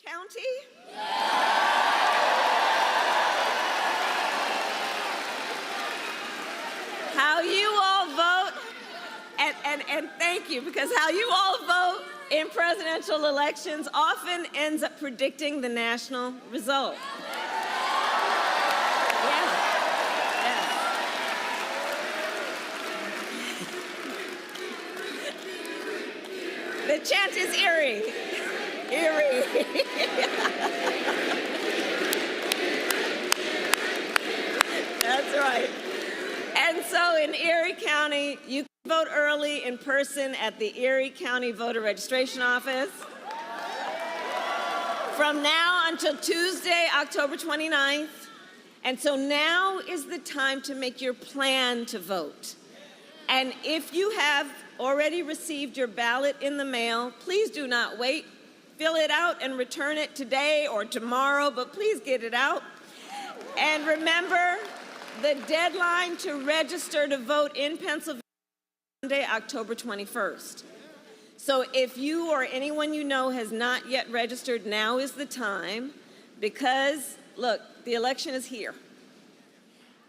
County? How you all vote, and thank you, because how you all vote in presidential elections often ends up predicting the national result. The chant is Erie. Erie. That's right. And so in Erie County, you can vote early in person at the Erie County Voter Registration Office from now until Tuesday, October 29th. And so now is the time to make your plan to vote. And if you have already received your ballot in the mail, please do not wait. Fill it out and return it today or tomorrow, but please get it out. And remember, the deadline to register to vote in Pennsylvania is Monday, October 21st. So if you or anyone you know has not yet registered, now is the time, because, look, the election is here.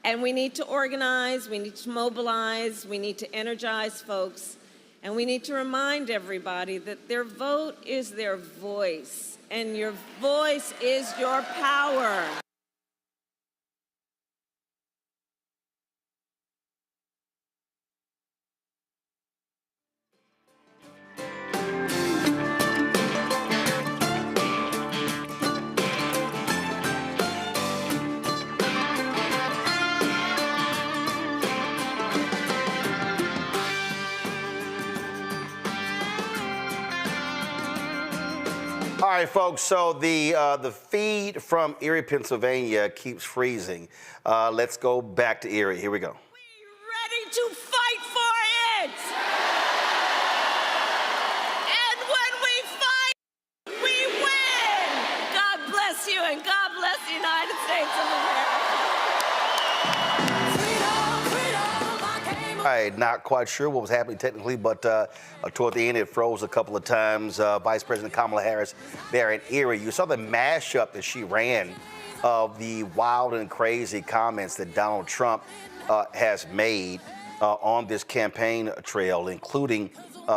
And we need to organize, we need to mobilize, we need to energize folks. And we need to remind everybody that their vote is their voice, and your voice is your power. right, folks, so the feed from Erie, Pennsylvania keeps freezing. Let's go back to Erie. Here we go. Ready to fight for it! And when we fight, we win! God bless you, and God bless the United States of America. All right, not quite sure what was happening technically, but toward the end it froze a couple of times. Vice President Kamala Harris there in Erie. You saw the mashup that she ran of the wild and crazy comments that Donald Trump has made on this campaign trail, including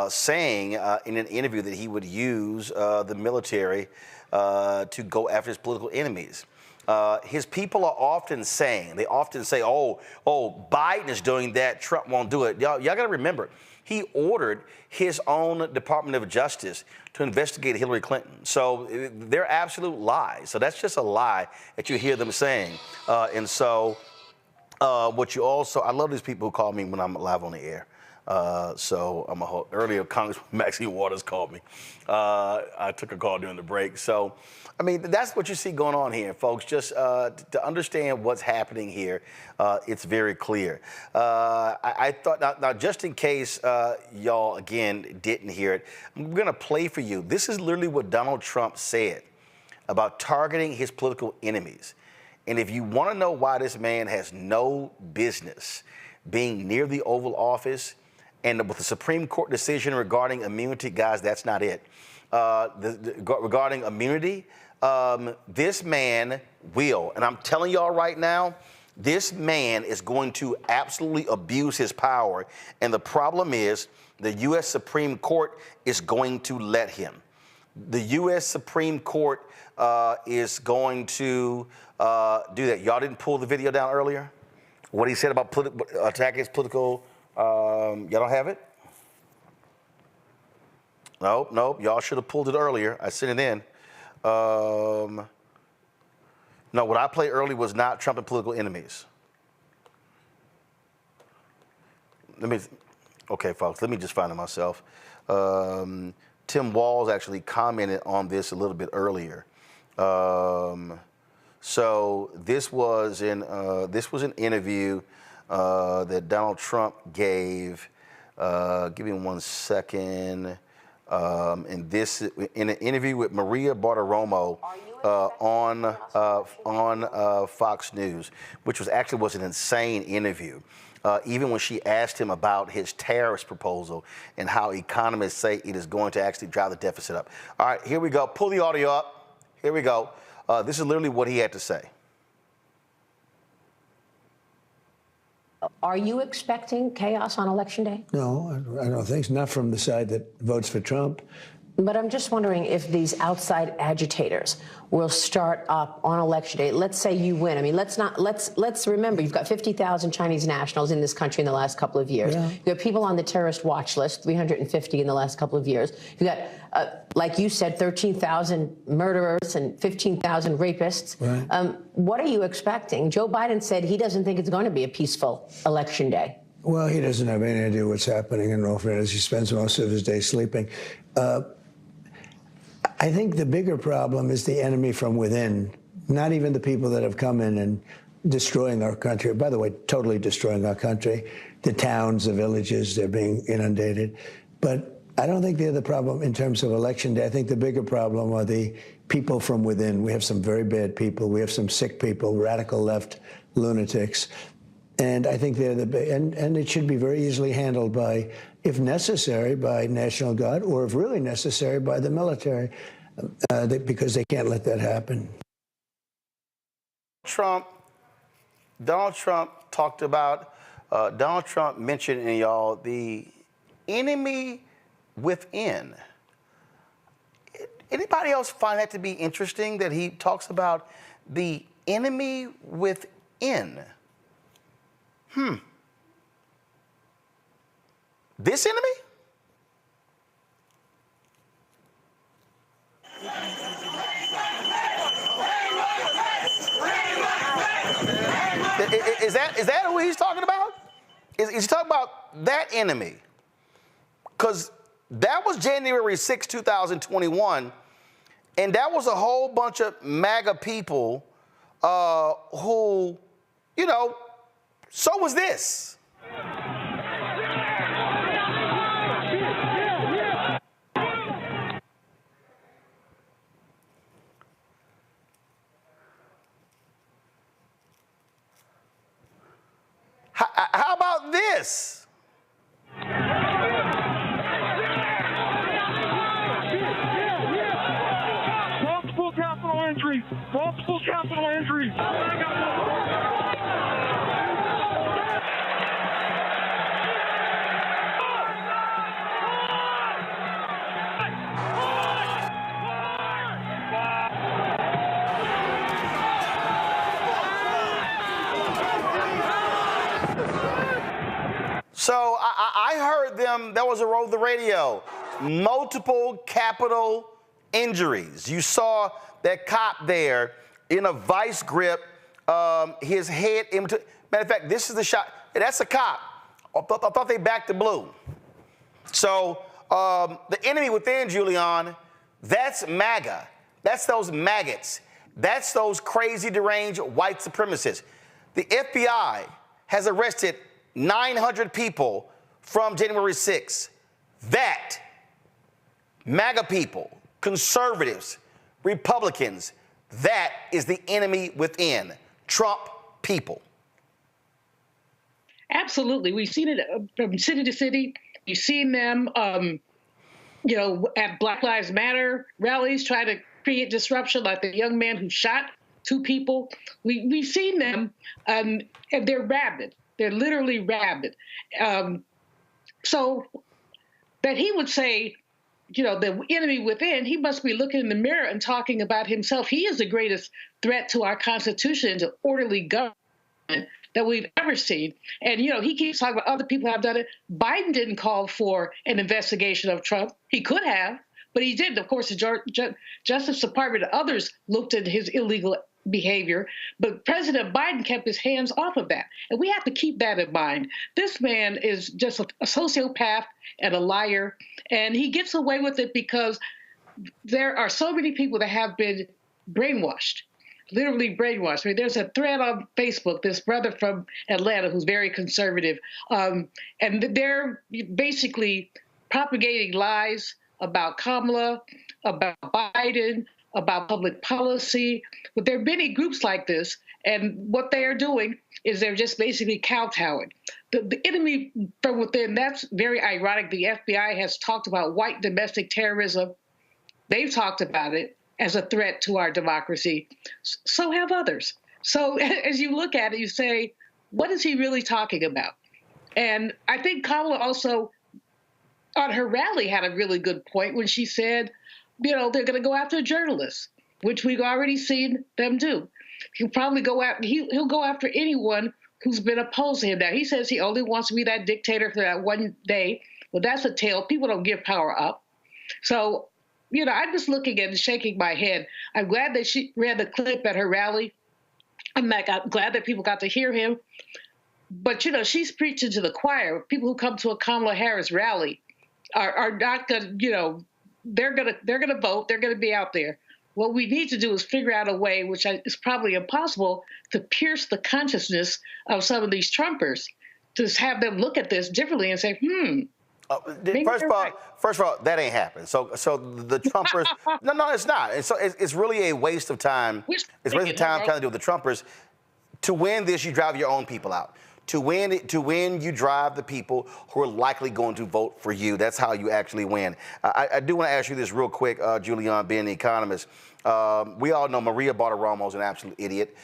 saying in an interview that he would use the military to go after his political enemies. His people are often saying, oh, Biden is doing that, Trump won't do it. Y'all got to remember, he ordered his own Department of Justice to investigate Hillary Clinton. So they're absolute lies. So that's just a lie that you hear them saying. And so what you also, I love these people who call me when I'm live on the air. Earlier, Congressman Maxine Waters called me. I took a call during the break. So, I mean, that's what you see going on here, folks. Just to understand what's happening here, it's very clear. I thought, now, just in case y'all, again, didn't hear it, I'm going to play for you. This is literally what Donald Trump said about targeting his political enemies. And if you want to know why this man has no business being near the Oval Office, and with the Supreme Court decision regarding immunity, guys, that's not it. Regarding immunity, this man will, and I'm telling y'all right now, this man is going to absolutely abuse his power. And the problem is the U.S. Supreme Court is going to let him. The U.S. Supreme Court is going to do that. Y'all didn't pull the video down earlier? What he said about attacking his political, y'all don't have it? Nope, y'all should have pulled it earlier. I sent it in. No, what I played early was not Trump and political enemies. Okay, folks, let me just find it myself. Tim Walz actually commented on this a little bit earlier. So this was an interview that Donald Trump gave. Give me 1 second. And this in an interview with Maria Bartiromo on Fox News, which was an insane interview. Even when she asked him about his tariffs proposal and how economists say it is going to actually drive the deficit up. All right, here we go. Pull the audio up. Here we go. This is literally what he had to say. Are you expecting chaos on Election Day? No, I don't think so. Not from the side that votes for Trump. But I'm just wondering if these outside agitators will start up on Election Day. Let's say you win. I mean, let's remember, you've got 50,000 Chinese nationals in this country in the last couple of years. Yeah. You have people on the terrorist watch list, 350 in the last couple of years. You got, like you said, 13,000 murderers and 15,000 rapists. Right. What are you expecting? Joe Biden said he doesn't think it's going to be a peaceful Election Day. Well, he doesn't have any idea what's happening in all fairness. He spends most of his day sleeping. I think the bigger problem is the enemy from within, not even the people that have come in and destroying our country. By the way, totally destroying our country. The towns, the villages, they're being inundated. But I don't think they're the problem in terms of Election Day. I think the bigger problem are the people from within. We have some very bad people. We have some sick people, radical left lunatics. And I think they're and it should be very easily handled by, if necessary, by National Guard, or if really necessary, by the military, because they can't let that happen. Donald Trump talked about, Donald Trump mentioned in y'all the enemy within. Anybody else find that to be interesting, that he talks about the enemy within? This enemy? Is that who he's talking about? Is he talking about that enemy? Because that was January 6, 2021, And that was a whole bunch of MAGA people who, you know, so was this. How about this? Multiple capital injuries. Multiple capital injuries. So I heard them, that was over the radio, multiple capital injuries. You saw that cop there in a vice grip, his head in between. Matter of fact, this is the shot. That's a cop. I thought they backed the blue. So the enemy within, Julian, that's MAGA. That's those maggots. That's those crazy, deranged white supremacists. The FBI has arrested 900 people from January 6th. That, MAGA people, conservatives, Republicans, that is the enemy within. Trump people. Absolutely. We've seen it from city to city. We've seen them, you know, at Black Lives Matter rallies try to create disruption, like the young man who shot 2 people. We've seen them, and they're rabid. They're literally rabid. So that he would say, you know, the enemy within, he must be looking in the mirror and talking about himself. He is the greatest threat to our Constitution and to orderly government that we've ever seen. And, you know, he keeps talking about other people have done it. Biden didn't call for an investigation of Trump. He could have, but he didn't. Of course, the Justice Department and others looked at his illegal behavior, but President Biden kept his hands off of that. And we have to keep that in mind. This man is just a sociopath and a liar, and he gets away with it because there are so many people that have been brainwashed, literally brainwashed. I mean, there's a thread on Facebook, this brother from Atlanta who's very conservative, and they're basically propagating lies about Kamala, about Biden, about public policy. But there are many groups like this, and what they are doing is they're just basically kowtowing. The enemy from within, that's very ironic. The FBI has talked about white domestic terrorism. They've talked about it as a threat to our democracy. So have others. So as you look at it, you say, what is he really talking about? And I think Kamala also, on her rally, had a really good point when she said, you know, they're going to go after journalists, which we've already seen them do. He'll probably go after, he'll go after anyone who's been opposed to him. Now, he says he only wants to be that dictator for that one day. Well, that's a tale. People don't give power up. So, you know, I'm just looking and shaking my head. I'm glad that she ran the clip at her rally. I'm glad that people got to hear him. But, you know, she's preaching to the choir. People who come to a Kamala Harris rally are not going to, you know, they're gonna vote. They're gonna be out there. What we need to do is figure out a way, which is probably impossible, to pierce the consciousness of some of these Trumpers, to have them look at this differently and say, First of all, that ain't happened. So the Trumpers, no, it's not. And so it's really a waste of time. It's a waste of time trying to do with the Trumpers. To win this, you drive your own people out. To win, you drive the people who are likely going to vote for you. That's how you actually win. I do want to ask you this real quick, Julian, being the economist. We all know Maria Bartiromo is an absolute idiot.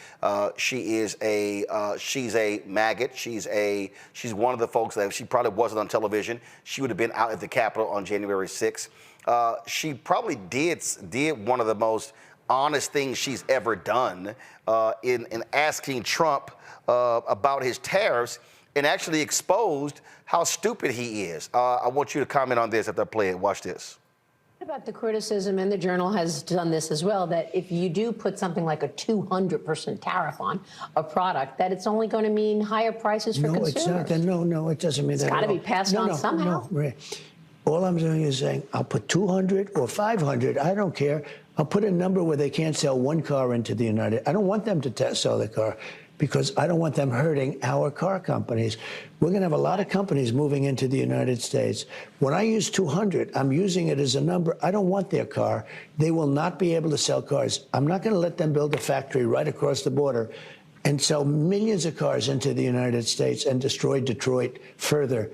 She's a maggot. She's one of the folks that, if she probably wasn't on television, she would have been out at the Capitol on January 6th. She probably did one of the most honest things she's ever done in asking Trump about his tariffs, and actually exposed how stupid he is. I want you to comment on this after I play it. Watch this. What about the criticism, and the Journal has done this as well, that if you do put something like a 200% tariff on a product, that it's only going to mean higher prices for consumers? No, it doesn't mean that. It's got to be passed on somehow. No. All I'm doing is saying, I'll put 200 or 500, I don't care. I'll put a number where they can't sell one car into the I don't want them to sell their car because I don't want them hurting our car companies. We're going to have a lot of companies moving into the United States. When I use 200, I'm using it as a number. I don't want their car. They will not be able to sell cars. I'm not going to let them build a factory right across the border and sell millions of cars into the United States and destroy Detroit further.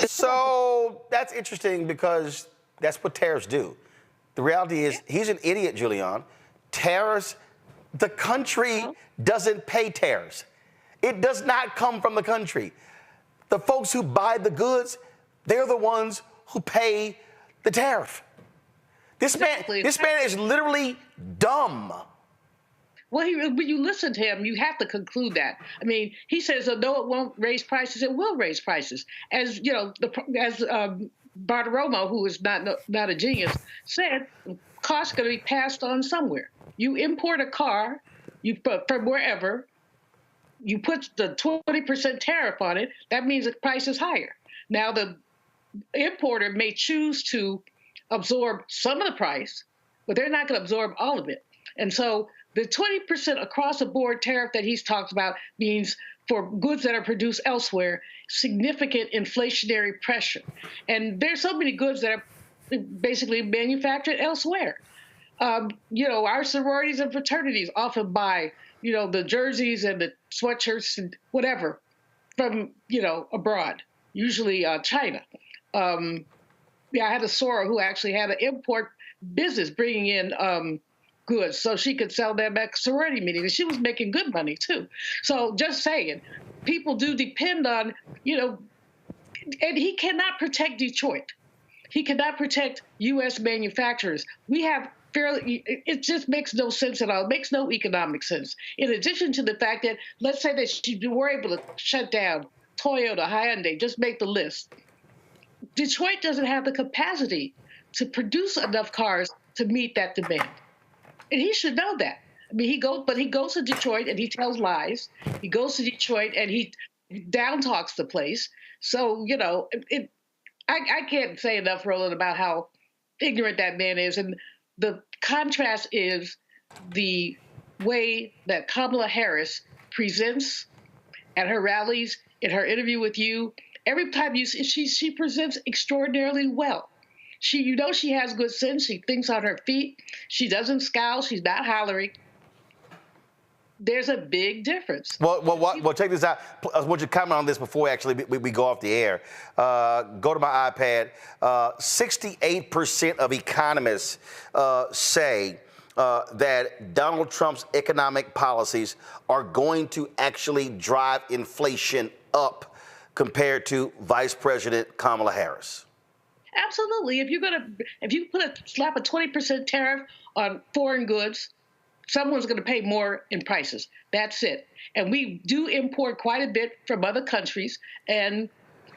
So that's interesting because that's what tariffs do. The reality is he's an idiot, Julian. Tariffs, the country doesn't pay tariffs. It does not come from the country. The folks who buy the goods, they're the ones who pay the tariff. This man is literally dumb. Well, when you listen to him, you have to conclude that. I mean, he says, no, it won't raise prices. It will raise prices. As you know, Bartiromo, who is not a genius, said, costs are going to be passed on somewhere. You import a car, from wherever, you put the 20% tariff on it. That means the price is higher. Now, the importer may choose to absorb some of the price, but they're not going to absorb all of it. And so the 20% across-the-board tariff that he's talked about means for goods that are produced elsewhere, significant inflationary pressure. And there's so many goods that are basically manufactured elsewhere. Our sororities and fraternities often buy, the jerseys and the sweatshirts and whatever from, abroad, usually China. I had a soror who actually had an import business bringing in goods so she could sell them at sorority meetings. And she was making good money, too. So just saying, people do depend on, and he cannot protect Detroit. He cannot protect U.S. manufacturers. We have it just makes no sense at all. It makes no economic sense. In addition to the fact that, let's say that you were able to shut down Toyota, Hyundai, just make the list. Detroit doesn't have the capacity to produce enough cars to meet that demand. And he should know that. I mean, he goes to Detroit and he tells lies. He goes to Detroit and he down talks the place. So, I can't say enough, Roland, about how ignorant that man is. And the contrast is the way that Kamala Harris presents at her rallies, in her interview with you. Every time she presents extraordinarily well. She has good sense. She thinks on her feet. She doesn't scowl. She's not hollering. There's a big difference. Well, check this out. I want you to comment on this before we go off the air. Go to my iPad. 68% of economists say that Donald Trump's economic policies are going to actually drive inflation up compared to Vice President Kamala Harris. Absolutely. If you slap a 20% tariff on foreign goods, someone's going to pay more in prices. That's it. And we do import quite a bit from other countries, and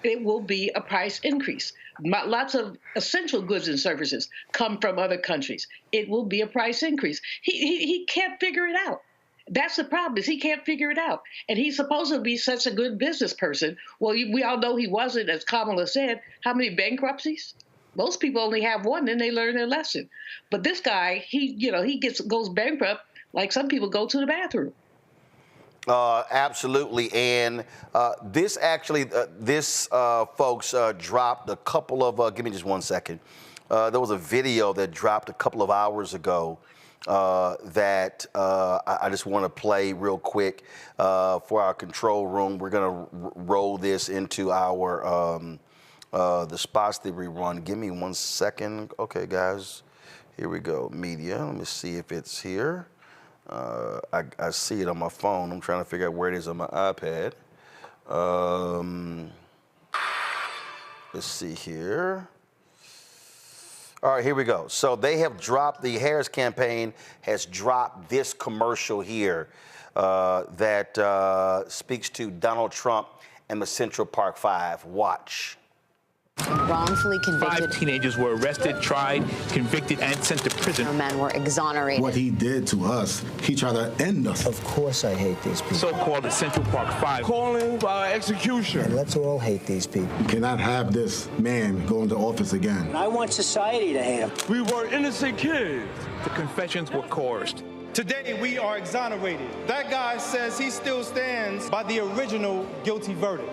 it will be a price increase. Lots of essential goods and services come from other countries. It will be a price increase. He can't figure it out. That's the problem, is he can't figure it out. And he's supposed to be such a good business person. Well, we all know he wasn't, as Kamala said. How many bankruptcies? Most people only have one, then they learn their lesson. But this guy, he goes bankrupt like some people go to the bathroom. Absolutely. And this folks dropped a couple of, give me just 1 second. There was a video that dropped a couple of hours ago that I just want to play real quick for our control room. We're going to roll this into our the spots that we run. Give me 1 second. Okay, guys, here we go. Media. Let me see if it's here. I see it on my phone. I'm trying to figure out where it is on my iPad. Let's see here. All right, here we go. So they have dropped, the Harris campaign has dropped this commercial here that speaks to Donald Trump and the Central Park Five. Watch. Wrongfully convicted. 5 teenagers were arrested, tried, convicted, and sent to prison. Men were exonerated. What he did to us, he tried to end us. Of course I hate these people. So-called Central Park 5. Calling for execution. And let's all hate these people. You cannot have this man go into office again. I want society to hate him. We were innocent kids. The confessions were coerced. Today, we are exonerated. That guy says he still stands by the original guilty verdict.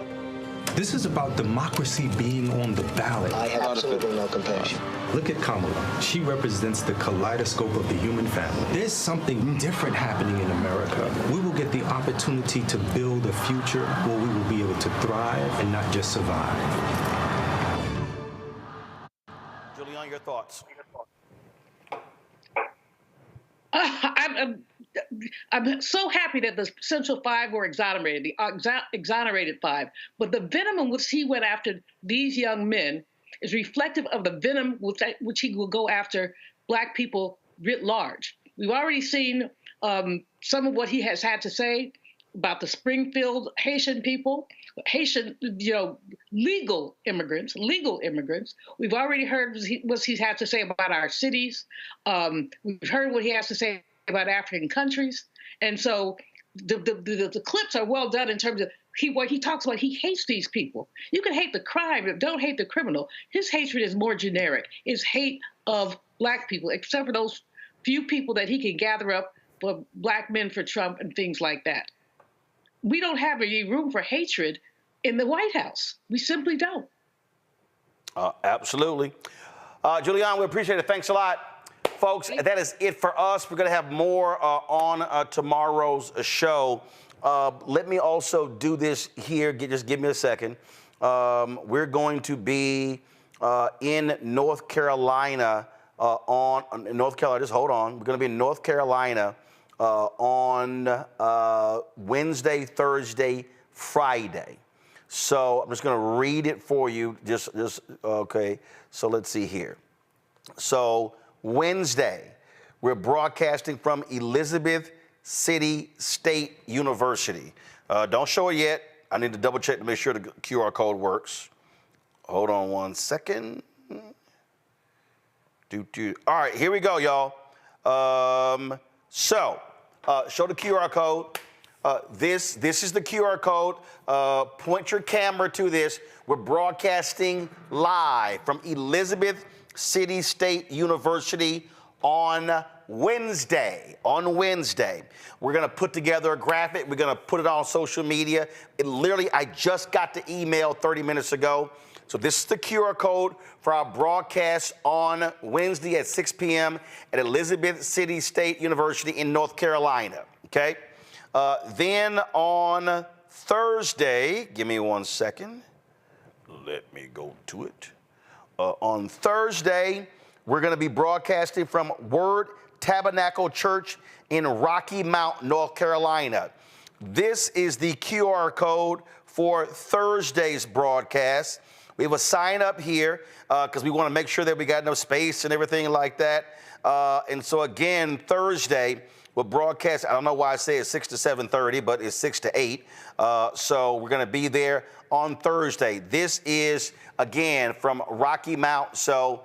This is about democracy being on the ballot. I have absolutely no compassion. Look at Kamala. She represents the kaleidoscope of the human family. There's something different happening in America. We will get the opportunity to build a future where we will be able to thrive and not just survive. Julian, your thoughts? I'm so happy that the Central Five were exonerated, the exonerated 5. But the venom in which he went after these young men is reflective of the venom which he will go after Black people writ large. We've already seen some of what he has had to say about the Springfield Haitian people, Haitian, legal immigrants. We've already heard what he's had to say about our cities. We've heard what he has to say about African countries. And so the clips are well done in terms of what he talks about. He hates these people. You can hate the crime, but don't hate the criminal. His hatred is more generic. It's hate of Black people, except for those few people that he can gather up for Black men for Trump and things like that. We don't have any room for hatred in the White House. We simply don't. Absolutely. Julian, we appreciate it. Thanks a lot. Folks, that is it for us. We're going to have more on tomorrow's show. Let me also do this here. Just give me a second. We're going to be in North Carolina just hold on. We're going to be in North Carolina on Wednesday, Thursday, Friday. So I'm just going to read it for you. Okay. So let's see here. So Wednesday, we're broadcasting from Elizabeth City State University. Don't show it yet. I need to double check to make sure the QR code works. Hold on one second. All right, here we go, y'all. Show the QR code. This is the QR code. Point your camera to this. We're broadcasting live from Elizabeth City State University on Wednesday. We're going to put together a graphic. We're going to put it on social media. I just got the email 30 minutes ago. So this is the QR code for our broadcast on Wednesday at 6 p.m. at Elizabeth City State University in North Carolina, okay? Then on Thursday, give me one second. Let me go to it. On Thursday, we're going to be broadcasting from Word Tabernacle Church in Rocky Mount, North Carolina. This is the QR code for Thursday's broadcast. We have a sign up here because we want to make sure that we got enough space and everything like that. And so again, Thursday, we'll broadcast, I don't know why I say it's 6 to 7:30, but it's 6 to 8. So we're going to be there on Thursday. This is, again, from Rocky Mount. So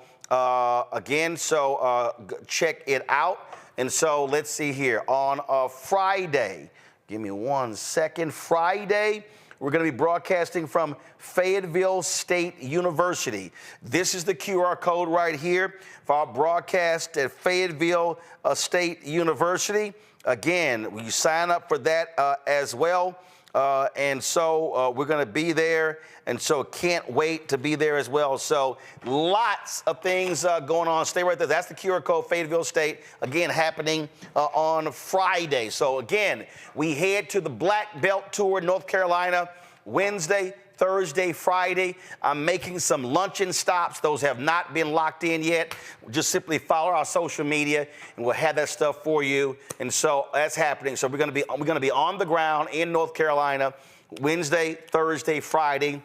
check it out. And so let's see here. On Friday, give me one second. Friday, we're going to be broadcasting from Fayetteville State University. This is the QR code right here for our broadcast at Fayetteville State University. Again, you sign up for that as well. And so we're going to be there. And so can't wait to be there as well. So lots of things going on. Stay right there. That's the QR code, Fayetteville State, again, happening on Friday. So again, we head to the Black Belt Tour, North Carolina, Wednesday, Thursday, Friday. I'm making some luncheon stops. Those have not been locked in yet. Just simply follow our social media, and we'll have that stuff for you. And so that's happening. So we're going to be on the ground in North Carolina Wednesday, Thursday, Friday.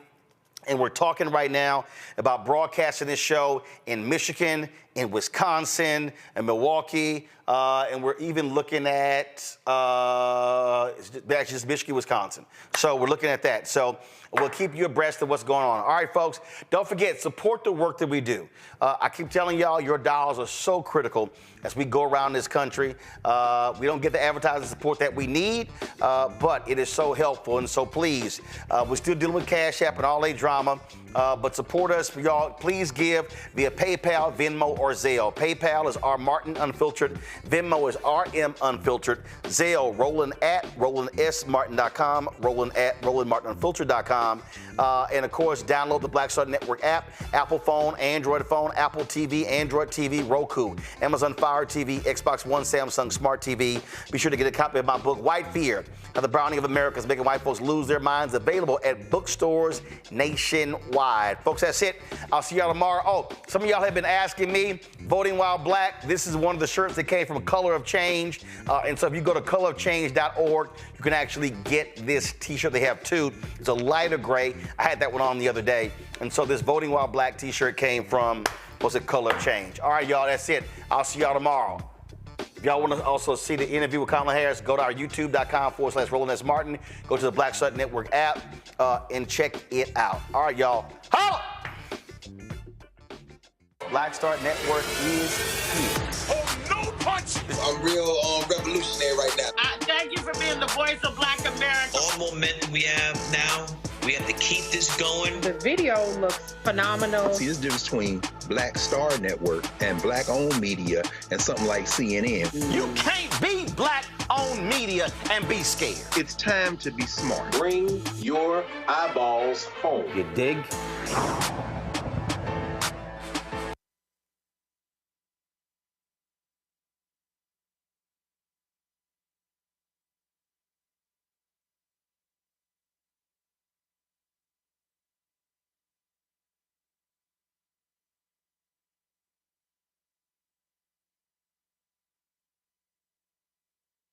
And we're talking right now about broadcasting this show in Michigan, in Wisconsin and Milwaukee, and we're even looking at actually just Michigan, Wisconsin. So we're looking at that. So we'll keep you abreast of what's going on. All right, folks, don't forget, support the work that we do. I keep telling y'all, your dollars are so critical as we go around this country. We don't get the advertising support that we need, but it is so helpful. And so please, we're still dealing with Cash App and all that drama, but support us, y'all. Please give via PayPal, Venmo, or Zelle. PayPal is R Martin Unfiltered. Venmo is RM Unfiltered. Zelle, Roland at RolandSMartin.com, Roland at RolandMartinUnfiltered.com. And of course, download the Black Star Network app, Apple phone, Android phone, Apple TV, Android TV, Roku, Amazon Fire TV, Xbox One, Samsung Smart TV. Be sure to get a copy of my book, White Fear, The Browning of America is Making White Folks Lose Their Minds, available at bookstores nationwide. Folks, that's it. I'll see y'all tomorrow. Oh, some of y'all have been asking me, voting while black. This is one of the shirts that came from Color of Change. And so if you go to colorofchange.org, you can actually get this t-shirt. They have two. It's a lighter gray. I had that one on the other day. And so this voting while black t-shirt came from, what's it, Color of Change. All right, y'all, that's it. I'll see y'all tomorrow. If y'all want to also see the interview with Kamala Harris, go to our youtube.com/Roland S. Martin. Go to the Black Star Network app and check it out. All right, y'all. Holla! Black Star Network is here. Oh, no punch! I'm real revolutionary right now. Thank you for being the voice of Black America. All momentum we have now, we have to keep this going. The video looks phenomenal. See, this difference between Black Star Network and black-owned media and something like CNN. You can't be black-owned media and be scared. It's time to be smart. Bring your eyeballs home. You dig?